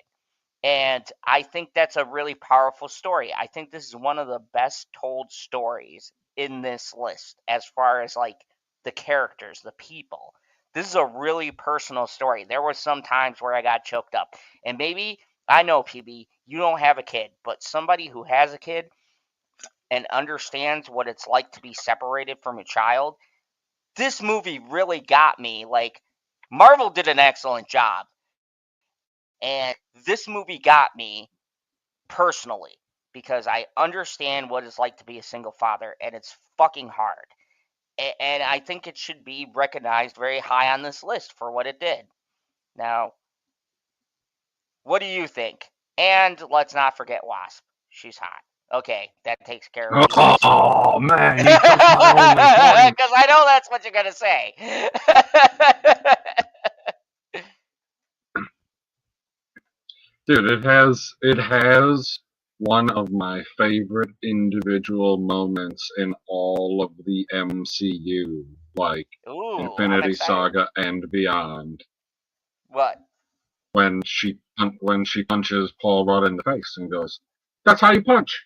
And I think that's a really powerful story. I think this is one of the best told stories in this list as far as like the characters, the people. This is a really personal story. There were some times where I got choked up. And maybe, I know, PB, you don't have a kid, but somebody who has a kid and understands what it's like to be separated from a child, this movie really got me. Like, Marvel did an excellent job. And this movie got me personally because I understand what it's like to be a single father, and it's fucking hard. And I think it should be recognized very high on this list for what it did. Now, what do you think? And let's not forget Wasp. She's hot. Okay, that takes care of it. Oh man, you took my only point. Because I know that's what you're gonna say. Dude, it has one of my favorite individual moments in all of the MCU, like Ooh, Infinity Saga and beyond. What? When she punches Paul Rudd in the face and goes, "That's how you punch."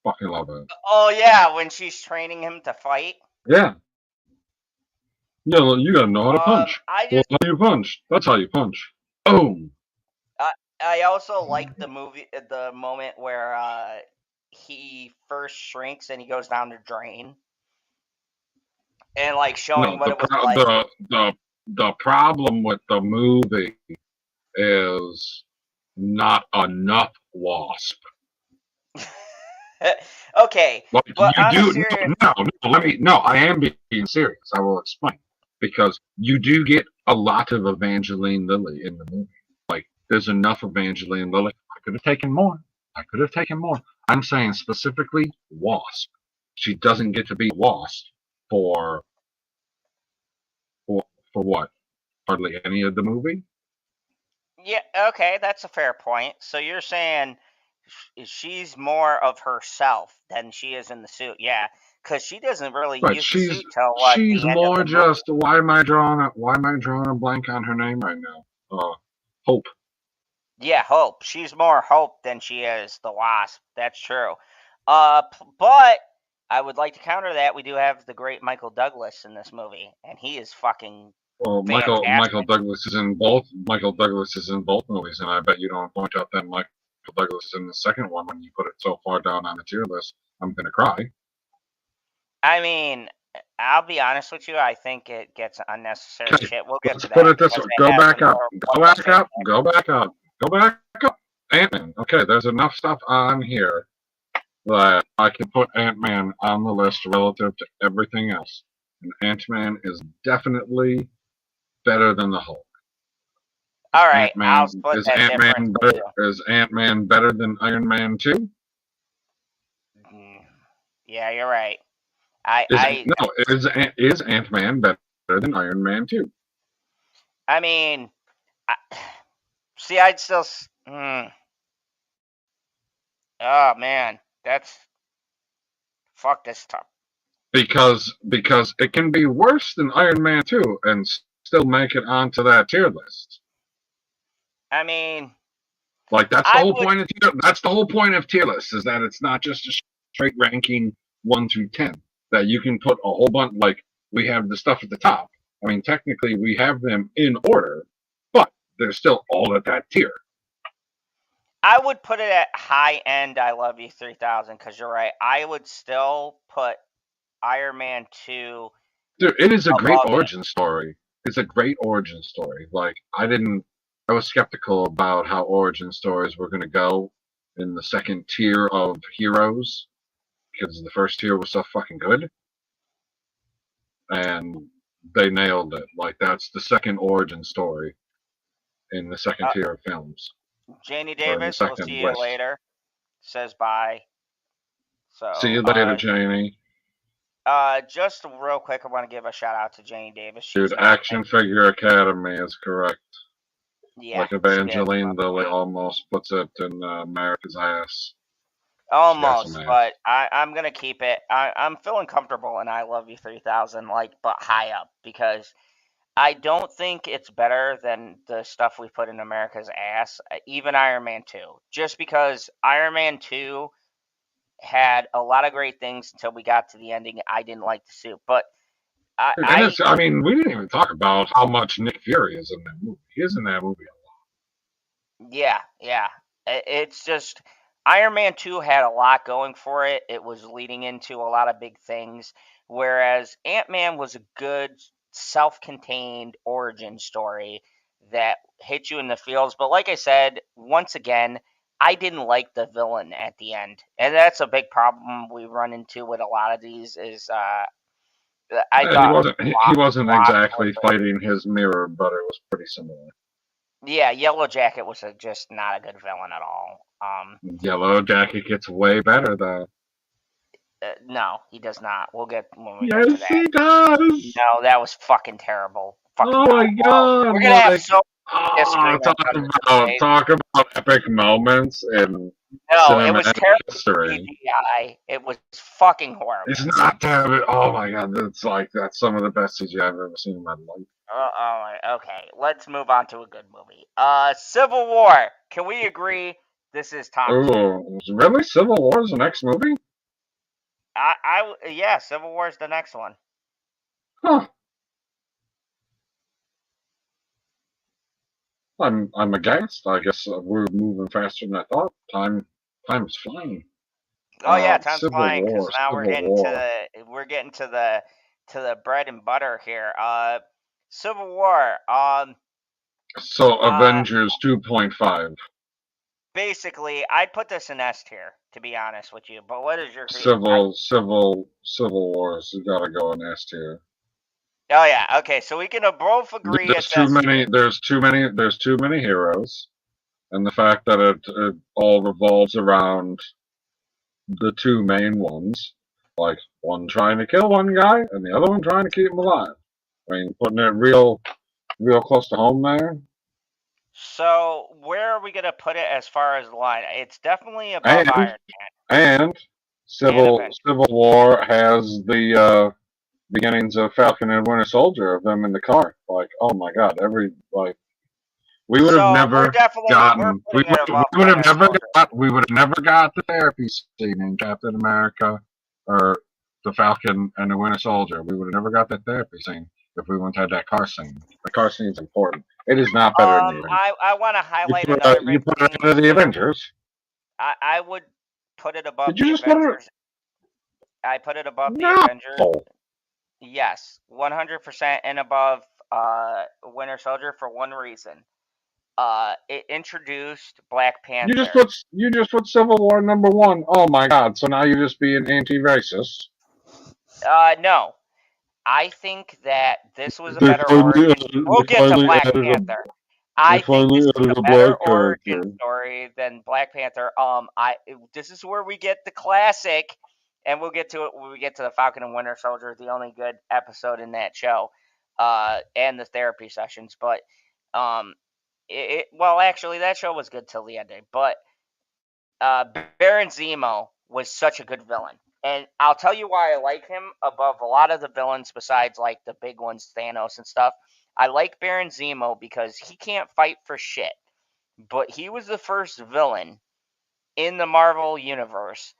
Fucking love it. Oh yeah, when she's training him to fight. Yeah. No, you gotta know how to punch. I Well, just how you punch? That's how you punch. Boom. I also like the moment where he first shrinks and he goes down the drain, and like showing No, what it was like. the problem with the movie is not enough Wasp. Okay, Like but you do no, I am being serious. I will explain. Because you do get a lot of Evangeline Lilly in the movie. Like there's enough Evangeline Lilly. I could have taken more. I'm saying specifically Wasp. She doesn't get to be Wasp for what? Hardly any of the movie? Yeah, okay, that's a fair point. So you're saying she's more of herself than she is in the suit. Yeah, because she doesn't really But use the she's suit till what, she's the end more of the movie. just why am I drawing a blank on her name right now? Hope. Yeah, Hope. She's more Hope than she is the Wasp. That's true. But I would like to counter that. We do have the great Michael Douglas in this movie, and he is fucking Well, Michael Douglas is in both. Michael Douglas is in both movies, and I bet you don't point out that Michael Douglas is in the second one when you put it so far down on the tier list. I'm gonna cry. I mean, I'll be honest with you. I think it gets unnecessary shit. We'll get to that. Let's put it this way. Go back up. Go back up. Go back up. Go back up. Ant-Man. Okay, there's enough stuff on here that I can put Ant-Man on the list relative to everything else. And Ant-Man is definitely better than the Hulk. All right, I'll split that difference. Is Ant-Man better than Iron Man 2? Yeah, you're right. Is Ant-Man better than Iron Man 2? I mean, see, I'd still. Oh man, that's fuck this tough. Because it can be worse than Iron Man 2 and still make it onto that tier list. I mean, like that's the whole point of tier lists, is that it's not just a straight ranking 1 through 10. That you can put a whole bunch, like we have the stuff at the top. I mean, technically we have them in order, but they're still all at that tier. I would put it at high end. I Love You 3000 because you're right. I would still put Iron Man 2. Dude, it is a great origin story. It's a great origin story. Like I was skeptical about how origin stories were going to go in the second tier of heroes, because the first tier was so fucking good. And they nailed it. Like, that's the second origin story in the second tier of films. Janie Davis, we'll see you later. Says bye. So see you later, Janie. Just real quick, I want to give a shout out to Janie Davis. Dude, Action Figure Academy is correct. Yeah. Like Evangeline Lilly almost puts it in America's ass. Almost, but I'm gonna keep it. I'm feeling comfortable in I Love You 3000, but high up, because I don't think it's better than the stuff we put in America's ass. Even Iron Man 2, just because Iron Man 2 had a lot of great things until we got to the ending. I didn't like the suit, but I mean, we didn't even talk about how much Nick Fury is in that movie. He is in that movie a lot. Yeah. It's just Iron Man 2 had a lot going for it. It was leading into a lot of big things, whereas Ant-Man was a good, self-contained origin story that hit you in the feels. But like I said, once again, I didn't like the villain at the end. And that's a big problem we run into with a lot of these is he wasn't exactly fighting his mirror, but it was pretty similar. Yeah, Yellow Jacket was just not a good villain at all. Yellow Jacket gets way better, though. No, he does not. We'll get when we get to that. He does. No, that was fucking terrible. Oh my god! We're gonna have so talk about epic moments in it was terrible CGI. It was fucking horrible. It's not terrible. Oh my god, that's some of the best CGI I've ever seen in my life. Okay, let's move on to a good movie. Civil War. Can we agree this is top 2? Really? Civil War is the next movie? Yeah, Civil War is the next one. Huh. I'm aghast. I guess we're moving faster than I thought. Time is flying. Oh yeah, time's flying, because now we're getting to the bread and butter here. Civil War. So Avengers 2.5. Basically, I'd put this in S tier, to be honest with you. But what is your Civil Wars? You gotta go in S tier. Oh yeah, okay. So we can both agree. There's too many heroes, and the fact that it all revolves around the two main ones, like one trying to kill one guy and the other one trying to keep him alive. I mean, putting it real close to home there. So where are we gonna put it as far as the line? It's definitely above Iron Man. And Civil War has the beginnings of Falcon and Winter Soldier, of them in the car. Like, oh my god, we would have never gotten the therapy scene in Captain America or the Falcon and the Winter Soldier. We would have never got that therapy scene if we went to that car scene. The car scene is important. It is not better than the Avengers. I want to highlight another You big put it thing. under the Avengers. I would put it above Did you the just put it? Avengers. I put it above the No. Avengers. Yes, 100% and above Winter Soldier for one reason. It introduced Black Panther. You just put Civil War #1. Oh my God! So now you're just being anti-racist. No. I think that this was a better origin. We'll get to Black Panther. I think this is a better origin story than Black Panther. This is where we get the classic, and we'll get to it when we get to the Falcon and Winter Soldier, the only good episode in that show, and the therapy sessions. But well, actually, that show was good till the ending. But Baron Zemo was such a good villain. And I'll tell you why I like him above a lot of the villains besides like the big ones, Thanos and stuff. I like Baron Zemo because he can't fight for shit. But he was the first villain in the Marvel Universe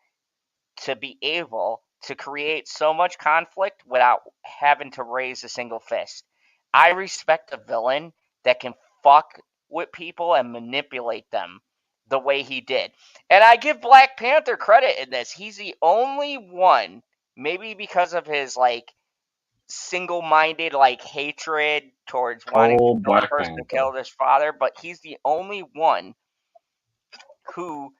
to be able to create so much conflict without having to raise a single fist. I respect a villain that can fuck with people and manipulate them the way he did. And I give Black Panther credit in this. He's the only one, maybe because of his like single-minded like hatred towards wanting the person to kill his father, but he's the only one who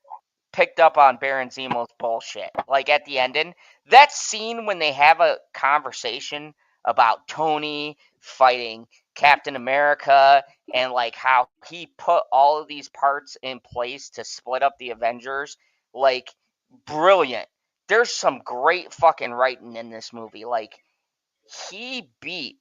picked up on Baron Zemo's bullshit. Like at the ending, that scene when they have a conversation about Tony fighting Captain America and like how he put all of these parts in place to split up the Avengers, like brilliant. There's some great fucking writing in this movie. Like he beat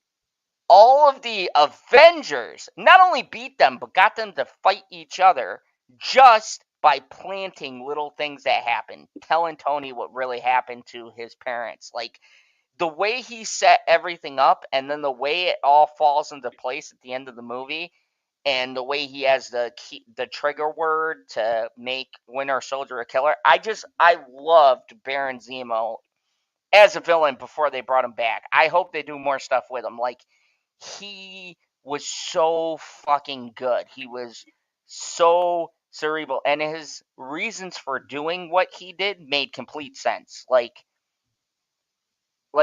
all of the Avengers, not only beat them, but got them to fight each other just by planting little things that happened, telling Tony what really happened to his parents. Like, the way he set everything up and then the way it all falls into place at the end of the movie and the way he has the trigger word to make Winter Soldier a killer. I loved Baron Zemo as a villain before they brought him back. I hope they do more stuff with him. Like, he was so fucking good. He was so cerebral, and his reasons for doing what he did made complete sense. Like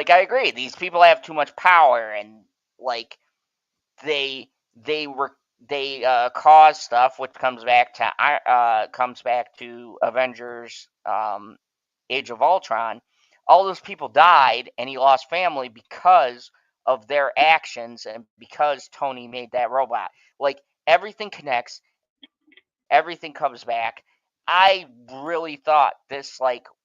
I agree, these people have too much power, and like they cause stuff, which comes back to Avengers Age of Ultron. All those people died, and he lost family because of their actions and because Tony made that robot. Like, everything connects, everything comes back. I really thought this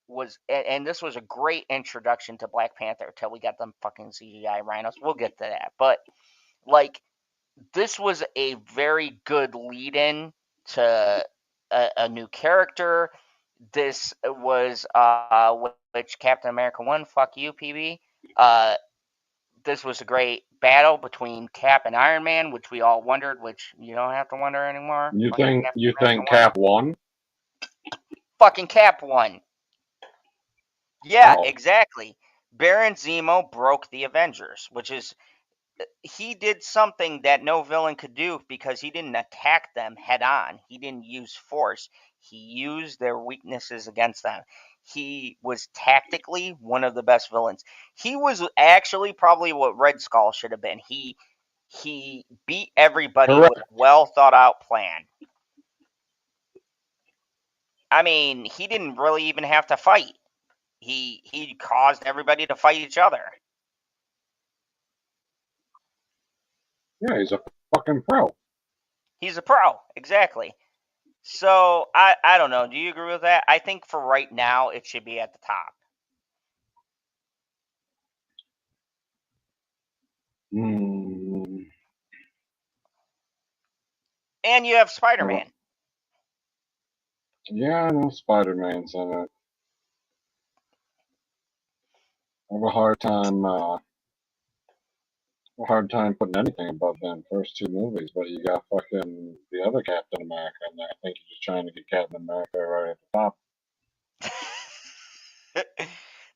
was, and this was a great introduction to Black Panther till we got them fucking CGI rhinos. We'll get to that, but like, this was a very good lead-in to a new character. This was which Captain America 1, fuck you, PB. This was a great battle between Cap and Iron Man, which we all wondered, which you don't have to wonder anymore. You think Cap won? Fucking Cap won. Yeah, exactly. Baron Zemo broke the Avengers, which is, he did something that no villain could do because he didn't attack them head on. He didn't use force. He used their weaknesses against them. He was tactically one of the best villains. He was actually probably what Red Skull should have been. He beat everybody with a well thought out plan. I mean, he didn't really even have to fight. He caused everybody to fight each other. Yeah, he's a fucking pro. He's a pro, exactly. So, I don't know. Do you agree with that? I think for right now, it should be at the top. And you have Spider-Man. Yeah, I know Spider-Man's in it. I have a hard time putting anything above them first two movies, but you got fucking the other Captain America in there. I think you're just trying to get Captain America right at the top.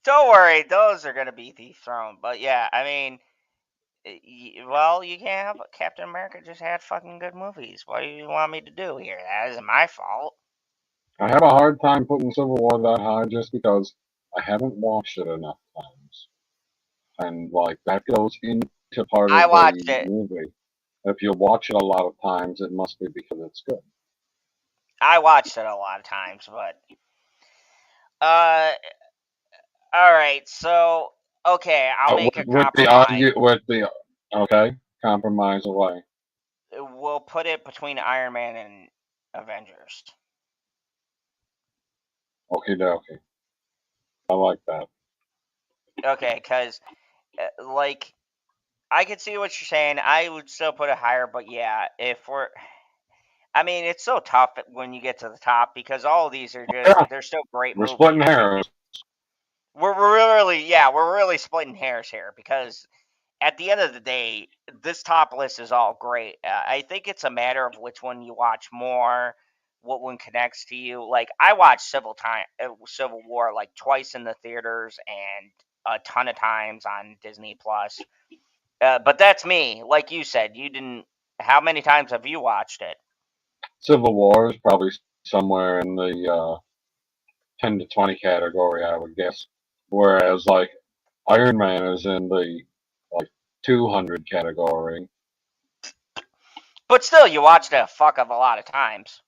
Don't worry, those are going to be dethroned. But yeah, I mean, Well, you can't have Captain America just had fucking good movies. What do you want me to do here? That isn't my fault. I have a hard time putting Civil War that high just because I haven't watched it enough times. And, like, that goes into part I of watched the it. movie. If you watch it a lot of times, it must be because it's good. I watched it a lot of times, but all right. So okay, I'll make a compromise. Okay, compromise away. We'll put it between Iron Man and Avengers. Okie dokie. I like that. Okay, because like I can see what you're saying. I would still put it higher, but yeah, I mean, it's so tough when you get to the top because all of these are Yeah, they're still great we're movies. splitting hairs. We're really splitting hairs here because at the end of the day, this top list is all great. I think it's a matter of which one you watch more, what one connects to you. Like I watched Civil War like twice in the theaters and a ton of times on Disney Plus. But that's me. Like you said, you didn't. How many times have you watched it? Civil War is probably somewhere in the 10 to 20 category, I would guess. Whereas, like, Iron Man is in the, like, 200 category. But still, you watched it a fuck of a lot of times.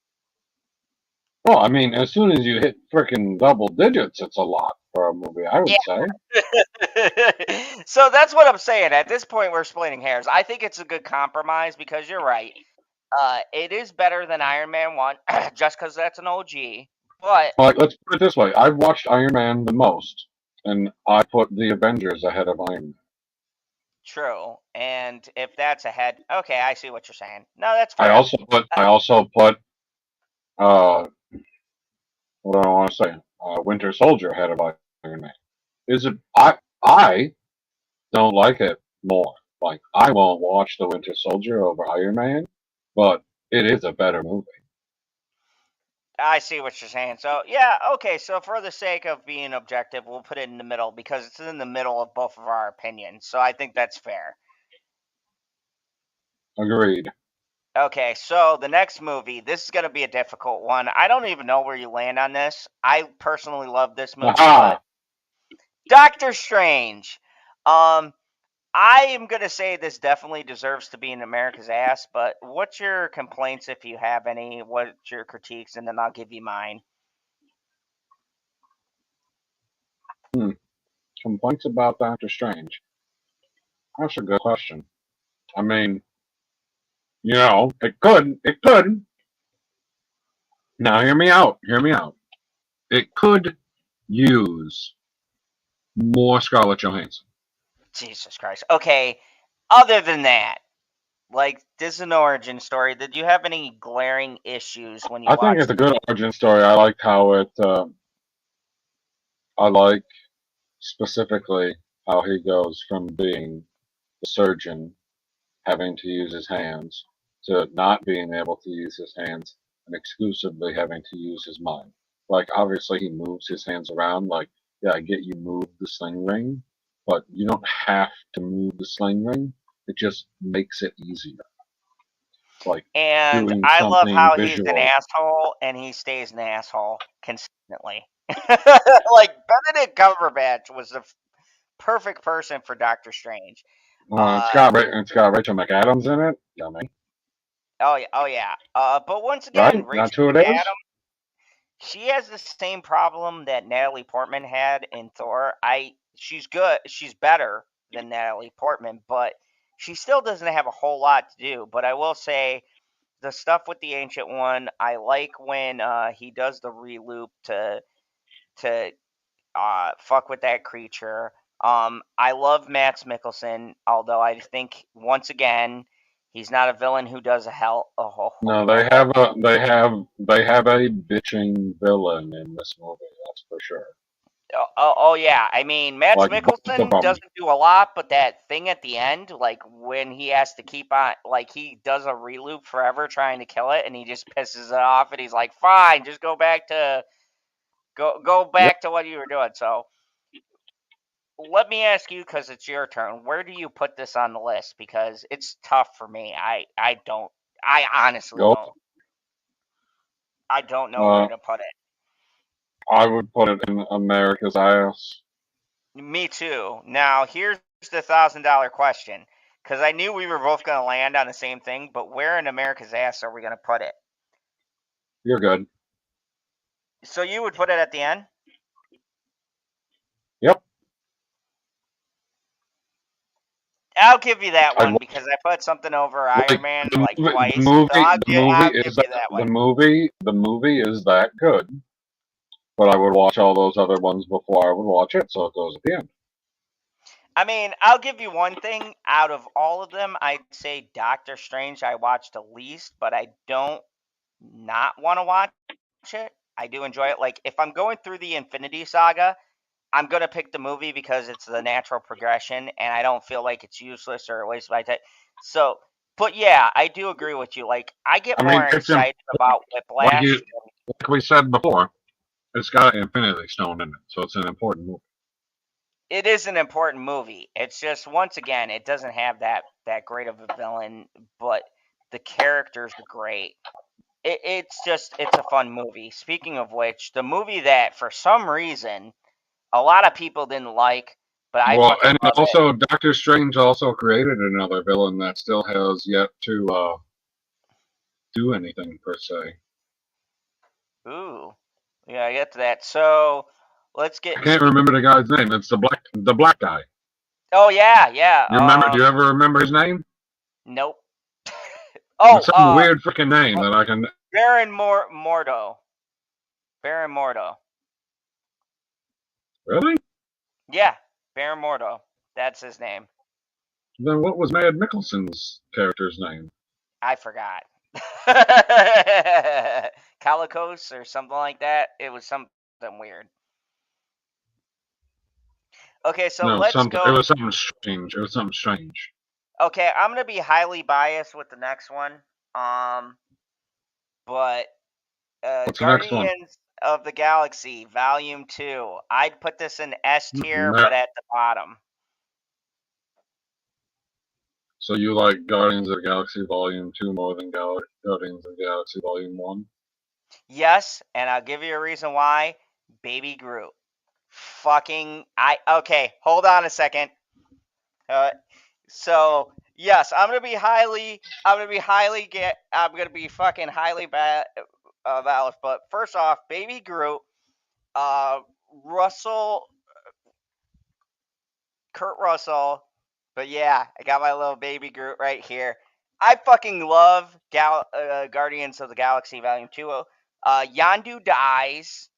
Well, I mean, as soon as you hit freaking double digits, it's a lot for a movie, I would say. So that's what I'm saying. At this point, we're splitting hairs. I think it's a good compromise because you're right. It is better than Iron Man 1, just because that's an OG. But Like, let's put it this way. I've watched Iron Man the most, and I put the Avengers ahead of Iron Man. true. And if that's ahead, okay, I see what you're saying. No, that's fair. I also put what do I want to say? Winter Soldier ahead of Iron Man. Is it? I don't like it more. Like, I won't watch the Winter Soldier over Iron Man, but it is a better movie. I see what you're saying. So yeah, okay. So for the sake of being objective, we'll put it in the middle because it's in the middle of both of our opinions. So I think that's fair. Agreed. Okay, so the next movie, this is going to be a difficult one. I don't even know where you land on this. I personally love this movie, Aha! but Doctor Strange. I am going to say this definitely deserves to be in America's ass, but what's your complaints if you have any? What's your critiques? And then I'll give you mine. Complaints about Doctor Strange. That's a good question. I mean, it could. Now, hear me out. It could use more Scarlett Johansson. Jesus Christ. Okay, other than that, like, this is an origin story. Did you have any glaring issues when you I watched think it's a good origin story. I like how it. I like specifically how he goes from being the surgeon, having to use his hands, to not being able to use his hands and exclusively having to use his mind. Like, obviously, he moves his hands around. Like, yeah, I get you move the sling ring, but you don't have to move the sling ring. It just makes it easier. Like, And doing I love something how he's an visual. asshole and he stays an asshole consistently. Like Benedict Cumberbatch was the perfect person for Doctor Strange. It's got Rachel McAdams in it. Yummy. Oh yeah. But once again, Right? Rachel That's who it is? McAdams, she has the same problem that Natalie Portman had in Thor. She's good. She's better than Natalie Portman, but she still doesn't have a whole lot to do. But I will say, the stuff with the Ancient One, I like when he does the reloop to fuck with that creature. I love Mads Mikkelsen, although I think once again he's not a villain who does No, they have a bitching villain in this movie. That's for sure. Oh yeah, I mean Mads Like, both of Mikkelsen them. doesn't do a lot, but that thing at the end, like when he has to keep on, like he does a reloop forever trying to kill it, and he just pisses it off, and he's like, "Fine, just go back to what you were doing." So let me ask you, because it's your turn. Where do you put this on the list? Because it's tough for me. I honestly Go. don't. I don't know where to put it. I would put it in America's ass. Me too. Now, here's the $1,000 question, because I knew we were both going to land on the same thing, but where in America's ass are we going to put it? You're good. So you would put it at the end? Yep. I'll give you that one because I put something over Iron Man like twice. I'll give you that one. The movie is that good. But I would watch all those other ones before I would watch it, so it goes at the end. I mean, I'll give you one thing. Out of all of them, I'd say Doctor Strange I watched the least, but I don't not want to watch it. I do enjoy it. Like, if I'm going through the Infinity Saga, I'm going to pick the movie because it's the natural progression, and I don't feel like it's useless or a waste of my time. So, but yeah, I do agree with you. Like, I get more excited about Whiplash. Like we said before, it's got an Infinity Stone in it, so it's an important movie. It is an important movie. It's just, once again, it doesn't have that great of a villain, but the characters are great. It's a fun movie. Speaking of which, the movie that for some reason a lot of people didn't like, but I fucking love also Doctor Strange also created another villain that still has yet to do anything per se. Ooh, yeah, I get to that. So let's get. I can't remember the guy's name. It's the black guy. Oh yeah. Do you ever remember his name? Nope. It's some weird freaking name that I can. Baron Mordo. Baron Mordo. Really? Yeah, Baron Mordo. That's his name. Then what was Mad Mikkelsen's character's name? I forgot. Calicos or something like that. It was something weird. Okay, so let's go. It was something strange. Okay, I'm gonna be highly biased with the next one. But Guardians of the Galaxy Volume 2. I'd put this in S tier, but at the bottom. So you like Guardians of the Galaxy Volume 2 more than Guardians of the Galaxy Volume 1? Yes, and I'll give you a reason why. Baby Groot. Okay, hold on a second. So yes, I'm gonna be fucking highly valid. But first off, Baby Groot, Kurt Russell. But yeah, I got my little Baby Groot right here. I fucking love Guardians of the Galaxy Volume 2. Yondu dies.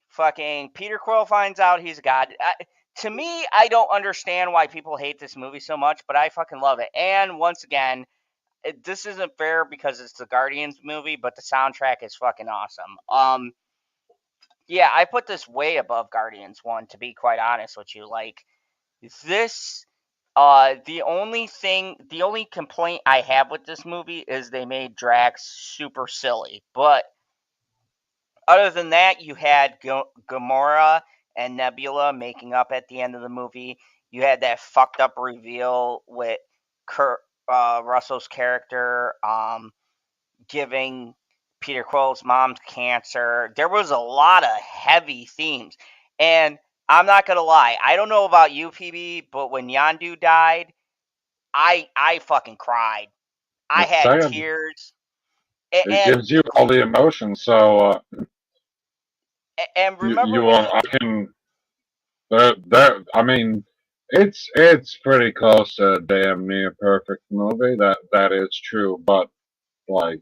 Fucking Peter Quill finds out he's a god. To me, I don't understand why people hate this movie so much, but I fucking love it. And once again, this isn't fair because it's the Guardians movie, but the soundtrack is fucking awesome. Yeah, I put this way above Guardians 1, to be quite honest with you. Like, this, the only complaint I have with this movie is they made Drax super silly. But other than that, you had Gamora and Nebula making up at the end of the movie. You had that fucked up reveal with Kurt Russell's character giving Peter Quill's mom's cancer. There was a lot of heavy themes. And I'm not going to lie. I don't know about you, PB, but when Yondu died, I fucking cried. I had tears. It gives you all the emotions, so... and remember, I mean, it's pretty close to a damn near perfect movie. That is true, but like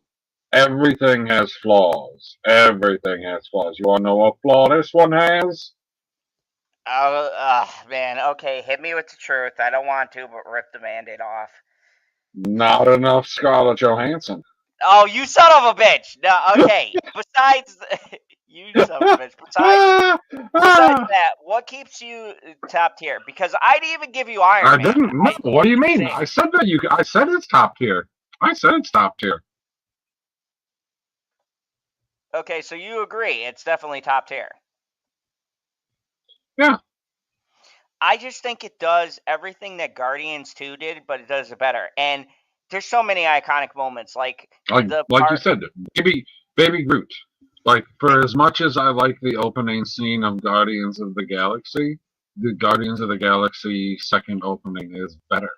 everything has flaws. Everything has flaws. You want to know what flaw this one has? Man. Okay, hit me with the truth. I don't want to, but rip the Band-Aid off. Not enough Scarlett Johansson. Oh, you son of a bitch! No, okay. Besides, you son of a bitch. Besides that, what keeps you top tier? Because I'd even give you Iron Man. I didn't. No, what do you mean? I said that I said it's top tier. I said it's top tier. Okay, so you agree it's definitely top tier. Yeah. I just think it does everything that Guardians 2 did, but it does it better. And there's so many iconic moments, like the Like you part. said, baby Groot. Like, for as much as I like the opening scene of Guardians of the Galaxy, the Guardians of the Galaxy second opening is better.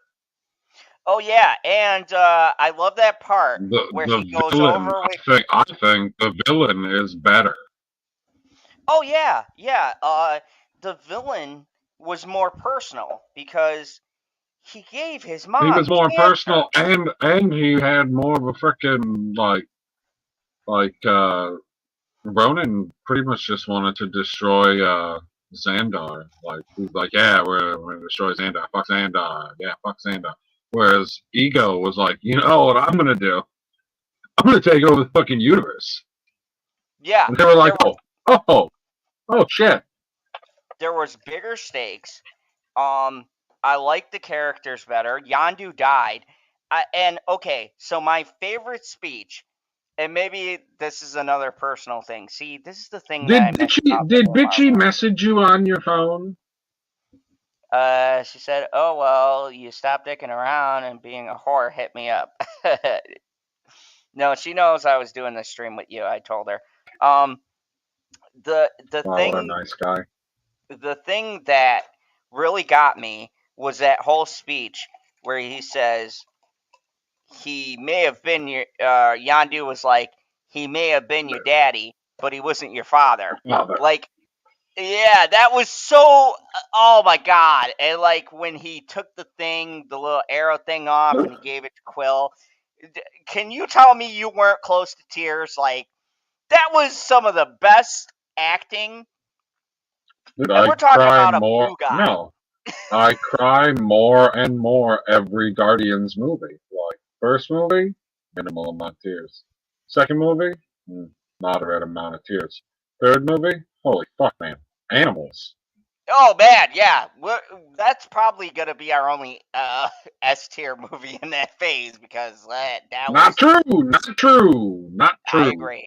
Oh yeah, and I love that part where he The goes villain, over with. I think the villain is better. Oh yeah, yeah. The villain was more personal because he gave his He mom was more cancer. personal, and he had more of a freaking like Ronan pretty much just wanted to destroy Xandar. Like, he's like, yeah, we're gonna destroy Xandar. Fuck Xandar. Yeah, fuck Xandar. Whereas Ego was like, you know what I'm gonna do? I'm gonna take over the fucking universe. Yeah, And they were like, oh shit. there was bigger stakes. I like the characters better. Yondu died, and okay, so my favorite speech, and maybe this is another personal thing. See, this is the thing that I miss about the Did whole Bitchy Marvel. message you on your phone? She said, "Oh well, you stop dicking around and being a whore. Hit me up." No, she knows I was doing this stream with you. I told her. Um, the Oh, what a nice guy. the thing that really got me was that whole speech where he says he may have been your Yandu was like, he may have been your daddy, but he wasn't your father. Father. Like, yeah, that was so. Oh my god! And like when he took the little arrow thing off, and he gave it to Quill. Can you tell me you weren't close to tears? Like, that was some of the best acting. Dude, And I we're talking cry about a more. blue guy. No, I cry more and more every Guardians movie. Like, first movie, minimal amount of tears. Second movie, moderate amount of tears. Third movie, holy fuck, man, animals. Oh man, yeah, that's probably gonna be our only S tier movie in that phase because that Not was. true, not true, not I true. agree,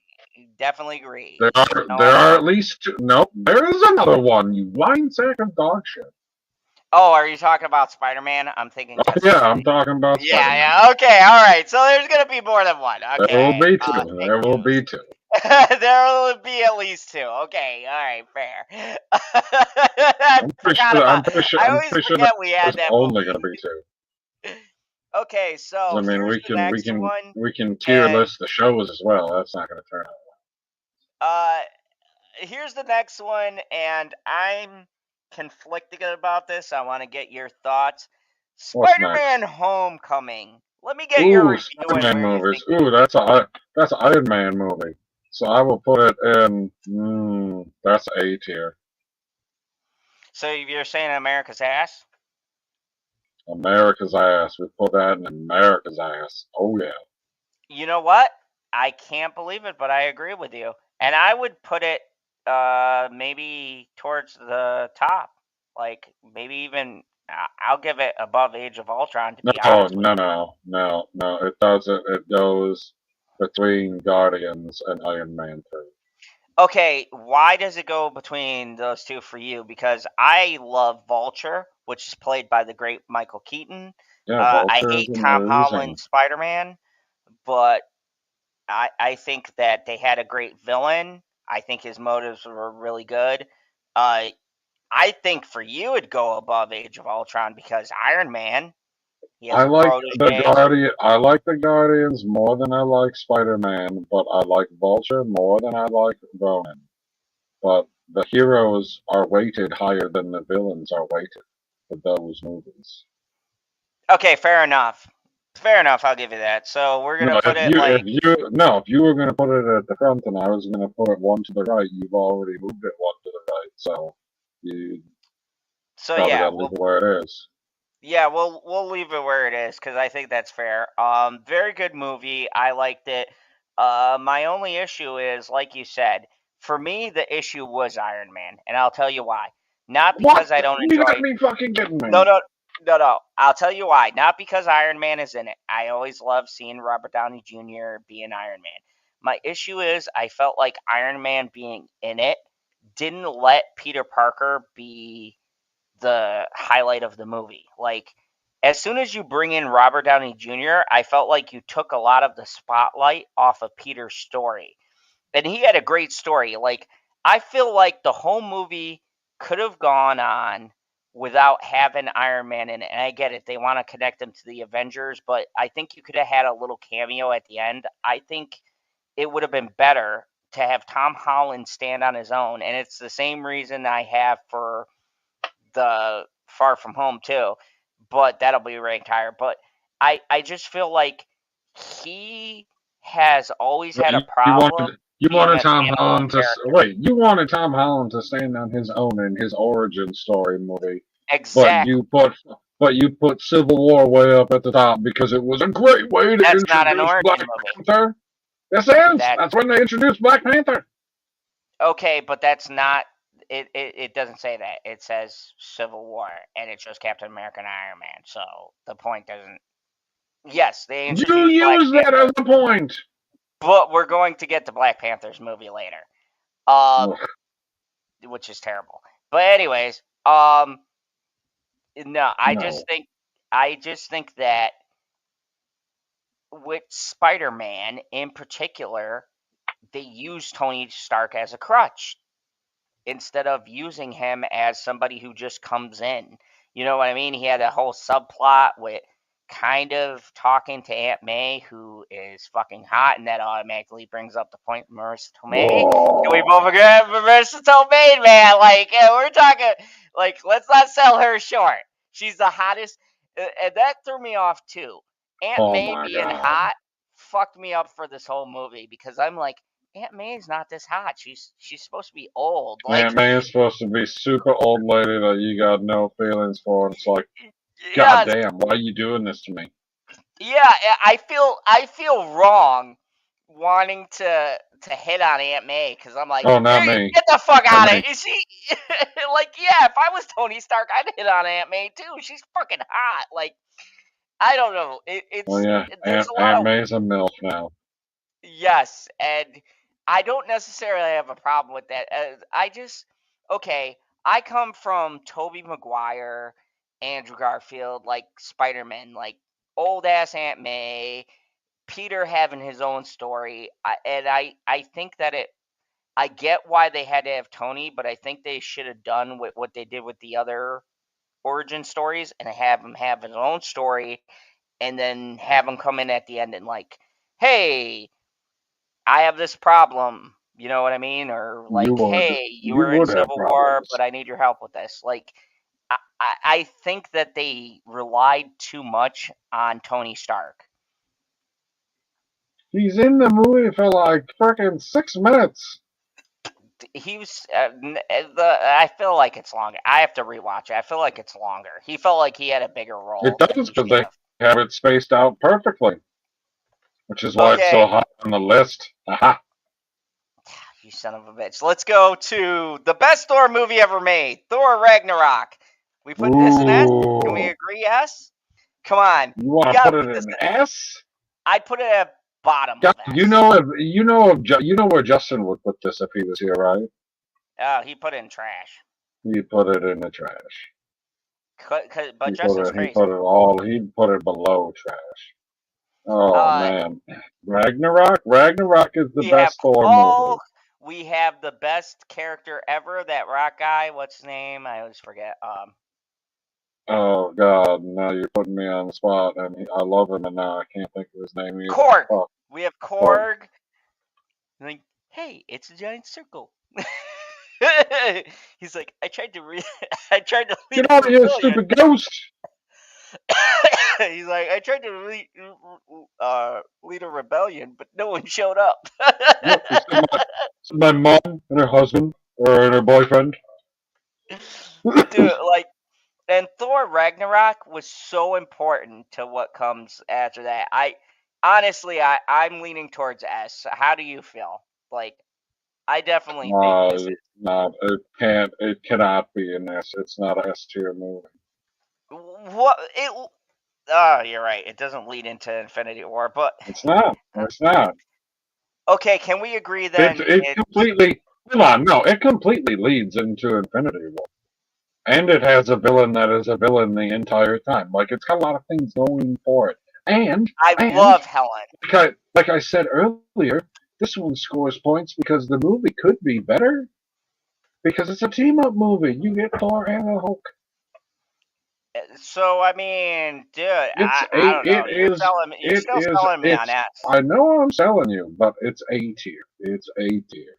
definitely agree. There are at least two. No, there is another one. You lying sack of dog shit. Oh, are you talking about Spider-Man? I'm thinking. Oh yeah, I'm talking about Yeah, Spider-Man. yeah. Okay, all right. So there's gonna be more than one. There will Okay. be two. There will be two. There will be at least two. Okay, all right, fair. I forgot about. I always forget we had There's that only movie. gonna be two. Okay, so I mean, here's the next one. we can tier And list the shows as well. That's not gonna turn out. here's the next one, and I'm conflicted about this. I want to get your thoughts. What's Spider-Man: next? Homecoming. Let me get your Ooh, review and Spider-Man where you movies. think. Ooh, that's an Iron Man movie. So I will put it in. That's A tier. So you're saying America's ass? America's ass. We put that in America's ass. Oh yeah. You know what? I can't believe it, but I agree with you. And I would put it maybe towards the top. Like maybe even I'll give it above Age of Ultron to be honest with you. No. It doesn't. It goes between Guardians and Iron Man 3. Okay, why does it go between those two for you? Because I love Vulture, which is played by the great Michael Keaton. Yeah, I Vulture is hate Tom amazing. Holland's Spider-Man, but I think that they had a great villain. I think his motives were really good. I think for you it'd go above Age of Ultron because Iron Man, he has I a like protege. I like the Guardians more than I like Spider-Man, but I like Vulture more than I like Ronan. But the heroes are weighted higher than the villains are weighted for those movies. Okay, fair enough. Fair enough, I'll give you that. So we're gonna put it like. If you were gonna put it at the front and I was gonna put it one to the right, you've already moved it one to the right, so you So probably yeah, gotta leave it where it is. yeah, we'll leave it where it is because I think that's fair. Very good movie. I liked it. My only issue is, like you said, for me the issue was Iron Man, and I'll tell you why. Not because What? I don't You gotta enjoy. be fucking kidding No, me. no, no. I'll tell you why. Not because Iron Man is in it. I always love seeing Robert Downey Jr. being Iron Man. My issue is I felt like Iron Man being in it didn't let Peter Parker be the highlight of the movie. Like, as soon as you bring in Robert Downey Jr., I felt like you took a lot of the spotlight off of Peter's story. And he had a great story. Like, I feel like the whole movie could have gone on without having Iron Man in it. And I get it, they want to connect him to the Avengers, but I think you could have had a little cameo at the end. I think it would have been better to have Tom Holland stand on his own. And it's the same reason I have for the Far From Home too, but that'll be ranked higher. But I just feel like he has always had a problem. You wanted Tom Holland to wait. You wanted Tom Holland to stand on his own in his origin story movie. Exactly. But you put Civil War way up at the top because it was a great way to introduce Black Panther. Yes, it is. That's when they introduced Black Panther. Okay, but that's not. It doesn't say that. It says Civil War, and it shows Captain America and Iron Man. So the point doesn't. Yes, they introduced. You use that as a point. But we're going to get to Black Panther's movie later, which is terrible. But anyways, no, I just think that with Spider-Man in particular, they use Tony Stark as a crutch instead of using him as somebody who just comes in. You know what I mean? He had a whole subplot with kind of talking to Aunt May, who is fucking hot, and that automatically brings up the point of Marissa Tomei. Can we both agree on Marissa Tomei, man? Like, we're talking, like, let's not sell her short. She's the hottest, and that threw me off too. Aunt May being hot fucked me up for this whole movie because I'm like, Aunt May's not this hot. She's supposed to be old. Like, Aunt May is supposed to be super old lady that you got no feelings for. And it's like, God damn, why are you doing this to me? Yeah, I feel wrong wanting to hit on Aunt May because I'm like, oh, not me. Get the fuck out of it. Is she like, yeah? If I was Tony Stark, I'd hit on Aunt May too. She's fucking hot. Like, I don't know. Aunt May's a MILF now. Yes, and I don't necessarily have a problem with that. I come from Tobey Maguire, Andrew Garfield, like Spider-Man, like old-ass Aunt May, Peter having his own story, I think that I get why they had to have Tony, but I think they should have done what they did with the other origin stories and have him have his own story and then have him come in at the end and like, hey, I have this problem, you know what I mean? Or like, you were in Civil War, but I need your help with this. Like, I think that they relied too much on Tony Stark. He's in the movie for like freaking 6 minutes. He was. I feel like it's longer. I have to rewatch it. I feel like it's longer. He felt like he had a bigger role. It does because they have it spaced out perfectly, which is why it's so high on the list. Aha. You son of a bitch. Let's go to the best Thor movie ever made, Thor Ragnarok. We put this in S? Can we agree S? Come on. You want to put it in S? I'd put it at bottom. God, you know where Justin would put this if he was here, right? Oh, he put it in trash. He put it in the trash. But Justin's crazy. He'd put it below trash. Oh man, Ragnarok is the best Thor movie. We have the best character ever. That rock guy. What's his name? I always forget. Oh God! Now you're putting me on the spot, and I love him, and now I can't think of his name either. Korg. Oh. We have Korg. Like, hey, it's a giant circle. He's like, I tried to lead Get out of here, stupid ghost! He's like, I tried to lead a rebellion, but no one showed up. My mom and her husband, or her boyfriend. Dude, like, and Thor Ragnarok was so important to what comes after that. I'm leaning towards S. How do you feel? Like, I definitely think this is... No, it cannot be an S. It's not an S tier movie. What? Oh, you're right. It doesn't lead into Infinity War, but... It's not. Okay, can we agree then? It completely leads into Infinity War. And it has a villain that is a villain the entire time. Like, it's got a lot of things going for it. And I love Helen. like I said earlier, this one scores points because the movie could be better. Because it's a team-up movie. You get Thor and the Hulk. So I mean, dude, It's I don't know. You're still selling me on S. I know I'm selling you, but it's A tier. It's A tier.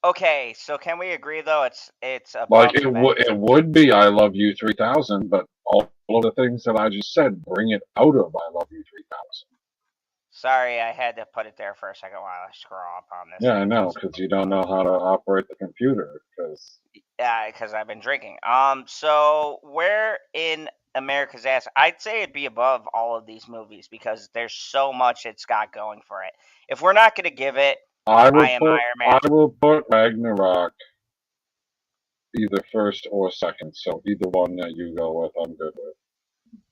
Okay, so can we agree though? It's above Like it would be I Love You 3000, but all of the things that I just said bring it out of I Love You 3000. Sorry, I had to put it there for a second while I scroll up on this. Yeah, I know, because you don't know how to operate the computer. Because I've been drinking. So where in America's ass? I'd say it'd be above all of these movies because there's so much it's got going for it. If we're not gonna give it, I will put Ragnarok either first or second. So either one that you go with, I'm good with.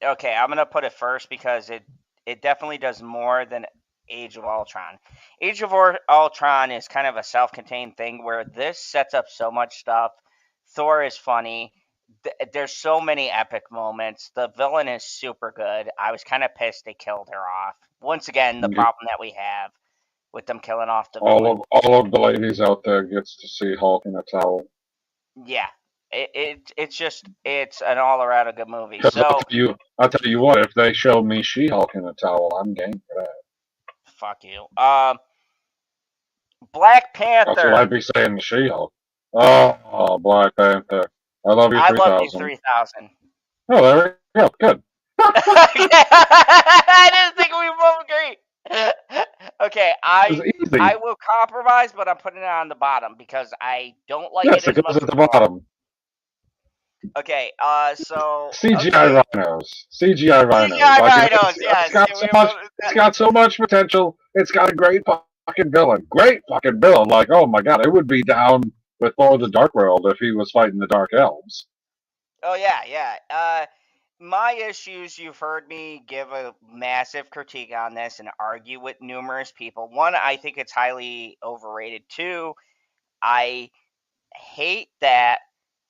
Okay, I'm gonna put it first because it definitely does more than Age of Ultron. Age of Ultron is kind of a self-contained thing where this sets up so much stuff. Thor is funny. There's so many epic moments. The villain is super good. I was kind of pissed they killed her off. Once again, the problem that we have with them killing off the villain. All of the ladies out there gets to see Hulk in a towel. Yeah. It's an all around a good movie. So I'll tell you what, if they show me She-Hulk in a towel, I'm game for that. Fuck you. Black Panther. That's what I'd be saying to She-Hulk. Oh, Black Panther. I love you 3000. I love you 3000. Oh, there we go. Good. I didn't think we both agree. Okay, I will compromise, but I'm putting it on the bottom because I don't like it as goes much. at the bottom. Okay, so CGI rhinos. CGI rhinos. Yes. It's got so much potential. It's got a great fucking villain. Great fucking villain. Like, oh my god, it would be down with Thor the Dark World if he was fighting the Dark Elves. Oh yeah. My issues, you've heard me give a massive critique on this and argue with numerous people. One, I think it's highly overrated. Two, I hate that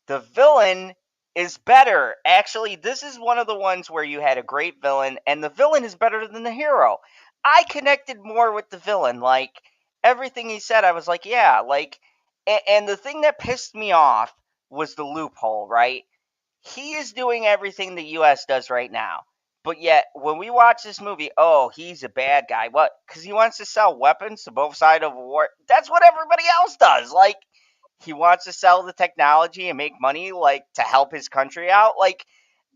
the villain is better. Actually, this is one of the ones where you had a great villain, and the villain is better than the hero. I connected more with the villain. Like, everything he said, I was like, yeah. Like, and the thing that pissed me off was the loophole, right? He is doing everything the U.S. does right now. But yet, when we watch this movie, oh, he's a bad guy. What? Because he wants to sell weapons to both sides of a war. That's what everybody else does. Like, he wants to sell the technology and make money, like, to help his country out. Like,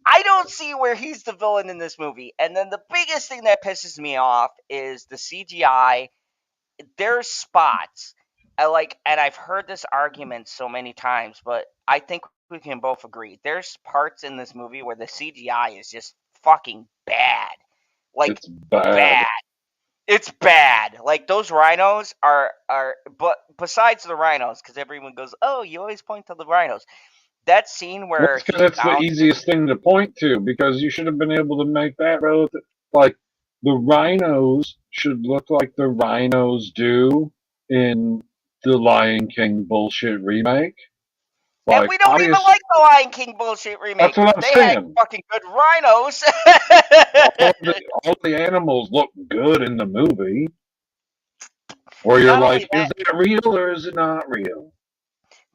I don't see where he's the villain in this movie. And then the biggest thing that pisses me off is the CGI. There's spots. And I've heard this argument so many times, but I think we can both agree. There's parts in this movie where the CGI is just fucking bad. Like, it's bad. It's bad. Like, those rhinos are but besides the rhinos, because everyone goes, oh, you always point to the rhinos. That scene where it's the easiest thing to point to, because you should have been able to make that relative. Like, the rhinos should look like the rhinos do in the Lion King bullshit remake. Like, and we don't even like the Lion King bullshit remake. That's what I'm saying. Had fucking good rhinos. all the animals look good in the movie. Or you're like, is that real or is it not real?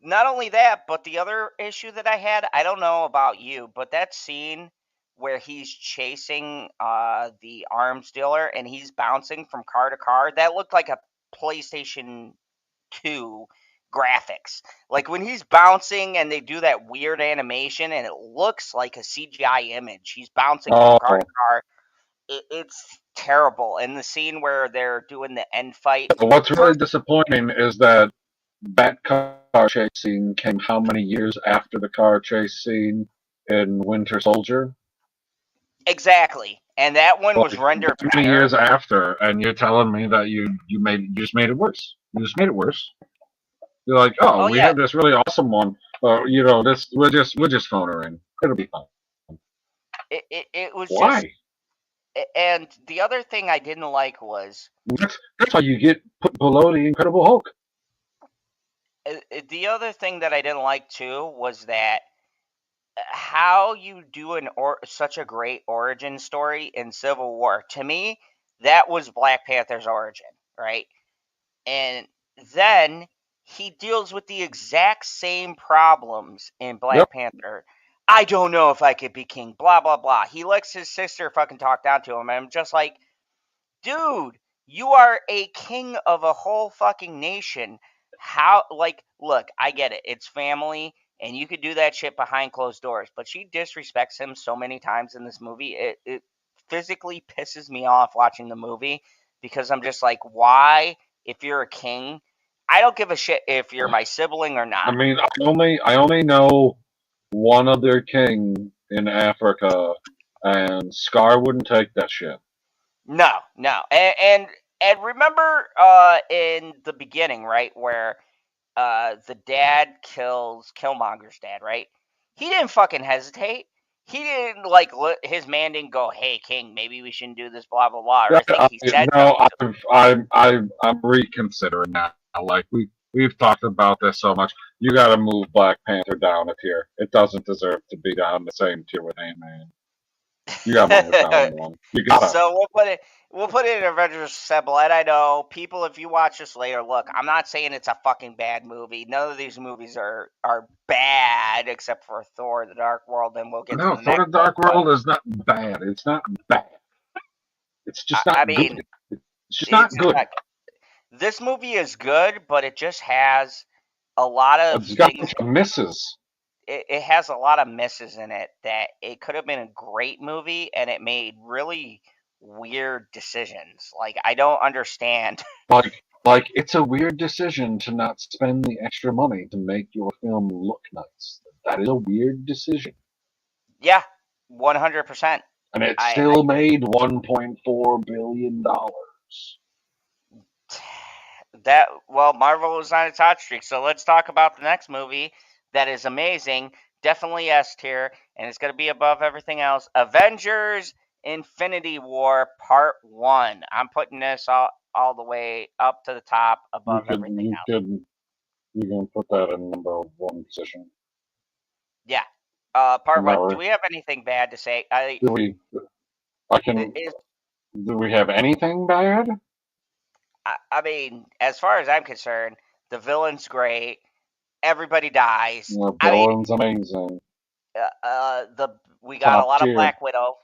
Not only that, but the other issue that I had, I don't know about you, but that scene where he's chasing the arms dealer and he's bouncing from car to car, that looked like a PlayStation 2 graphics. Like, when he's bouncing and they do that weird animation and it looks like a CGI image, he's bouncing from car to car. It's terrible. And the scene where they're doing the end fight. What's really disappointing is that car chase scene came how many years after the car chase scene in Winter Soldier? Exactly. And that one was rendered many years after, and you're telling me that you just made it worse. You just made it worse. You're like, we have this really awesome one. This we'll just phone her in. It'll be fine. It was why? Just, and the other thing I didn't like was that's why you get put below the Incredible Hulk. The other thing that I didn't like too was that how you do such a great origin story in Civil War. To me, that was Black Panther's origin, right? And then he deals with the exact same problems in Black Yep. Panther. I don't know if I could be king, blah, blah, blah. He lets his sister fucking talk down to him. And I'm just like, dude, you are a king of a whole fucking nation. How, like, look, I get it. It's family, and you could do that shit behind closed doors. But she disrespects him so many times in this movie. It physically pisses me off watching the movie because I'm just like, why, if you're a king, I don't give a shit if you're my sibling or I not. mean, I only know one other king in Africa, and Scar wouldn't take that shit. No, no. And remember in the beginning, right, where the dad kills Killmonger's dad, right? He didn't fucking hesitate. He didn't like his man didn't go, "Hey King, maybe we shouldn't do this." Blah blah blah. Or I think he said No, something. I'm reconsidering now. Like we've talked about this so much. You got to move Black Panther down a tier. It doesn't deserve to be down the same tier with Ant-Man. You got to move it down one. You gotta. So we'll put it in Avengers Assemble. And I know people, if you watch this later, look, I'm not saying it's a fucking bad movie. None of these movies are bad except for Thor: The Dark World, and we'll get to No, the Thor: next The one. Dark World is not bad. It's not bad. It's just I not mean, good. It's just not it's good. not, this movie is good, but it just has a lot of It's got a things. bunch of misses. It has a lot of misses in it that it could have been a great movie, and it made really weird decisions. Like, I don't understand. Like it's a weird decision to not spend the extra money to make your film look nice. That is a weird decision. Yeah, 100%. And it I still made $1.4 billion. that well, Marvel was on its hot streak. So let's talk about the next movie that is amazing, definitely S tier, and it's going to be above everything else. Avengers: Infinity War Part 1. I'm putting this all the way up to the top above everything else. You can put that in number one position. Yeah. Part 1. Right. Do we have anything bad to say? Do we have anything bad? I mean, as far as I'm concerned, the villain's great. Everybody dies. The I mean, villain's amazing. we got a Top lot of tier. Black Widow.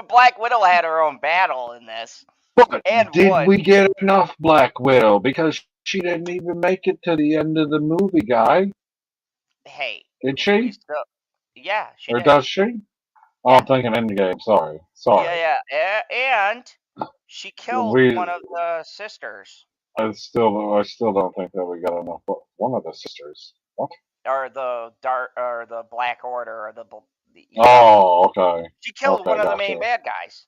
Black Widow had her own battle in this. But And did won. we get enough Black Widow? Because she didn't even make it to the end of the movie, guy. Hey. Did she? Yeah, she or did. does she? Oh, I'm thinking Endgame. Sorry. Yeah. And she killed one of the sisters. I still don't think that we got enough. One of the sisters. What? Or the Black Order, or the Oh, okay. She killed one of the gotcha. main bad guys.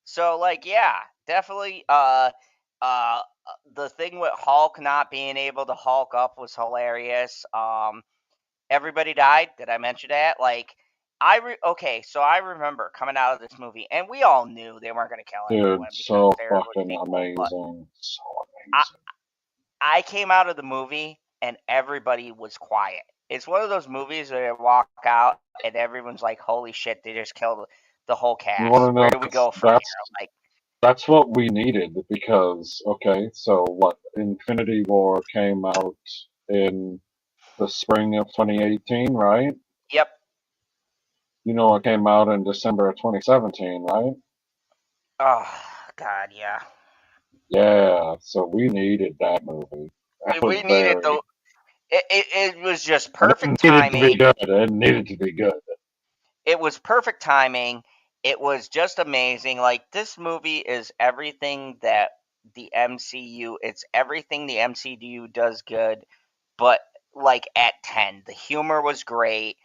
So, like, yeah, definitely. The thing with Hulk not being able to Hulk up was hilarious. Everybody died. Did I mention that? Like, so I remember coming out of this movie, and we all knew they weren't going to kill anyone. Dude, so fucking people, amazing. So amazing. I came out of the movie, and everybody was quiet. It's one of those movies where you walk out, and everyone's like, "Holy shit! They just killed the whole cast. You want to know? Where do we go from here?" Like, that's what we needed because so what? Infinity War came out in the spring of 2018, right? Yep. You know, it came out in December of 2017, right? Oh God, yeah. Yeah, so we needed that movie. We needed the. It was just perfect timing. timing. It needed to be good. It was perfect timing. It was just amazing. Like, this movie is everything that the MCU. It's everything the MCU does good, but like at 10. The humor was great.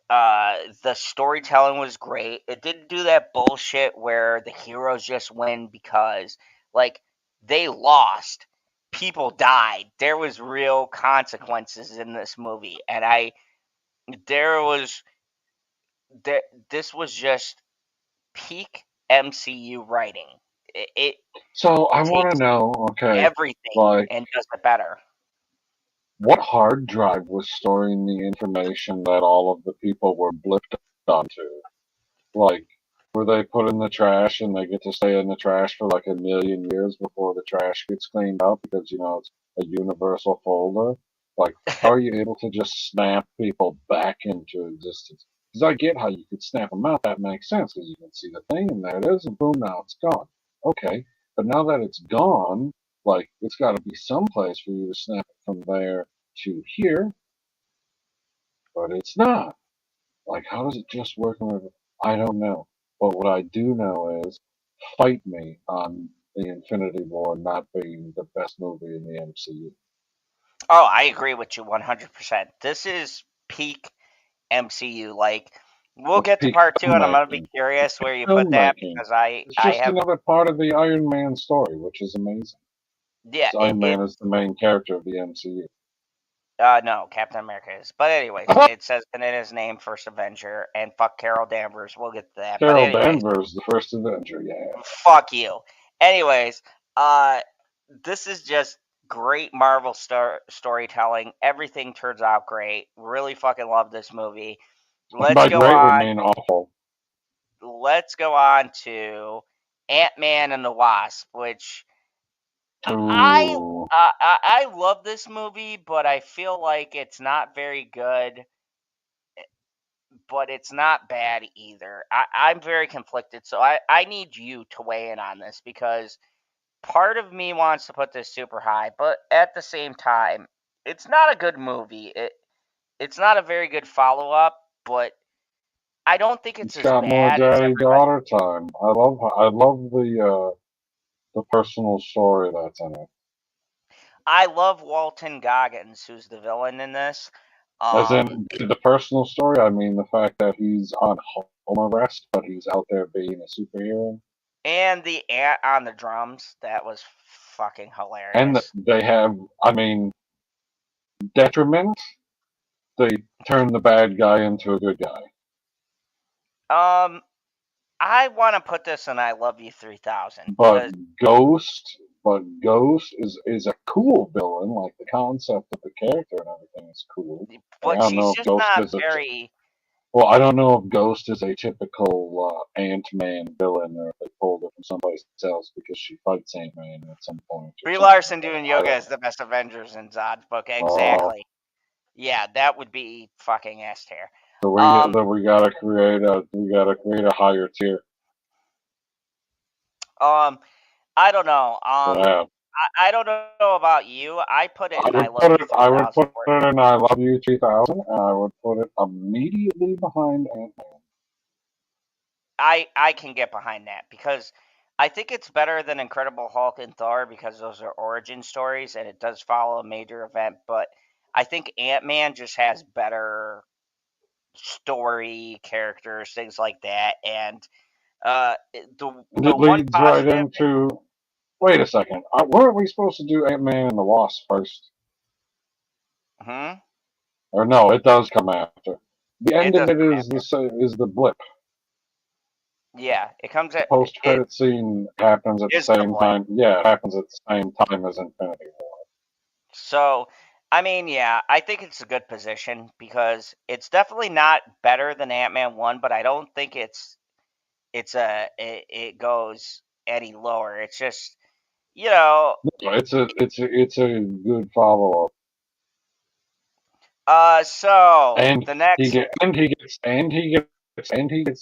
The storytelling was great. It didn't do that bullshit where the heroes just win because, like, they lost. People died. There was real consequences in this movie, and this was just peak MCU writing. It So I want takes to know, okay, everything like and does it better. What hard drive was storing the information that all of the people were blipped onto? Like, were they put in the trash and they get to stay in the trash for like 1,000,000 years before the trash gets cleaned up because, it's a universal folder? Like, how are you able to just snap people back into existence? Because I get how you could snap them out. That makes sense because you can see the thing and there it is and boom, now it's gone. Okay, but now that it's gone, like, it's got to be someplace for you to snap it from there to here, but it's not. Like, how does it just work? I don't know. But what I do know is, fight me on the Infinity War not being the best movie in the MCU. Oh, I agree with you 100%. This is peak MCU. Like, we'll It's get to peak part 2, and I'm gonna be filmmaking. curious where you put that Filmmaking. because I It's I just have another part of the Iron Man story, which is amazing. yeah Iron Man is the main character of the MCU. no, Captain America is. But anyways, it says in his name First Avenger, and fuck Carol Danvers. We'll get to that. But Carol anyways, Danvers, the first Avenger, yeah. fuck you. Anyways, this is just great Marvel storytelling. Everything turns out great. Really fucking love this movie. By great, we mean awful. Let's go on to Ant-Man and the Wasp, which Ooh. I love this movie, but I feel like it's not very good, but it's not bad either. I'm very conflicted, so I need you to weigh in on this because part of me wants to put this super high, but at the same time, it's not a good movie. It's not a very good follow-up, but I don't think it's as got more bad as everybody. daddy-daughter time. I love the personal story that's in it. I love Walton Goggins, who's the villain in this. As in the personal story, I mean the fact that he's on home arrest, but he's out there being a superhero. And the ant on the drums, that was fucking hilarious. And they have, I mean, detriment. They turn the bad guy into a good guy. I want to put this in I Love You 3000. But Ghost is a cool villain. Like the concept of the character and everything is cool. But I don't she's know if just Ghost not is very. Well, I don't know if Ghost is a typical Ant-Man villain or if they pulled it from someplace else because she fights Ant-Man at some point. Brie Larson doing yoga is the best Avengers in Zod's book. Exactly. Yeah, that would be fucking S tier. So we gotta create a higher tier. I don't know. Yeah. I don't know about you. I put it in I Love You 3000. I would put it in I Love You 3000, and I would put it immediately behind Ant-Man. I can get behind that because I think it's better than Incredible Hulk and Thor because those are origin stories and it does follow a major event. But I think Ant-Man just has better story, characters, things like that. And the one leads positive, right into. Wait a second. Weren't we supposed to do Ant-Man and the Wasp first? Or no, it does come after. The end of it is the blip. Yeah, it comes at post-credit scene happens at the same time. Yeah, it happens at the same time as Infinity War. So, I mean, yeah, I think it's a good position because it's definitely not better than Ant-Man 1, but I don't think it goes any lower. It's just, it's a good follow-up. So and the next he gets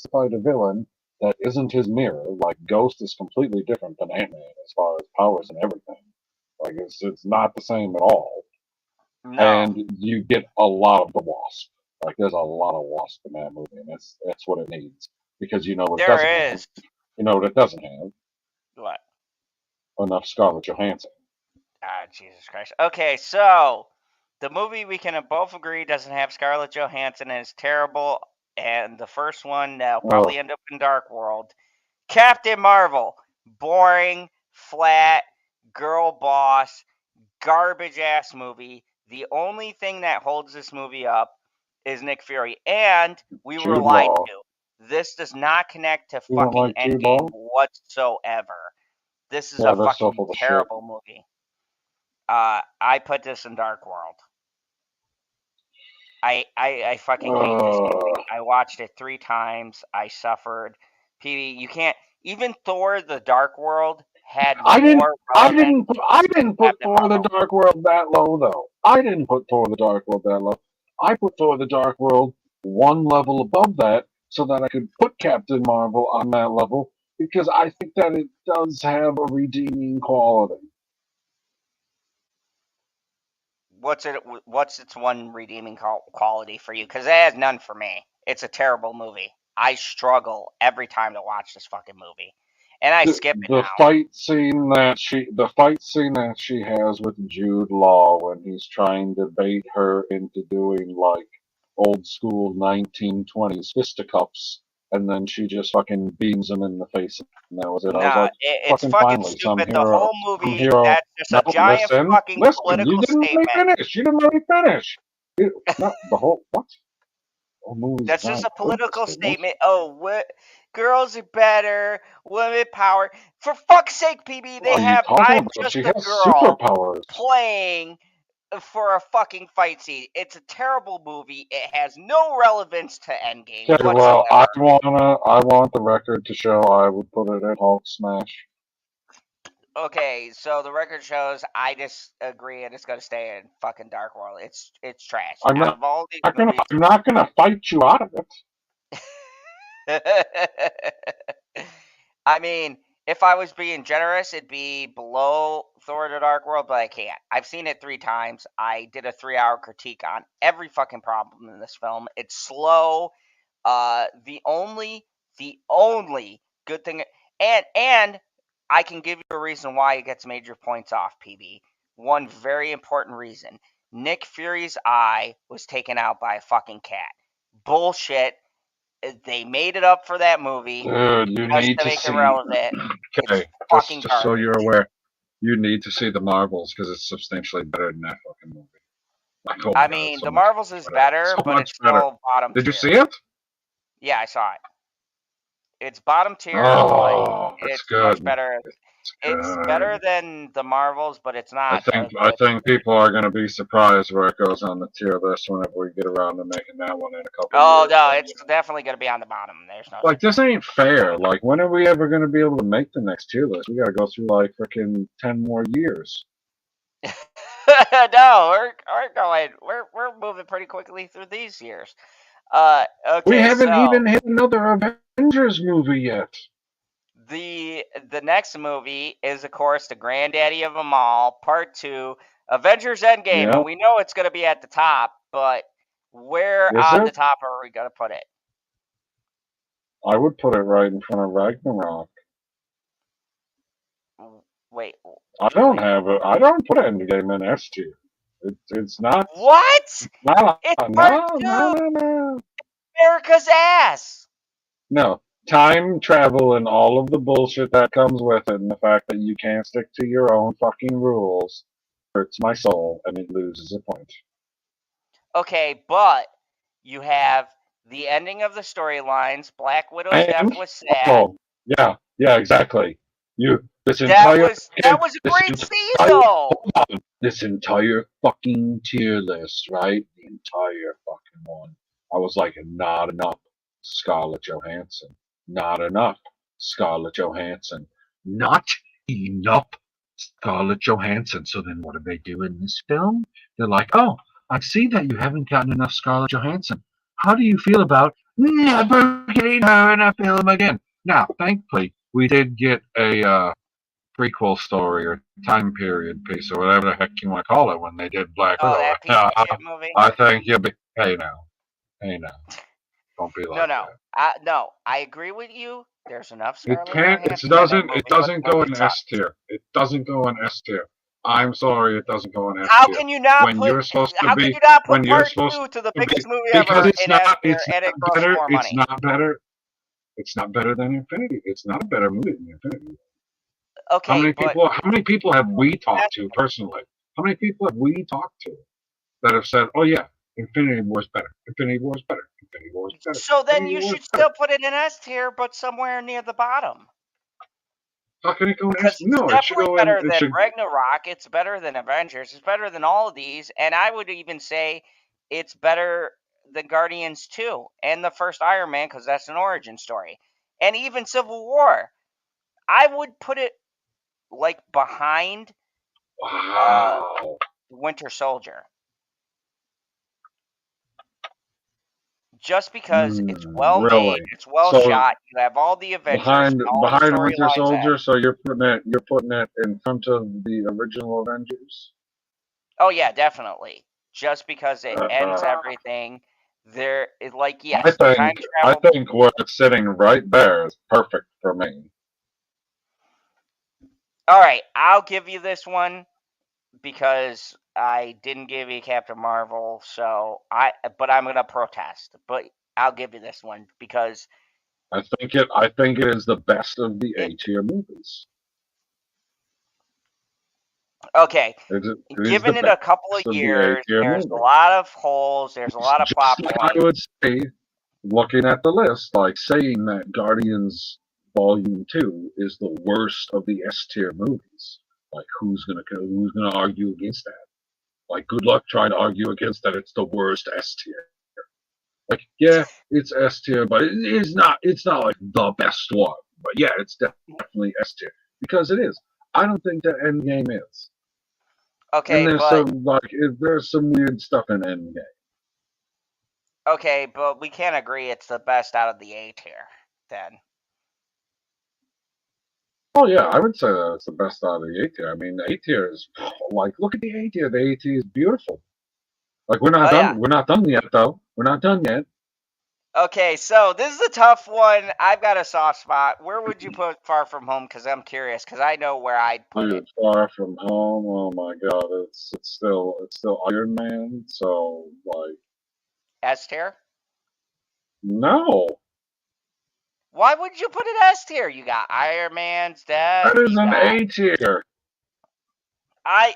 to fight a villain that isn't his mirror. Like Ghost is completely different than Ant-Man as far as powers and everything. Like it's not the same at all. No. And you get a lot of the Wasp. Like there's a lot of Wasp in that movie, and that's what it needs. Because you know what it doesn't have. You know what it doesn't have? What? Enough Scarlett Johansson. Ah, Jesus Christ. Okay, so the movie we can both agree doesn't have Scarlett Johansson and is terrible. And the first one will probably end up in Dark World. Captain Marvel. Boring, flat, girl boss, garbage ass movie. The only thing that holds this movie up is Nick Fury. And we were lied to. This does not connect to fucking Endgame whatsoever. This is a fucking terrible movie. I put this in Dark World. I fucking hate this movie. I watched it 3 times. I suffered. PB, you can't even Thor: The Dark World had more relevance I didn't than put Captain Thor: The Marvel. Dark World that low though. I didn't put Thor: The Dark World that low. I put Thor: The Dark World one level above that, so that I could put Captain Marvel on that level because I think that it does have a redeeming quality. What's its one redeeming quality for you? Because it has none for me. It's a terrible movie. I struggle every time to watch this fucking movie, and I skip it The now. fight scene that she has with Jude Law when he's trying to bait her into doing like old school 1920s fisticuffs, and then she just fucking beams him in the face, and that was it. I was Nah, like, it's fucking fucking finally, some stupid. The whole some movie, hero. that's just No, a giant fucking listen, you political didn't let me statement. finish. You didn't let me finish. No, the whole what? The whole movie's That's a just giant a political statement. statement. Oh, what girls are better, women power. For fuck's sake, PB, What they are you have talking I'm about? Just She a has Girl superpowers. playing for a fucking fight scene. It's a terrible movie. It has no relevance to Endgame Okay, whatsoever. well, I want the record to show I would put it at Hulk smash. Okay, so the record shows I disagree, and it's gonna stay in fucking Dark World. It's trash. I'm Out not, of all these I'm movies, not gonna fight you out of it. I mean, if I was being generous, it'd be below Thor: The Dark World, but I can't. I've seen it 3 times. I did a 3-hour critique on every fucking problem in this film. It's slow. The only good thing, and I can give you a reason why it gets major points off, PB. One very important reason. Nick Fury's eye was taken out by a fucking cat. Bullshit. They made it up for that movie Dude, you just need to to make it see. relevant. It's Okay, fucking just so you're garbage. aware, you need to see the Marvels because it's substantially better than that fucking movie. Like, oh my I god, mean, it's so The much Marvels is better, so but much it's better. still bottom Did you tier. see it? Yeah, I saw it. It's bottom tier, but Oh, it's it's good. much better. It's Good. better than The Marvels, but it's not. I think people are going to be surprised where it goes on the tier list whenever we get around to making that one in a couple Oh years. no, it's definitely gonna be on the bottom. There's no Like, such this ain't fair. Like, when are we ever going to be able to make the next tier list? We got to go through like freaking 10 more years. No, we're going. We're moving pretty quickly through these years. Okay, We haven't so even hit another Avengers movie yet. the next movie is, of course, the granddaddy of them all, Part 2, Avengers Endgame, Yeah. and we know it's going to be at the top, but where Is on it? the top are we going to put it? I would put it right in front of Ragnarok. Wait. I don't put Endgame in S tier. It's not. What? It's Part 2. No. America's ass. No. Time travel and all of the bullshit that comes with it, and the fact that you can't stick to your own fucking rules hurts my soul, and it loses a point. Okay, but you have the ending of the storylines. Black Widow's death was sad. Oh, yeah, exactly. That was a great scene, though. This entire fucking tier list, right? The entire fucking one. I was like, not enough Scarlett Johansson. Not enough Scarlett Johansson. Not enough Scarlett Johansson. So then what do they do in this film? They're like, oh, I see that you haven't gotten enough Scarlett Johansson. How do you feel about never getting her in a film again? Now, thankfully, we did get a prequel story or time period piece or whatever the heck you want to call it when they did Black Widow. That piece of shit movie? I think you'll be. Hey now. Don't be like that. No, I agree with you. There's enough It Scarlett can't. Johansson It in that doesn't. movie, It doesn't but go the in movie S sucked. tier. It doesn't go in S tier. I'm sorry, it doesn't go in S tier. How can you not when put? You're supposed to How be, can you not put when you're Part supposed 2 to the to be, biggest movie because ever it's in S not. tier It's and it not grossed better. more It's money? not better. It's not better than Infinity. It's not a better movie than Infinity. Okay, How many people have we talked to personally? How many people have we talked to that have said, "Oh yeah, Infinity War's better. Infinity War's better. Infinity War's better." So then Infinity you War's should better. still put it in S tier, but somewhere near the bottom. How can it go in Because S? it's No, it should definitely go in. better It than should. Ragnarok. It's better than Avengers. It's better than all of these. And I would even say it's better than Guardians 2 and the first Iron Man because that's an origin story. And even Civil War. I would put it like behind Wow. Winter Soldier. Just because it's well Really? made, it's well So shot. You have all the Avengers, behind and all the Winter storylines. Soldier, so you're putting it in front of the original Avengers. Oh yeah, definitely. Just because it ends everything. There, like yes, time I travel. think where it's sitting right there is perfect for me. All right, I'll give you this one because I didn't give you Captain Marvel, but I'm gonna protest. But I'll give you this one because I think it is the best of the A-tier movies. okay, given it a couple of years, there's a lot of holes, there's a lot of plot points. I would say, looking at the list, like saying that Guardians Volume 2 is the worst of the S-tier movies. Like, who's gonna argue against that? Like, good luck trying to argue against that. It's the worst S-tier. Like, yeah, it's S-tier, but it's not like the best one. But yeah, it's definitely S-tier because it is. I don't think that Endgame is. Okay, and there's some weird stuff in Endgame. Okay, but we can't agree it's the best out of the A tier, then. Oh yeah, I would say that it's the best out of the A tier. I mean, the A tier is like, look at the A tier. The A tier is beautiful. Like, we're not done. Yeah. We're not done yet, though. We're not done yet. Okay, so this is a tough one. I've got a soft spot. Where would you put Far From Home? Because I'm curious. Because I know where I'd put it. Far From Home. Oh my God, it's still Iron Man. So like. S tier? No. Why would you put it S tier? You got Iron Man's dead. That is an A tier. I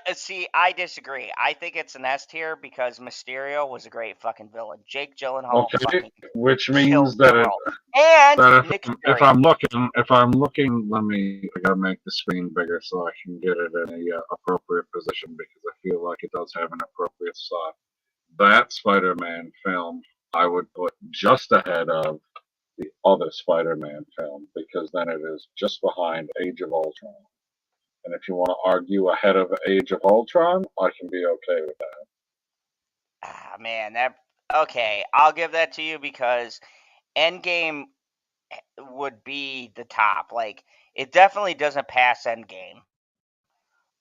disagree. I think it's an S tier because Mysterio was a great fucking villain. Jake Gyllenhaal. Okay, which means that if I'm looking, I gotta make the screen bigger so I can get it in a appropriate position because I feel like it does have an appropriate slot. That Spider-Man film I would put just ahead of the other Spider-Man film because then it is just behind Age of Ultron. And if you want to argue ahead of Age of Ultron, I can be okay with that. Ah, man, okay. I'll give that to you because Endgame would be the top. Like, it definitely doesn't pass Endgame.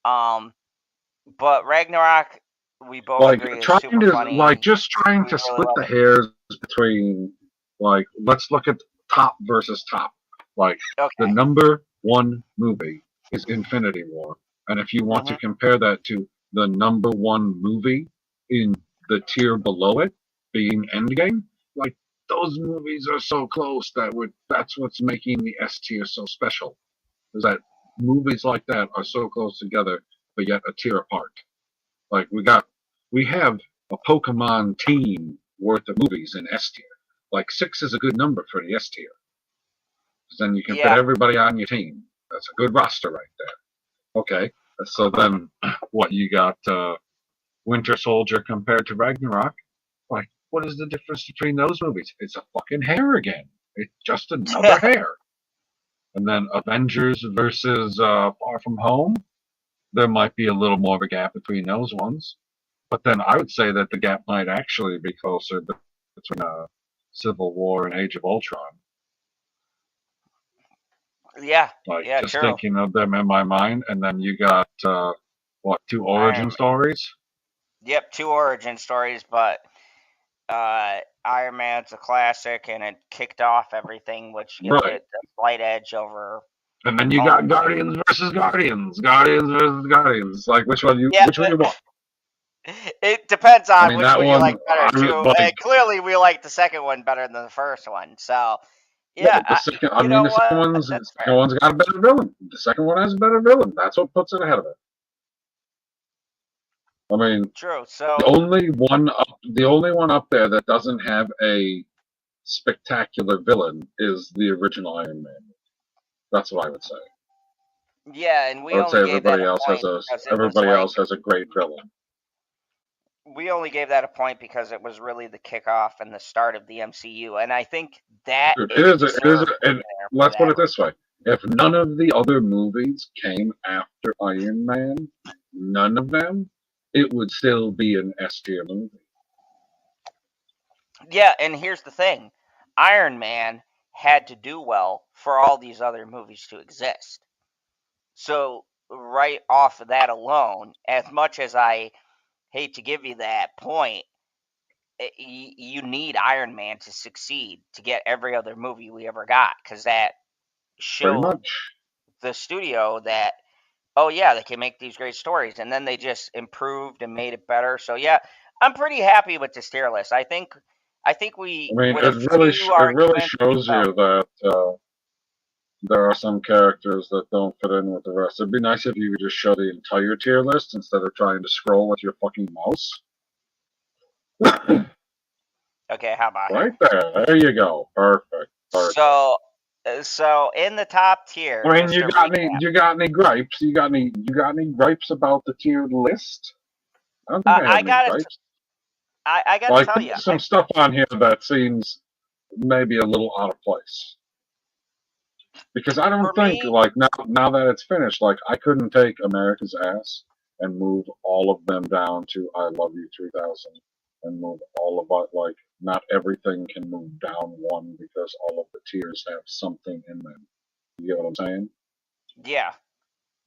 But Ragnarok, we both agree is super funny. Like, just trying to split the hairs between, like, let's look at top versus top. Like, the number one movie is Infinity War. And if you want to compare that to the number one movie in the tier below it, being Endgame, like, those movies are so close that's what's making the S tier so special. Is that movies like that are so close together, but yet a tier apart. Like, we have a Pokemon team worth of movies in S tier. Like, 6 is a good number for the S tier. Then you can fit everybody on your team. That's a good roster right there. Okay, so then what, you got Winter Soldier compared to Ragnarok? Like, what is the difference between those movies? It's a fucking hair again. It's just another hair. And then Avengers versus Far From Home, there might be a little more of a gap between those ones. But then I would say that the gap might actually be closer between Civil War and Age of Ultron. Yeah, just thinking of them in my mind, and then you got 2 origin stories? Yep, 2 origin stories, but Iron Man's a classic, and it kicked off everything, which gives it a slight edge over. And then you got Guardians versus Guardians. Like, which one you want? It depends on which one you like better, too. Clearly, we like the second one better than the first one, so. Yeah, the second one's got a better villain. The second one has a better villain. That's what puts it ahead of it. I mean, true. So the only one up there that doesn't have a spectacular villain is the original Iron Man. That's what I would say. Yeah, and I would say everybody else has a great villain. we only gave that a point because it was really the kickoff and the start of the MCU, and I think that It it is, deserved to and be there for let's put that it this way. If none of the other movies came after Iron Man, none of them, it would still be an S tier movie. Yeah, and here's the thing. Iron Man had to do well for all these other movies to exist. So, right off of that alone, as much as I hate to give you that point, you need Iron Man to succeed to get every other movie we ever got, because that Pretty showed much. the studio that, oh yeah, they can make these great stories, and then they just improved and made it better. So yeah, I'm pretty happy with this tier list. I think I we, mean, with a few it really arguments, we shows you that there are some characters that don't fit in with the rest. It'd be nice if you could just show the entire tier list instead of trying to scroll with your fucking mouse. Okay, how about Right here? there you go. Perfect. So, so in the top tier, I mean, just to recap. you got any gripes? You got any gripes about the tiered list? I don't think I I have any gotta, gripes. I gotta Like, tell you, there's some stuff on here that seems maybe a little out of place. Because I don't for think, me, like, now that it's finished, like, I couldn't take America's Ass and move all of them down to I Love You 3000 and move all of it, like, not everything can move down one because all of the tiers have something in them. You get what I'm saying? yeah,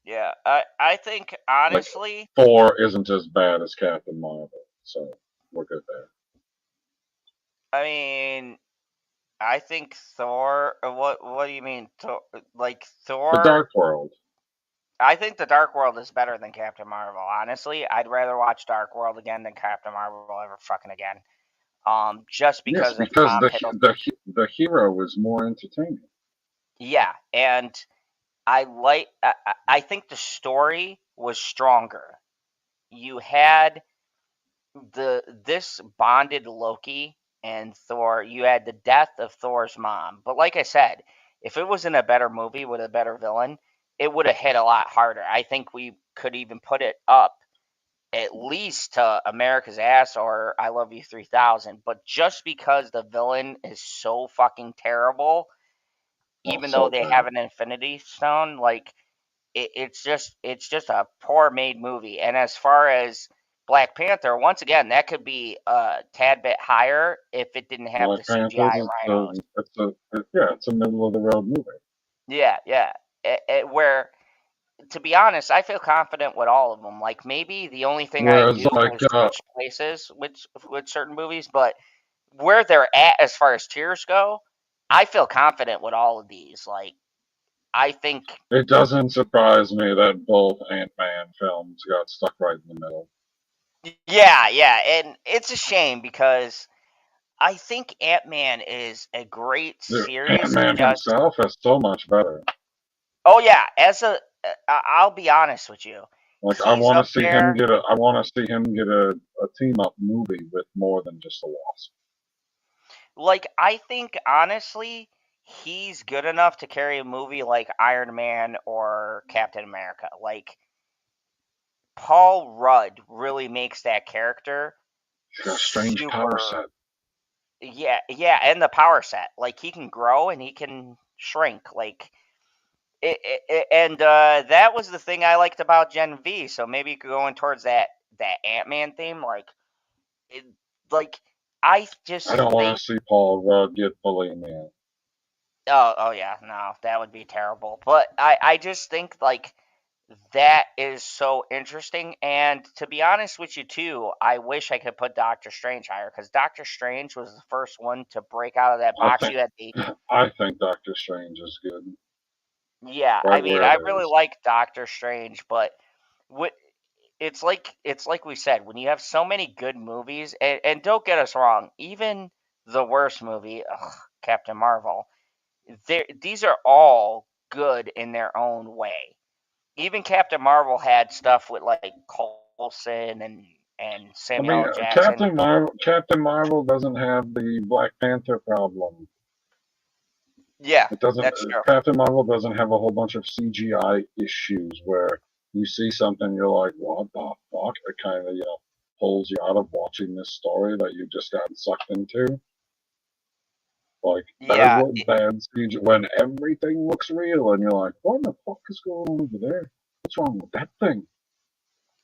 yeah. I think Like, honestly, Thor isn't as bad as Captain Marvel, so we're good there. I mean, I think Thor. What do you mean? Like The Thor? Dark World. I think the Dark World is better than Captain Marvel. Honestly, I'd rather watch Dark World again than Captain Marvel ever fucking again. Just Yes, because of because Tom Hiddleston. the hero is more entertaining. Yeah, and I think the story was stronger. You had this bonded Loki and Thor. You had the death of Thor's mom. But like I said, if it was in a better movie with a better villain, it would have hit a lot harder. I think we could even put it up at least to America's Ass or I Love You 3000. But just because the villain is so fucking terrible, even though So they have bad. an Infinity Stone, like it's just a poor made movie. And as far as Black Panther, once again, that could be a tad bit higher if it didn't have Black the Panther, CGI rhinos. it's a middle of the road movie. Yeah, yeah. Where, to be honest, I feel confident with all of them. Like maybe the only thing I Whereas, do like, is switch places with certain movies, but where they're at as far as tiers go, I feel confident with all of these. Like I think, it doesn't surprise me that both Ant-Man films got stuck right in the middle. yeah, yeah, and it's a shame because I think Ant-Man is a great series. Ant-Man Just himself is so much better. oh yeah, I'll be honest with you, Like, he's up there. I want to see him get a team up movie with more than just a Wasp. Like I think honestly, he's good enough to carry a movie like Iron Man or Captain America. Like Paul Rudd really makes that character He's got a strange power super. set. Yeah, yeah, and the power set. Like he can grow and he can shrink. Like and that was the thing I liked about Gen V. So maybe you could go in towards that Ant Man theme. It, like I just I don't want think. to see Paul Rudd get bulimia. Oh yeah, no, that would be terrible. But I just think like that is so interesting. And to be honest with you too, I wish I could put Doctor Strange higher because Doctor Strange was the first one to break out of that I box. think You had the I think Doctor Strange is good. yeah. I Right mean, where I it really is. like Doctor Strange, but what it's like we said when you have so many good movies, and don't get us wrong, even the worst movie, Captain Marvel, these are all good in their own way. Even Captain Marvel had stuff with like Coulson and I mean, Samuel L. Jackson. Captain Marvel doesn't have the Black Panther problem. Yeah, It doesn't. that's true. Captain Marvel doesn't have a whole bunch of CGI issues where you see something, you're like, "What the fuck?" It kind of, pulls you out of watching this story that you just got sucked into. Like, that's Yeah, what bad CGI, when everything looks real and you're like, what the fuck is going on over there? What's wrong with that thing?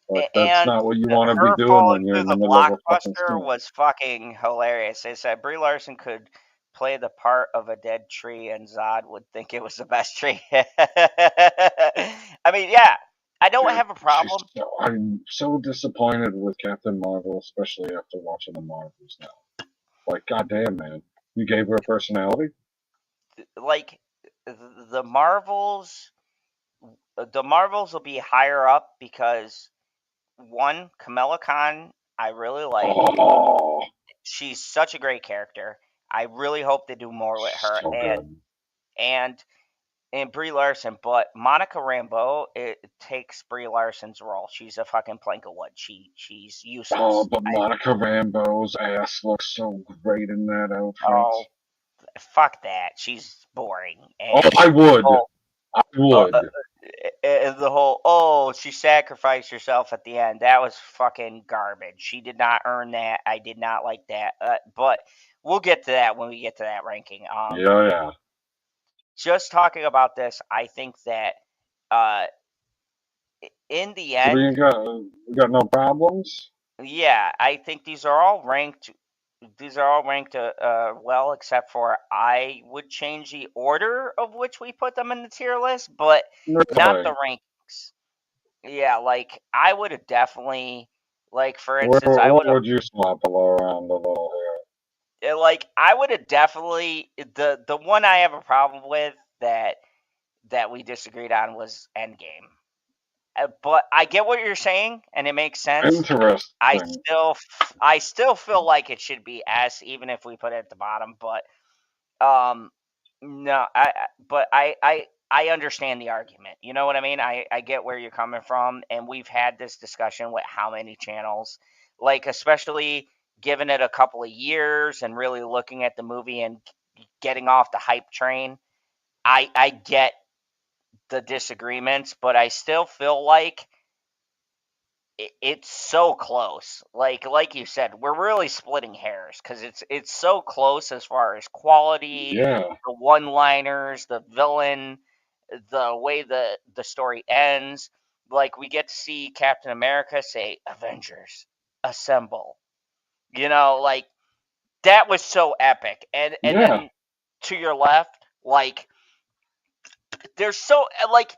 Like, that's and not what you want to be her doing falling when you're through in the the middle of a fucking blockbuster scene. was fucking hilarious. They said Brie Larson could play the part of a dead tree, and Zod would think it was the best tree. I mean, yeah, I don't Dude, have a problem. I'm so disappointed with Captain Marvel, especially after watching the Marvels now. Like, goddamn, man. You gave her a personality? Like the Marvels, will be higher up because one, Kamala Khan, I really like. Oh, She's such a great character. I really hope they do more with her, so good. and Brie Larson. But Monica Rambeau, it takes Brie Larson's role. She's a fucking plank of wood. She's Oh, useless. but Monica Rambeau's ass looks so great in that outfit. Oh, fuck that. She's boring. Oh, And I would. oh, I oh, would. the whole she sacrificed herself at the end, that was fucking garbage. She did not earn that. I did not like that, but we'll get to that when we get to that ranking. Yeah. Just talking about this, I think that uh in the So end, we got no problems? yeah, I think these are all ranked well, except for I would change the order of which we put them in the tier list, but not the Really? rankings. Yeah, like I would have definitely, like for Where, instance, I would what would you swap around a little here? have like I would have definitely the one I have a problem with that we disagreed on was Endgame. But I get what you're saying, and it makes sense. I Interesting. still I still feel like it should be S, even if we put it at the bottom. But no, but I understand the argument. You know what I mean? I get where you're coming from, and we've had this discussion with how many channels, like especially giving it a couple of years and really looking at the movie and getting off the hype train. I get the disagreements, but I still feel like it's so close. Like you said, we're really splitting hairs because it's so close as far as quality, Yeah. the one-liners, the villain, the way the story ends. Like we get to see Captain America say, "Avengers, assemble." You know, like that was so epic. And Yeah. then to your left, like there's so like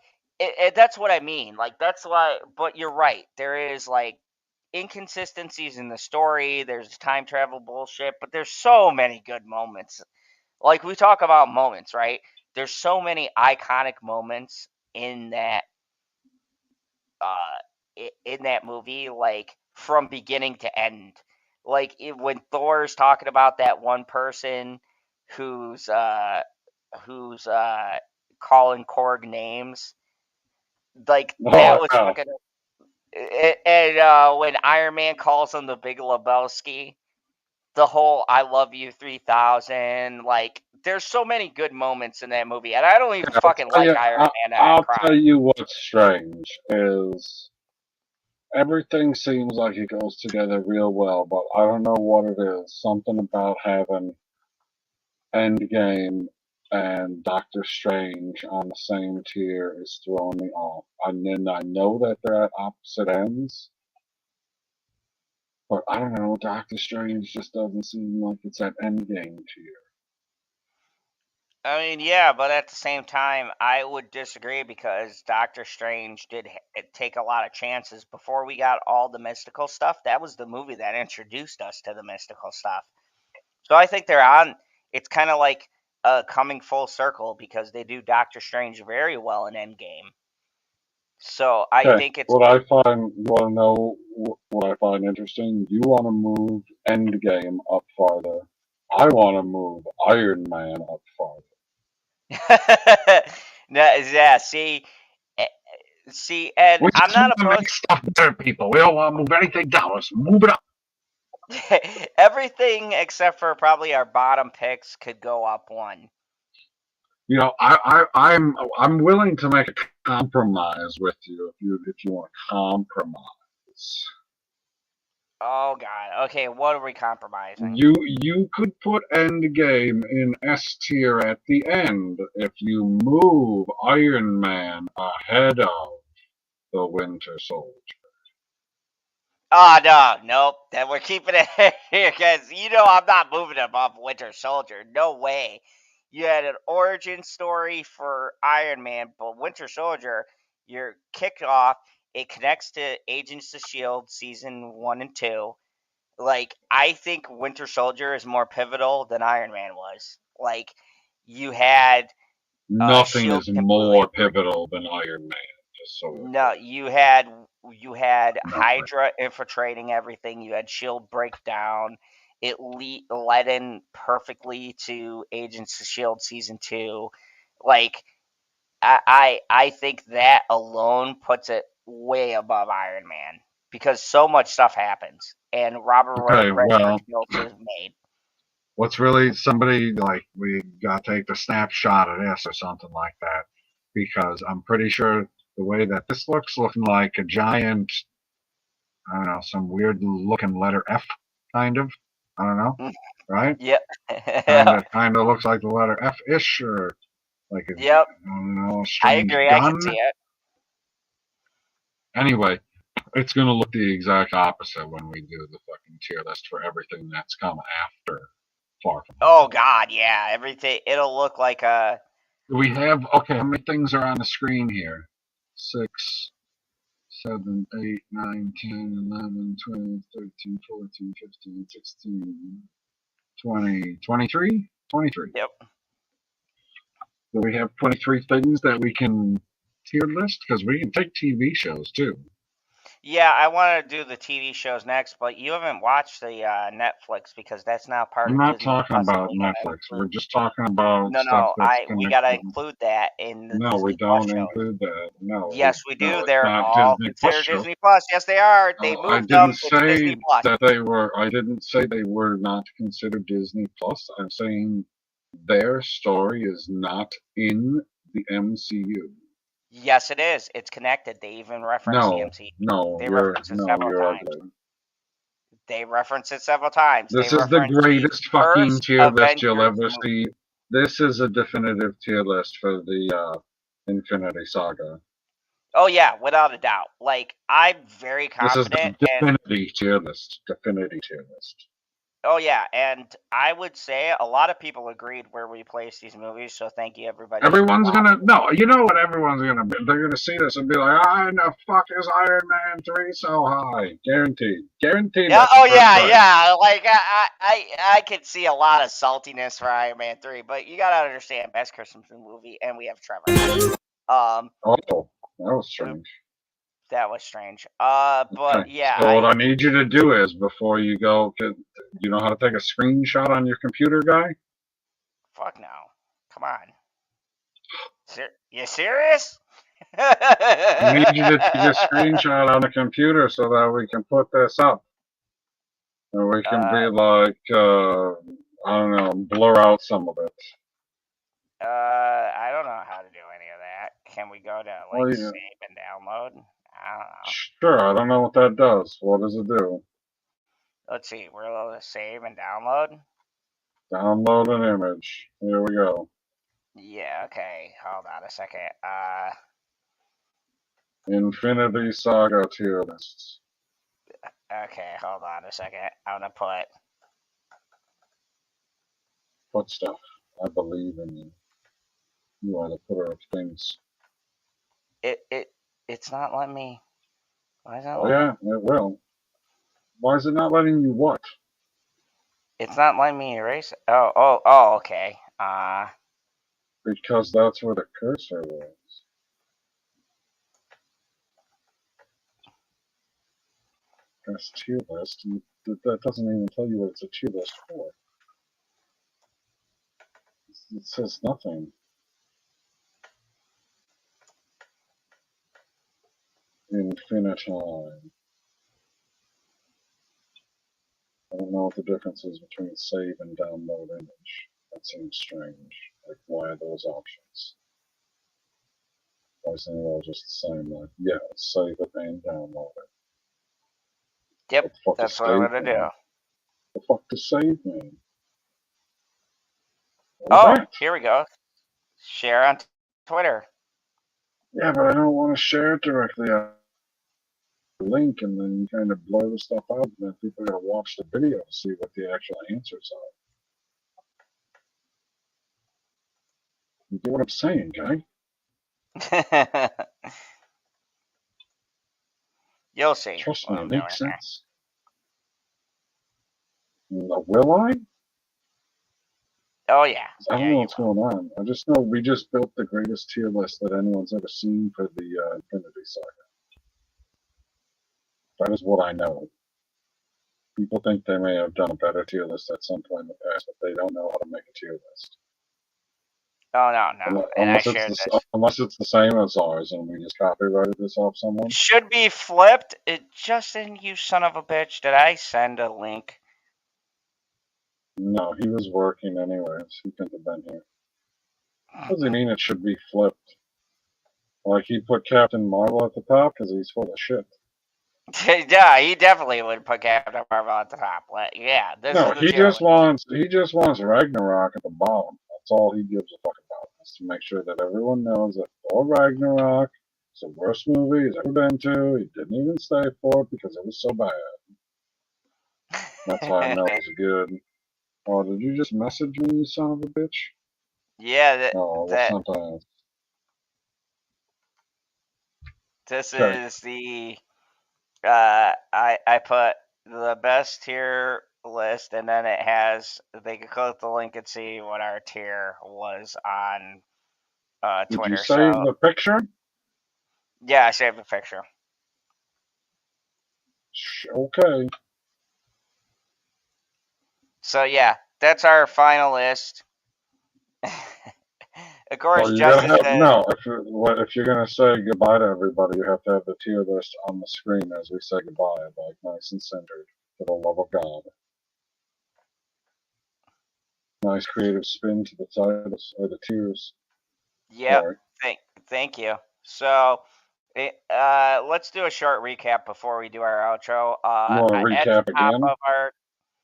that's what I mean. Like that's why. But you're right. There is like inconsistencies in the story. There's time travel bullshit, but there's so many good moments. Like we talk about moments, right? There's so many iconic moments in that in that movie, like from beginning to end. Like when Thor's talking about that one person who's uh who's calling Korg names, like Oh, that was yeah. fucking. And when Iron Man calls him the Big Lebowski, the whole "I love you 3000," like there's so many good moments in that movie, and I don't even fucking like Iron Man. I I'll cried. tell you what's strange is everything seems like it goes together real well, but I don't know what it is. Something about having Endgame and Doctor Strange on the same tier is throwing me off. And then I know that they're at opposite ends, but I don't know. Doctor Strange just doesn't seem like it's at Endgame tier. I mean, yeah, but at the same time, I would disagree because Doctor Strange did take a lot of chances before we got all the mystical stuff. That was the movie that introduced us to the mystical stuff. So I think they're on. It's kind of like coming full circle because they do Doctor Strange very well in Endgame. So I Okay, think it's what I find, you want to know what I find interesting? You want to move Endgame up farther. I want to move Iron Man up farther. no, yeah. Eh, and We I'm just want not to make stuff better, people. We don't want to move anything down. Let's move it up. everything except for probably our bottom picks could go up one. You know, I'm willing to make a compromise with you if you want to compromise. Oh God. Okay, what are we compromising? You could put Endgame in S tier at the end if you move Iron Man ahead of the Winter Soldier. Oh no, nope. Then we're keeping it here because I'm not moving him off Winter Soldier. No way. You had an origin story for Iron Man, but Winter Soldier, you're kicked off. It connects to Agents of Shield season 1 and 2. Like, I think Winter Soldier is more pivotal than Iron Man was. Like, you had Nothing Shield is completely. more pivotal than Iron Man. Just so we're No, clear. you had Nothing. Hydra infiltrating everything. You had Shield breakdown. It led in perfectly to Agents of Shield season 2. Like, I think that alone puts it way above Iron Man because so much stuff happens and Robert Okay, Redford well, Ghost is made. what's really somebody like we got to take the snapshot of this or something like that, because I'm pretty sure the way that this looking like a giant, I don't know, some weird looking letter F, kind of. I don't know, right? Yep. Kind of looks like the letter F ish, or like a, Yep. I don't know, a I strange agree. I can see gun. it. Anyway, it's gonna look the exact opposite when we do the fucking tier list for everything that's come after Far From Home. Oh God, yeah. Everything. It'll look like a. We have, okay, how many things are on the screen here? 6, 7, 8, 9, 10, 11, 12, 13, 14, 15, 16, 20, 23? 23. Yep. Do we have 23 things that we can tier list? Because we can take TV shows too. Yeah, I want to do the TV shows next, but you haven't watched the Netflix because that's now part I'm of not Disney talking Plus. about We gotta Netflix. We're include. just talking about No, stuff no, that's we gotta connected. include that in the No, we Disney Plus don't shows. include that. Yes, we No, do. it's They're not all Disney Plus considered shows. Disney Plus. Yes, they are. They I moved them. didn't It's Disney say Plus. that they were. I didn't say they were not considered Disney Plus. I'm saying their story is not in the MCU. Yes, it is. It's connected. They even reference the No, MCU. no, They reference it several you're times. ugly. They reference it several times. They This is the reference the greatest fucking first tier list you'll Avengers ever movie. see. This is a definitive tier list for the Infinity Saga. Oh yeah, without a doubt. Like, I'm very This is confident, the and Definity tier list. Definity tier list. oh yeah, and I would say a lot of people agreed where we placed these movies. So thank you everybody for Everyone's watching. gonna no. You know what everyone's gonna be? They're gonna see this and be like, "Ah, the fuck is Iron Man 3 so high?" Guaranteed. Guaranteed. Yeah. That's the Oh first yeah, prize. yeah. Like I could see a lot of saltiness for Iron Man 3, but you gotta understand, best Christmas movie, and we have Trevor. Um, Oh, that was strange. that was strange. Okay. But yeah, So what I need you to do is before you go, you know how to take a screenshot on your computer, guy? fuck no. Come on. You serious? I need you to take a screenshot on the computer so that we can put this up. And we can be like, I don't know, blur out some of it. I don't know how to do any of that. Can we go to Well, yeah. save and download? I don't know. Sure, I don't know what that does. What does it do? Let's see. We're able to save and download. Download an image. Here we go. Yeah. Okay. Hold on a second. Infinity Saga tier lists. Okay. Hold on a second. I'm gonna put. Put stuff. I believe in you. You are the putter of things. It's not letting me. Why is that? Oh yeah, it will. Why is it not letting you what? It's not letting me erase it. Oh. Okay. Because that's where the cursor was. That's tier list. That doesn't even tell you what it's a tier list for. It says nothing. Infinitime. I don't know what the difference is between save and download image. That seems strange. Like, why are those options? Why isn't it all just the same? Like, yeah, save it and download it. Yep, What the fuck that's is what I'm save gonna do. mean? The fuck does save mean? What was Oh, that? here we go. Share on Twitter. Yeah, but I don't want to share it directly on the link, and then you kind of blur the stuff out, and then people gotta watch the video to see what the actual answers are. You get what I'm saying, guy? You'll see Trust what me, I'm it doing makes here. sense. Will I? Oh yeah. I don't Yeah, know you what's will. going on. I just know we just built the greatest tier list that anyone's ever seen for the Infinity Saga. That is what I know. People think they may have done a better tier list at some point in the past, but they don't know how to make a tier list. Oh no. And I shared this. Unless it's the same as ours, and we just copyrighted this off someone. Should be flipped. Justin, you son of a bitch. Did I send a link? No, he was working anyways. He couldn't have been here. What does he mean it should be flipped? Like he put Captain Marvel at the top because he's full of shit. Yeah, he definitely would put Captain Marvel at the top. Yeah, this No, is the he tier just wants Ragnarok at the bottom. That's all he gives a fuck about. Is to make sure that everyone knows that Thor Ragnarok is the worst movie he's ever been to. He didn't even stay for it because it was so bad. That's why I know it's good. Oh, did you just message me, you son of a bitch? Yeah, No, that sometimes. this Okay. is the I put the best tier list, and then it has, they can click the link and see what our tier was on Did Twitter. you save the picture? Yeah, I saved the picture. Okay. So yeah, that's our final list. Of course, Well, you Justin gotta have says, no. If you're gonna say goodbye to everybody, you have to have the tier list on the screen as we say goodbye, like nice and centered, for the love of God. Nice creative spin to the titles or the tiers. yep, Sorry. thank you. So let's do a short recap before we do our outro. You want to At the recap top again? of our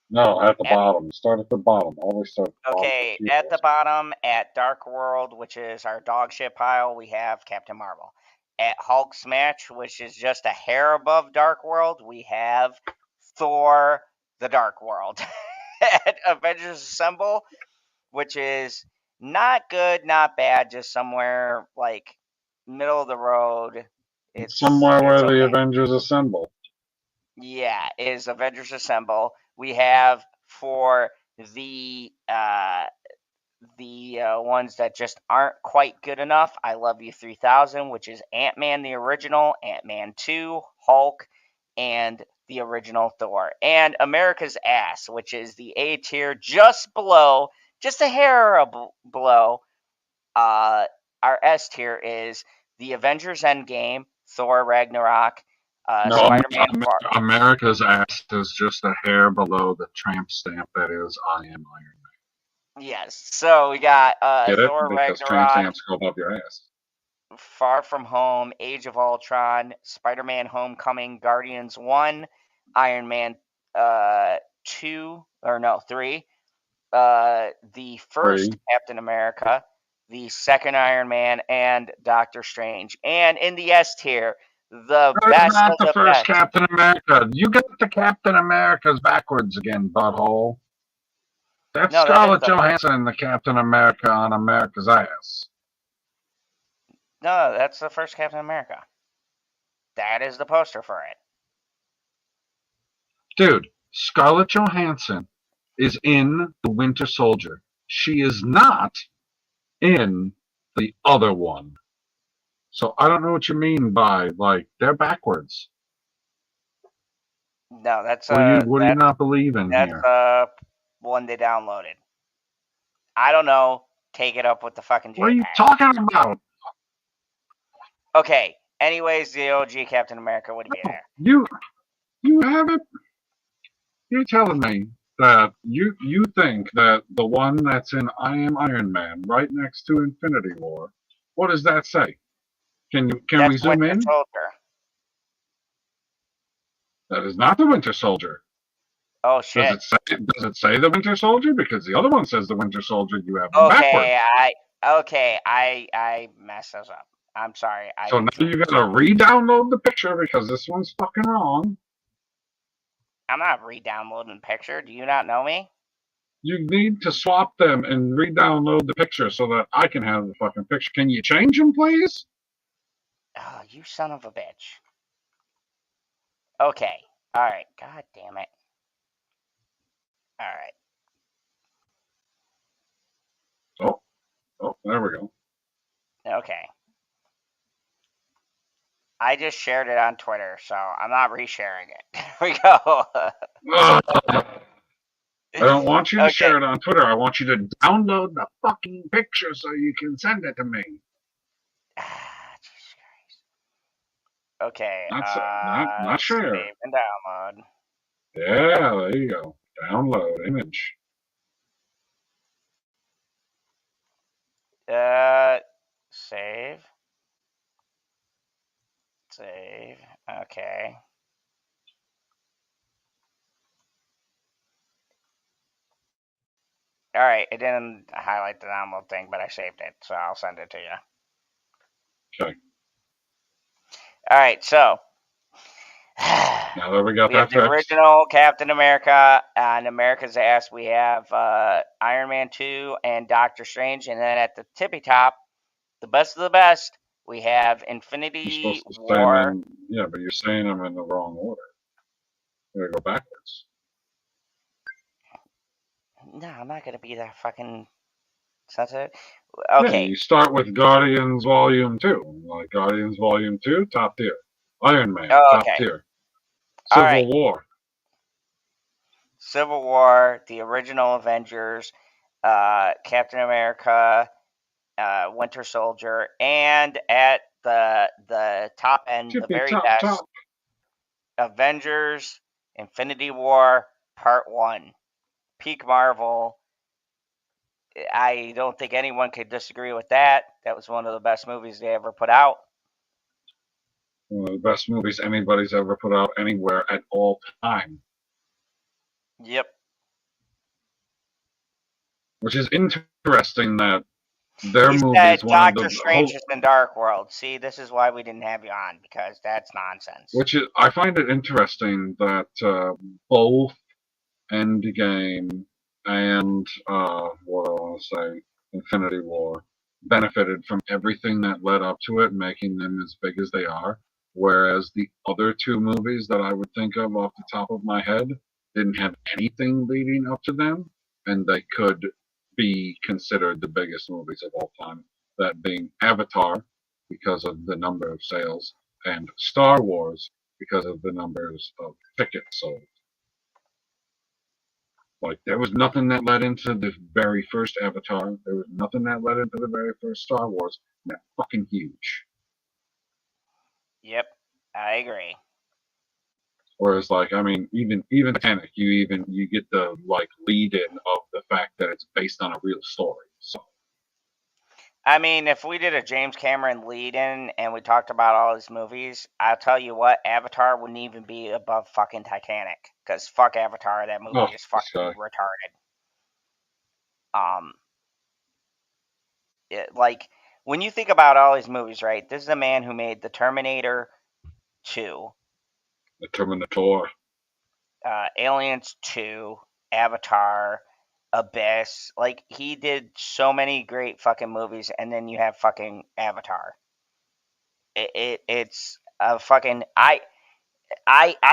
No, at the bottom. Start at the bottom. Always start at the bottom. Okay, at the bottom, at Dark World, which is our dog shit pile, we have Captain Marvel. At Hulk Smash, which is just a hair above Dark World, we have Thor: The Dark World. At Avengers Assemble, which is not good, not bad, just somewhere like middle of the road. It's somewhere where okay. the Avengers assemble. Yeah, is Avengers Assemble. We have for the ones that just aren't quite good enough, I Love You 3000, which is Ant-Man the original, Ant-Man 2, Hulk, and the original Thor. And America's Ass, which is the A tier just below, just a hair below. Our S tier is the Avengers Endgame, Thor Ragnarok, No, Spider-Man America's ass is just a hair below the tramp stamp that is I Am Iron Man. Yes. So we got Get it? Thor Because tramp Ragnarok, stamps go above your ass. Far From Home, Age of Ultron, Spider-Man Homecoming, Guardians 1, Iron Man 2, or no, 3, the first Captain America, the second Iron Man, and Doctor Strange. And in the S tier, the best not of the the first best. Captain America. You got the Captain Americas backwards again, butthole. That's No, Scarlett Johansson, the Captain America on America's ass. No, that's the first Captain America. That is the poster for it. Dude, Scarlett Johansson is in The Winter Soldier. She is not in the other one. So I don't know what you mean by, like, they're backwards. No, that's what do you not believe in here? That's one they downloaded. I don't know. Take it up with the fucking JPEG. What are you talking about? Okay. Anyways, the OG Captain America would be there. You have it? You're telling me that you think that the one that's in I Am Iron Man right next to Infinity War, what does that say? Can we zoom in? Soldier. That is not the Winter Soldier. Oh shit. Does it say the Winter Soldier? Because the other one says the Winter Soldier. You have them backwards. I messed those up. I'm sorry. So now you gotta re-download the picture because this one's fucking wrong. I'm not re-downloading the picture. Do you not know me? You need to swap them and re-download the picture so that I can have the fucking picture. Can you change them, please? Oh, you son of a bitch. Okay. All right. God damn it. All right. Oh, there we go. Okay. I just shared it on Twitter, so I'm not resharing it. There we go. I don't want you to share it on Twitter. I want you to download the fucking picture so you can send it to me. Jesus Christ. Okay. Not share. Save and download. Yeah, there you go. Download image. Save. Save. Okay. All right. It didn't highlight the download thing, but I saved it, so I'll send it to you. Okay. All right. So. Now that we got have the original Captain America on America's ass. We have Iron Man 2 and Doctor Strange, and then at the tippy top, the best of the best, we have Infinity War. Yeah, but you're saying them in the wrong order. You gotta go backwards. No, I'm not gonna be that fucking sensitive. Okay. Yeah, you start with Guardians Volume 2. Like Guardians Volume 2, top tier. Iron Man, top tier. Civil War, the original Avengers, Captain America, Winter Soldier, and at the top end, the very best, Avengers, Infinity War, Part 1. Peak Marvel. I don't think anyone could disagree with that. That was one of the best movies they ever put out. One of the best movies anybody's ever put out anywhere at all time. Yep. Which is interesting that their movie is one Doctor Strange is in Dark World. See, this is why we didn't have you on, because that's nonsense. Which is, I find it interesting that both Endgame and what do I want to say, Infinity War benefited from everything that led up to it, making them as big as they are. Whereas the other two movies that I would think of off the top of my head didn't have anything leading up to them, and they could be considered the biggest movies of all time. That being Avatar, because of the number of sales, and Star Wars, because of the numbers of tickets sold. Like, there was nothing that led into the very first Avatar. There was nothing that led into the very first Star Wars. And that's fucking huge. Yep, I agree. Whereas, like, I mean, even Titanic, you get the like lead in of the fact that it's based on a real story. So, I mean, if we did a James Cameron lead in and we talked about all his movies, I'll tell you what, Avatar wouldn't even be above fucking Titanic. Because fuck Avatar, that movie is fucking retarded. Like, when you think about all his movies, right? This is the man who made The Terminator 2. The Terminator. Aliens 2, Avatar, Abyss. Like, he did so many great fucking movies, and then you have fucking Avatar. It's a fucking... I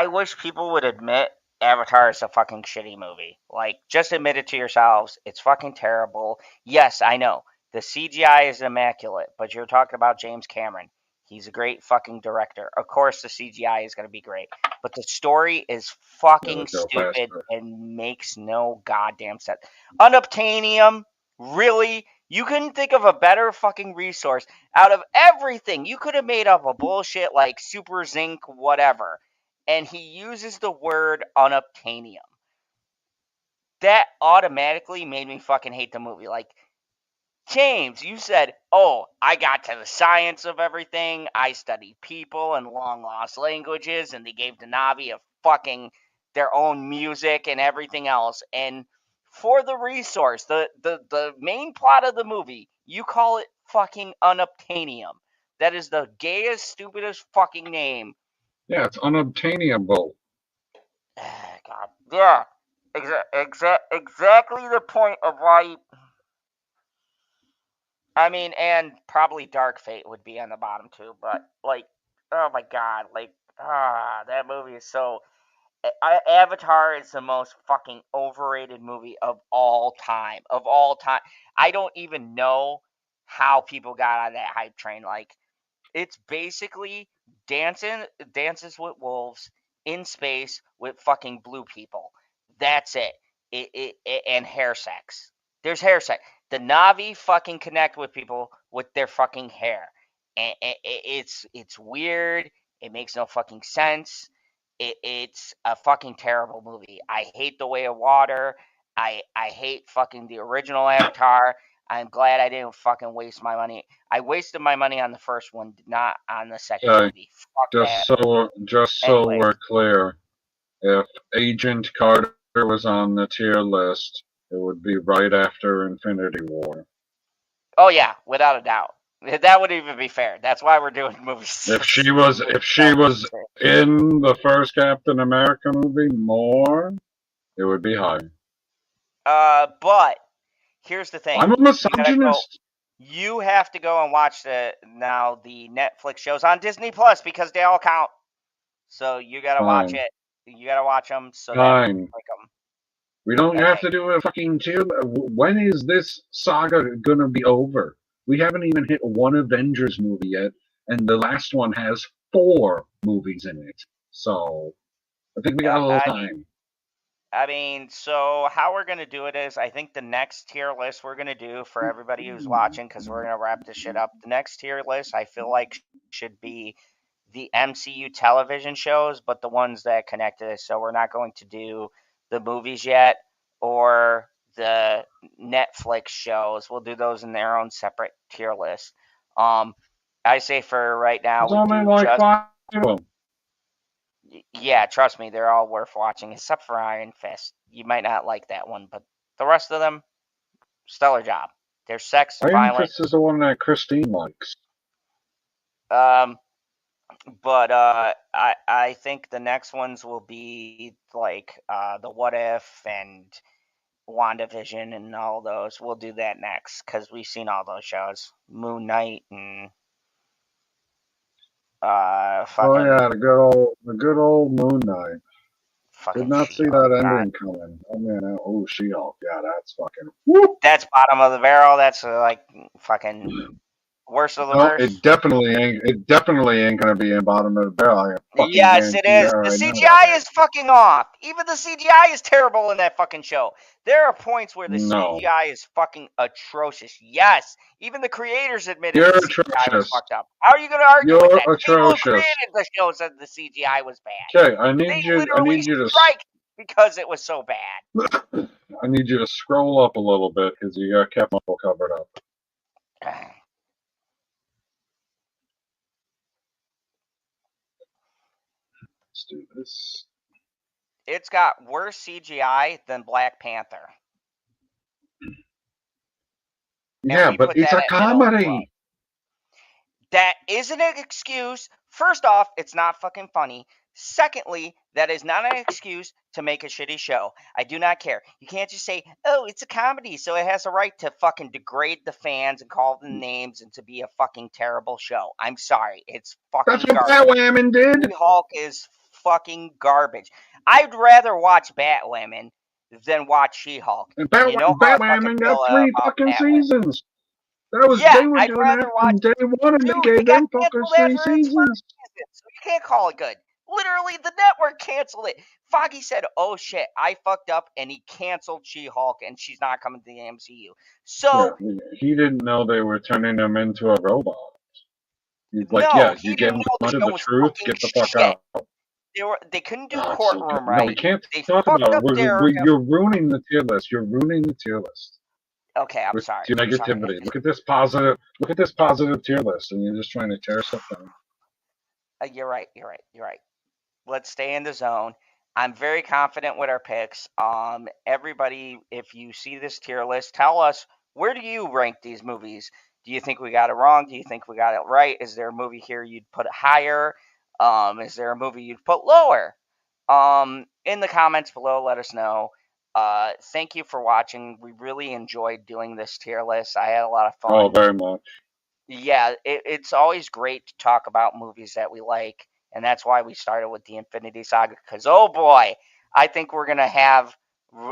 wish people would admit Avatar is a fucking shitty movie. Like, just admit it to yourselves. It's fucking terrible. Yes, I know. The CGI is immaculate, but you're talking about James Cameron. He's a great fucking director. Of course, the CGI is going to be great. But the story is fucking stupid and makes no goddamn sense. Unobtainium? Really? You couldn't think of a better fucking resource. Out of everything, you could have made up a bullshit like super zinc whatever. And he uses the word unobtainium. That automatically made me fucking hate the movie. Like, James, you said, oh, I got to the science of everything. I studied people and long-lost languages, and they gave the Na'vi a fucking their own music and everything else. And for the resource, the main plot of the movie, you call it fucking unobtainium. That is the gayest, stupidest fucking name. Yeah, it's unobtainable. God, yeah, exactly the point of why. I mean, and probably Dark Fate would be on the bottom too. But like, oh my god, like, that movie is so. Avatar is the most fucking overrated movie of all time. Of all time, I don't even know how people got on that hype train. Like, it's basically dances with wolves in space with fucking blue people. That's it. And hair sex. There's hair sex. The Na'vi fucking connect with people with their fucking hair. And it's weird. It makes no fucking sense. It's a fucking terrible movie. I hate The Way of Water. I hate fucking the original Avatar. I'm glad I didn't fucking waste my money. I wasted my money on the first one, not on the second movie. Fuck that. Just so we're clear, if Agent Carter was on the tier list, it would be right after Infinity War. Oh yeah, without a doubt. That would even be fair. That's why we're doing movies. If she was in the first Captain America movie more, it would be higher. But here's the thing. I'm a misogynist. You have to go and watch the Netflix shows on Disney Plus because they all count. So you gotta watch it. You gotta watch them. So that you like them. We don't have to do a fucking tier. When is this saga gonna be over? We haven't even hit one Avengers movie yet, and the last one has 4 movies in it. So I think we got a little time. I mean, so how we're going to do it is, I think the next tier list we're going to do for everybody who's watching, because we're going to wrap this shit up, the next tier list I feel like should be the MCU television shows, but the ones that connect to this. So we're not going to do the movies yet or the Netflix shows. We'll do those in their own separate tier list. I say for right now, there's only like 5 of them. Yeah, trust me, they're all worth watching, except for Iron Fist. You might not like that one, but the rest of them, stellar job. There's sex, Iron violence. Fist is the one that Christine likes. But I think the next ones will be like the What If and WandaVision and all those. We'll do that next because we've seen all those shows. Moon Knight and oh yeah, the good old Moon Knight. Did not see that ending coming. Oh man, She-Hulk. Yeah, that's fucking. Whoop. That's bottom of the barrel. That's like fucking worst of the worst. It definitely ain't. It definitely ain't gonna be in bottom of the barrel. Yes, it is. The CGI is fucking off. Even the CGI is terrible in that fucking show. There are points where the CGI is fucking atrocious. Yes, even the creators admitted the CGI was fucked up. How are you going to argue with that? Atrocious. People who created the show said the CGI was bad. Okay, I need you to strike because it was so bad. I need you to scroll up a little bit because you got Captain Marvel covered up. Let's do this. It's got worse CGI than Black Panther. Yeah, but it's a comedy. That isn't an excuse. First off, it's not fucking funny. Secondly, that is not an excuse to make a shitty show. I do not care. You can't just say, oh, it's a comedy, so it has a right to fucking degrade the fans and call them names and to be a fucking terrible show. I'm sorry. It's fucking garbage. That's what Batwoman did. Hulk is fucking garbage. I'd rather watch Batwoman than watch She-Hulk. Batwoman got 3 fucking seasons. That was they were doing that from day one, and they gave them fuckers 3 seasons. So you can't call it good. Literally, the network canceled it. Foggy said, "Oh shit, I fucked up," and he canceled She-Hulk, and she's not coming to the MCU. So he didn't know they were turning him into a robot. He's like, you get much of the truth, get the fuck out. They couldn't do courtroom right. No, we can't talk about it. You're ruining the tier list. You're ruining the tier list. Okay, I'm sorry. Your negativity. Look at this positive. Look at this positive tier list, and you're just trying to tear stuff down. You're right. Let's stay in the zone. I'm very confident with our picks. Everybody, if you see this tier list, tell us, where do you rank these movies? Do you think we got it wrong? Do you think we got it right? Is there a movie here you'd put higher? Is there a movie you'd put lower? In the comments below, let us know. Thank you for watching. We really enjoyed doing this tier list. I had a lot of fun. Oh, very much. Yeah, it's always great to talk about movies that we like, and that's why we started with the Infinity Saga. Because oh boy, I think we're gonna have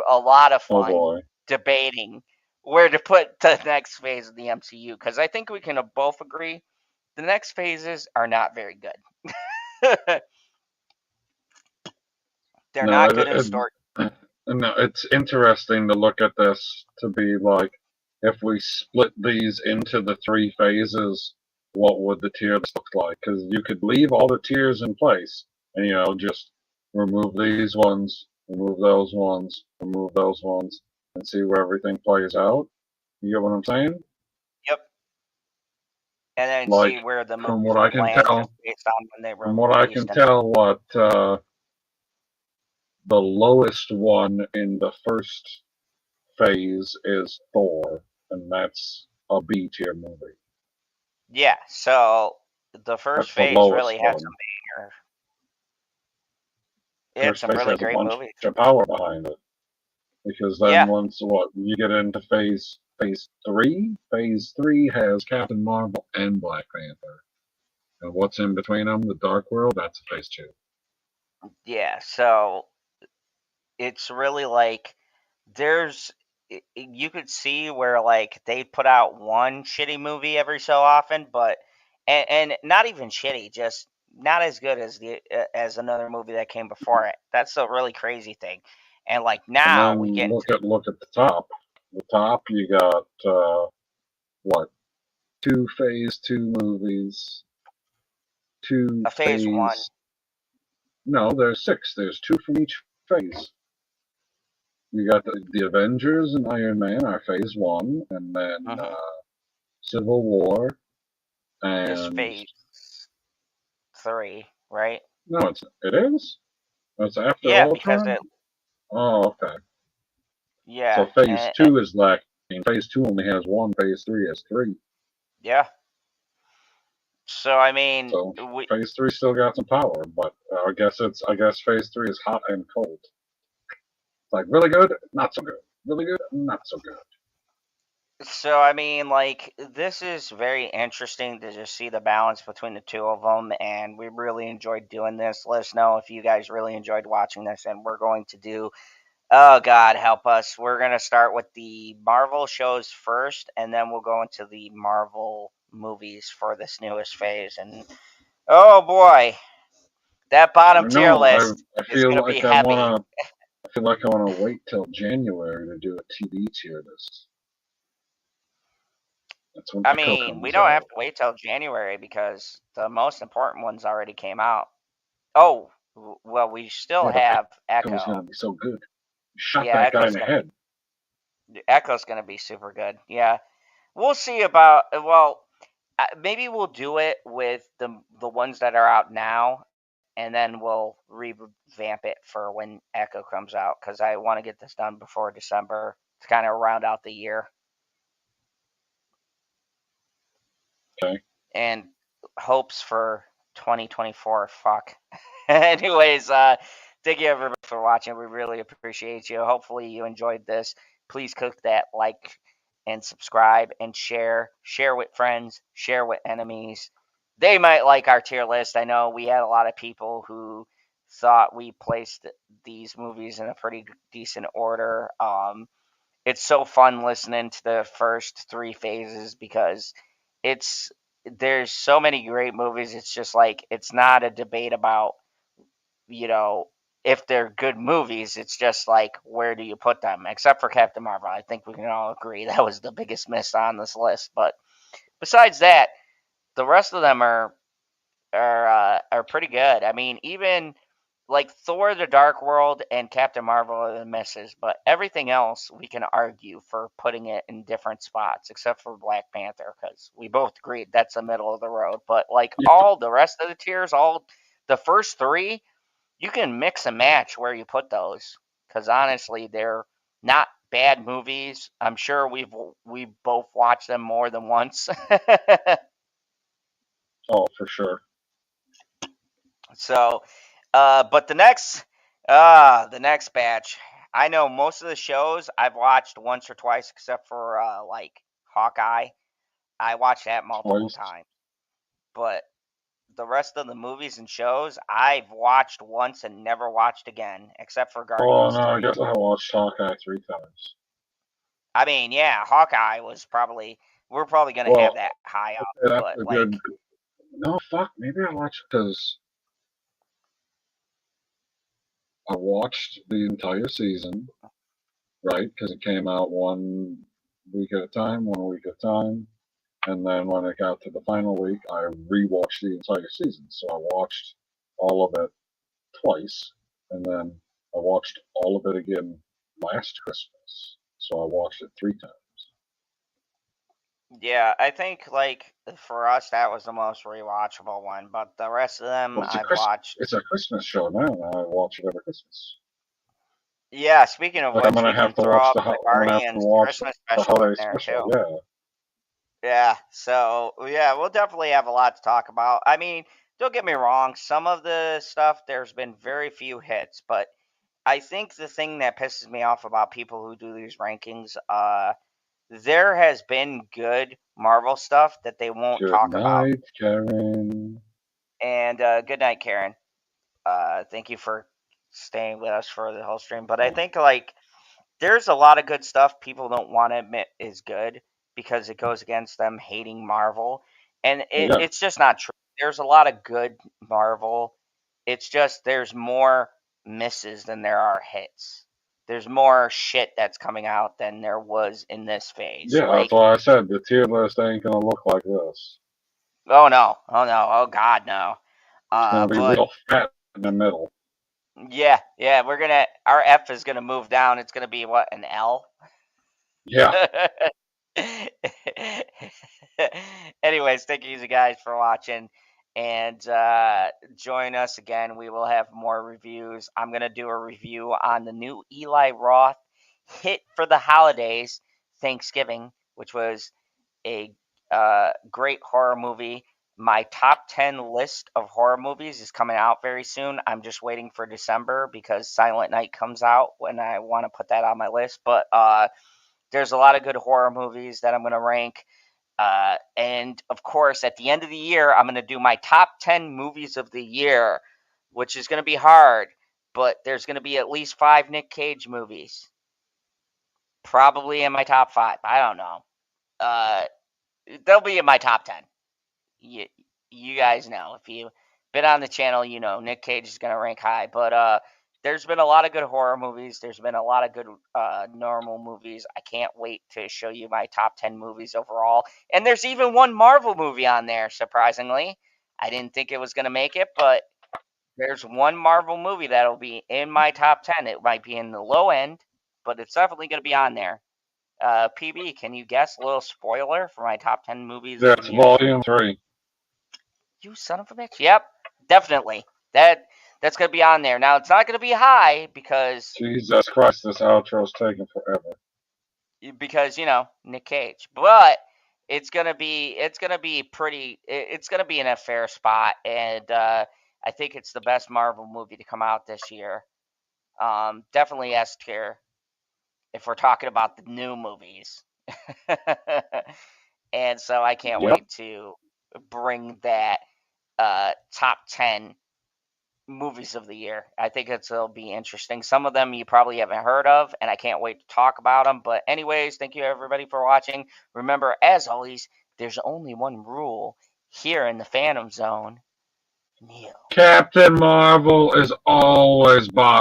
a lot of Oh fun boy. debating where to put the next phase of the MCU. Because I think we can both agree the next phases are not very good. They're No, not good in story. no, it's interesting to look at this to be like, if we split these into the 3 phases, what would the tier list look like? Because you could leave all the tiers in place and, just remove these ones, remove those ones, remove those ones, and see where everything plays out. You get what I'm saying? Yep. And then Like, see where the from movies what I would can land tell, just based on when they were from what I released. can tell, what the lowest one in the first phase is Thor, and that's a B tier movie. Yeah, so the first That's the phase lowest really had one. some banger. It had First some phase really has a great bunch movies. of power behind it. Because then Yeah. once you get into phase 3, phase 3 has Captain Marvel and Black Panther. And what's in between them, the Dark World, that's phase 2. Yeah, so it's really like you could see where like they put out one shitty movie every so often, but and not even shitty, just not as good as the as another movie that came before it. That's the really crazy thing. And like And now then we get look at the top. The top, you got what? 2 phase 2 movies, 2 a phase 1. No, there's 6. There's 2 from each phase. You got the Avengers and Iron Man are phase 1, and then Civil War Is and phase 3, right? no, it is. It's after Yeah, because Ultron. Oh, okay. yeah, So phase 2 is lacking. Phase 2 only has 1. Phase 3 has 3. yeah. So I mean, So phase 3 still got some power, but I guess phase 3 is hot and cold. It's like really good, not so good. Really good, not so good. So I mean, like this is very interesting to just see the balance between the two of them, and we really enjoyed doing this. Let us know if you guys really enjoyed watching this, and we're going to do. Oh God, help us! We're gonna start with the Marvel shows first, and then we'll go into the Marvel movies for this newest phase. And oh boy, that bottom tier list I is feel gonna be like heavy. I feel like I want to wait till January to do a TV tier list. That's when I Echo mean, we comes don't out. have to wait till January because the most important ones already came out. Oh, well, we still Yeah, but have Echo's Echo. gonna be so good. Shot Yeah, that guy in the head. Echo's gonna be super good. Yeah, we'll see about. Well, maybe we'll do it with the ones that are out now, and then we'll revamp it for when Echo comes out because I want to get this done before December to kind of round out the year. Okay. And hopes for 2024. Fuck. Anyways, thank you everybody for watching. We really appreciate you. Hopefully you enjoyed this. Please click that like and subscribe and share. Share with friends. Share with enemies. They might like our tier list. I know we had a lot of people who thought we placed these movies in a pretty decent order. It's so fun listening to the first 3 phases because it's there's so many great movies. It's just like it's not a debate about, you know, if they're good movies. It's just like where do you put them? Except for Captain Marvel. I think we can all agree that was the biggest miss on this list. But besides that, the rest of them are pretty good. I mean, even like Thor: The Dark World and Captain Marvel are the misses, but everything else we can argue for putting it in different spots, except for Black Panther, because we both agreed that's the middle of the road. But like all the rest of the tiers, all the first 3, you can mix and match where you put those, because honestly, they're not bad movies. I'm sure we both watched them more than once. Oh, for sure. So, but the next batch, I know most of the shows I've watched once or twice, except for like Hawkeye. I watched that multiple Twice. times. But the rest of the movies and shows I've watched once and never watched again, except for Oh Guardians no, 3. I guess I watched Hawkeye 3 times. I mean, yeah, Hawkeye was probably, we're probably gonna Well, have that high up, that's but a like, good. No, fuck. Maybe I watched because I watched the entire season, right? Because it came out 1 week at a time, 1 week at a time, and then when it got to the final week, I rewatched the entire season. So I watched all of it twice, and then I watched all of it again last Christmas. So I watched it 3 times. yeah, I think like for us that was the most rewatchable one, but the rest of them Well, I've watched. it's a Christmas show now, and I watch it every Christmas. Yeah, speaking of Like I'm which, we gonna have can to throw watch up the I'm gonna have to Guardians watch Christmas the special in holiday there special. too. Yeah. Yeah, so yeah, we'll definitely have a lot to talk about. I mean, don't get me wrong, some of the stuff there's been very few hits, but I think the thing that pisses me off about people who do these rankings, there has been good Marvel stuff that they won't Good talk about. night, Karen. And good night, Karen. Thank you for staying with us for the whole stream. But I think like there's a lot of good stuff people don't want to admit is good because it goes against them hating Marvel, and Yeah. it's just not true. There's a lot of good Marvel. It's just there's more misses than there are hits. There's more shit that's coming out than there was in this phase. Yeah, Like, that's why I said the tier list ain't gonna look like this. oh no, oh god, no. It's gonna be But real fat in the middle. yeah, our F is gonna move down. It's gonna be what, an L? Yeah. Anyways, thank you guys for watching, and join us again. We will have more reviews. I'm gonna do a review on the new Eli Roth hit for the holidays, Thanksgiving, which was a great horror movie. My top 10 list of horror movies is coming out very soon. I'm just waiting for December because Silent Night comes out when I want to put that on my list. But there's a lot of good horror movies that I'm going to rank. And of course, at the end of the year, I'm going to do my top 10 movies of the year, which is going to be hard, but there's going to be at least 5 Nick Cage movies. Probably in my top 5. I don't know. They'll be in my top 10. You guys know. If you've been on the channel, you know Nick Cage is going to rank high. But there's been a lot of good horror movies. There's been a lot of good normal movies. I can't wait to show you my top 10 movies overall. And there's even one Marvel movie on there, surprisingly. I didn't think it was going to make it, but there's one Marvel movie that'll be in my top 10. It might be in the low end, but it's definitely going to be on there. PB, can you guess a little spoiler for my top 10 movies? That's volume 3. You son of a bitch. Yep, definitely. That's going to be on there. Now, it's not going to be high because Jesus Christ, this outro's taking forever. Nick Cage. But it's going to be pretty, it's going to be in a fair spot. And I think it's the best Marvel movie to come out this year. Definitely S tier if we're talking about the new movies. And so I can't wait to bring that top 10 movies of the year. I think it'll be interesting. Some of them you probably haven't heard of, and I can't wait to talk about them. But anyways, thank you everybody for watching. Remember, as always, there's only one rule here in the Phantom Zone. Neil. Captain Marvel is always boss.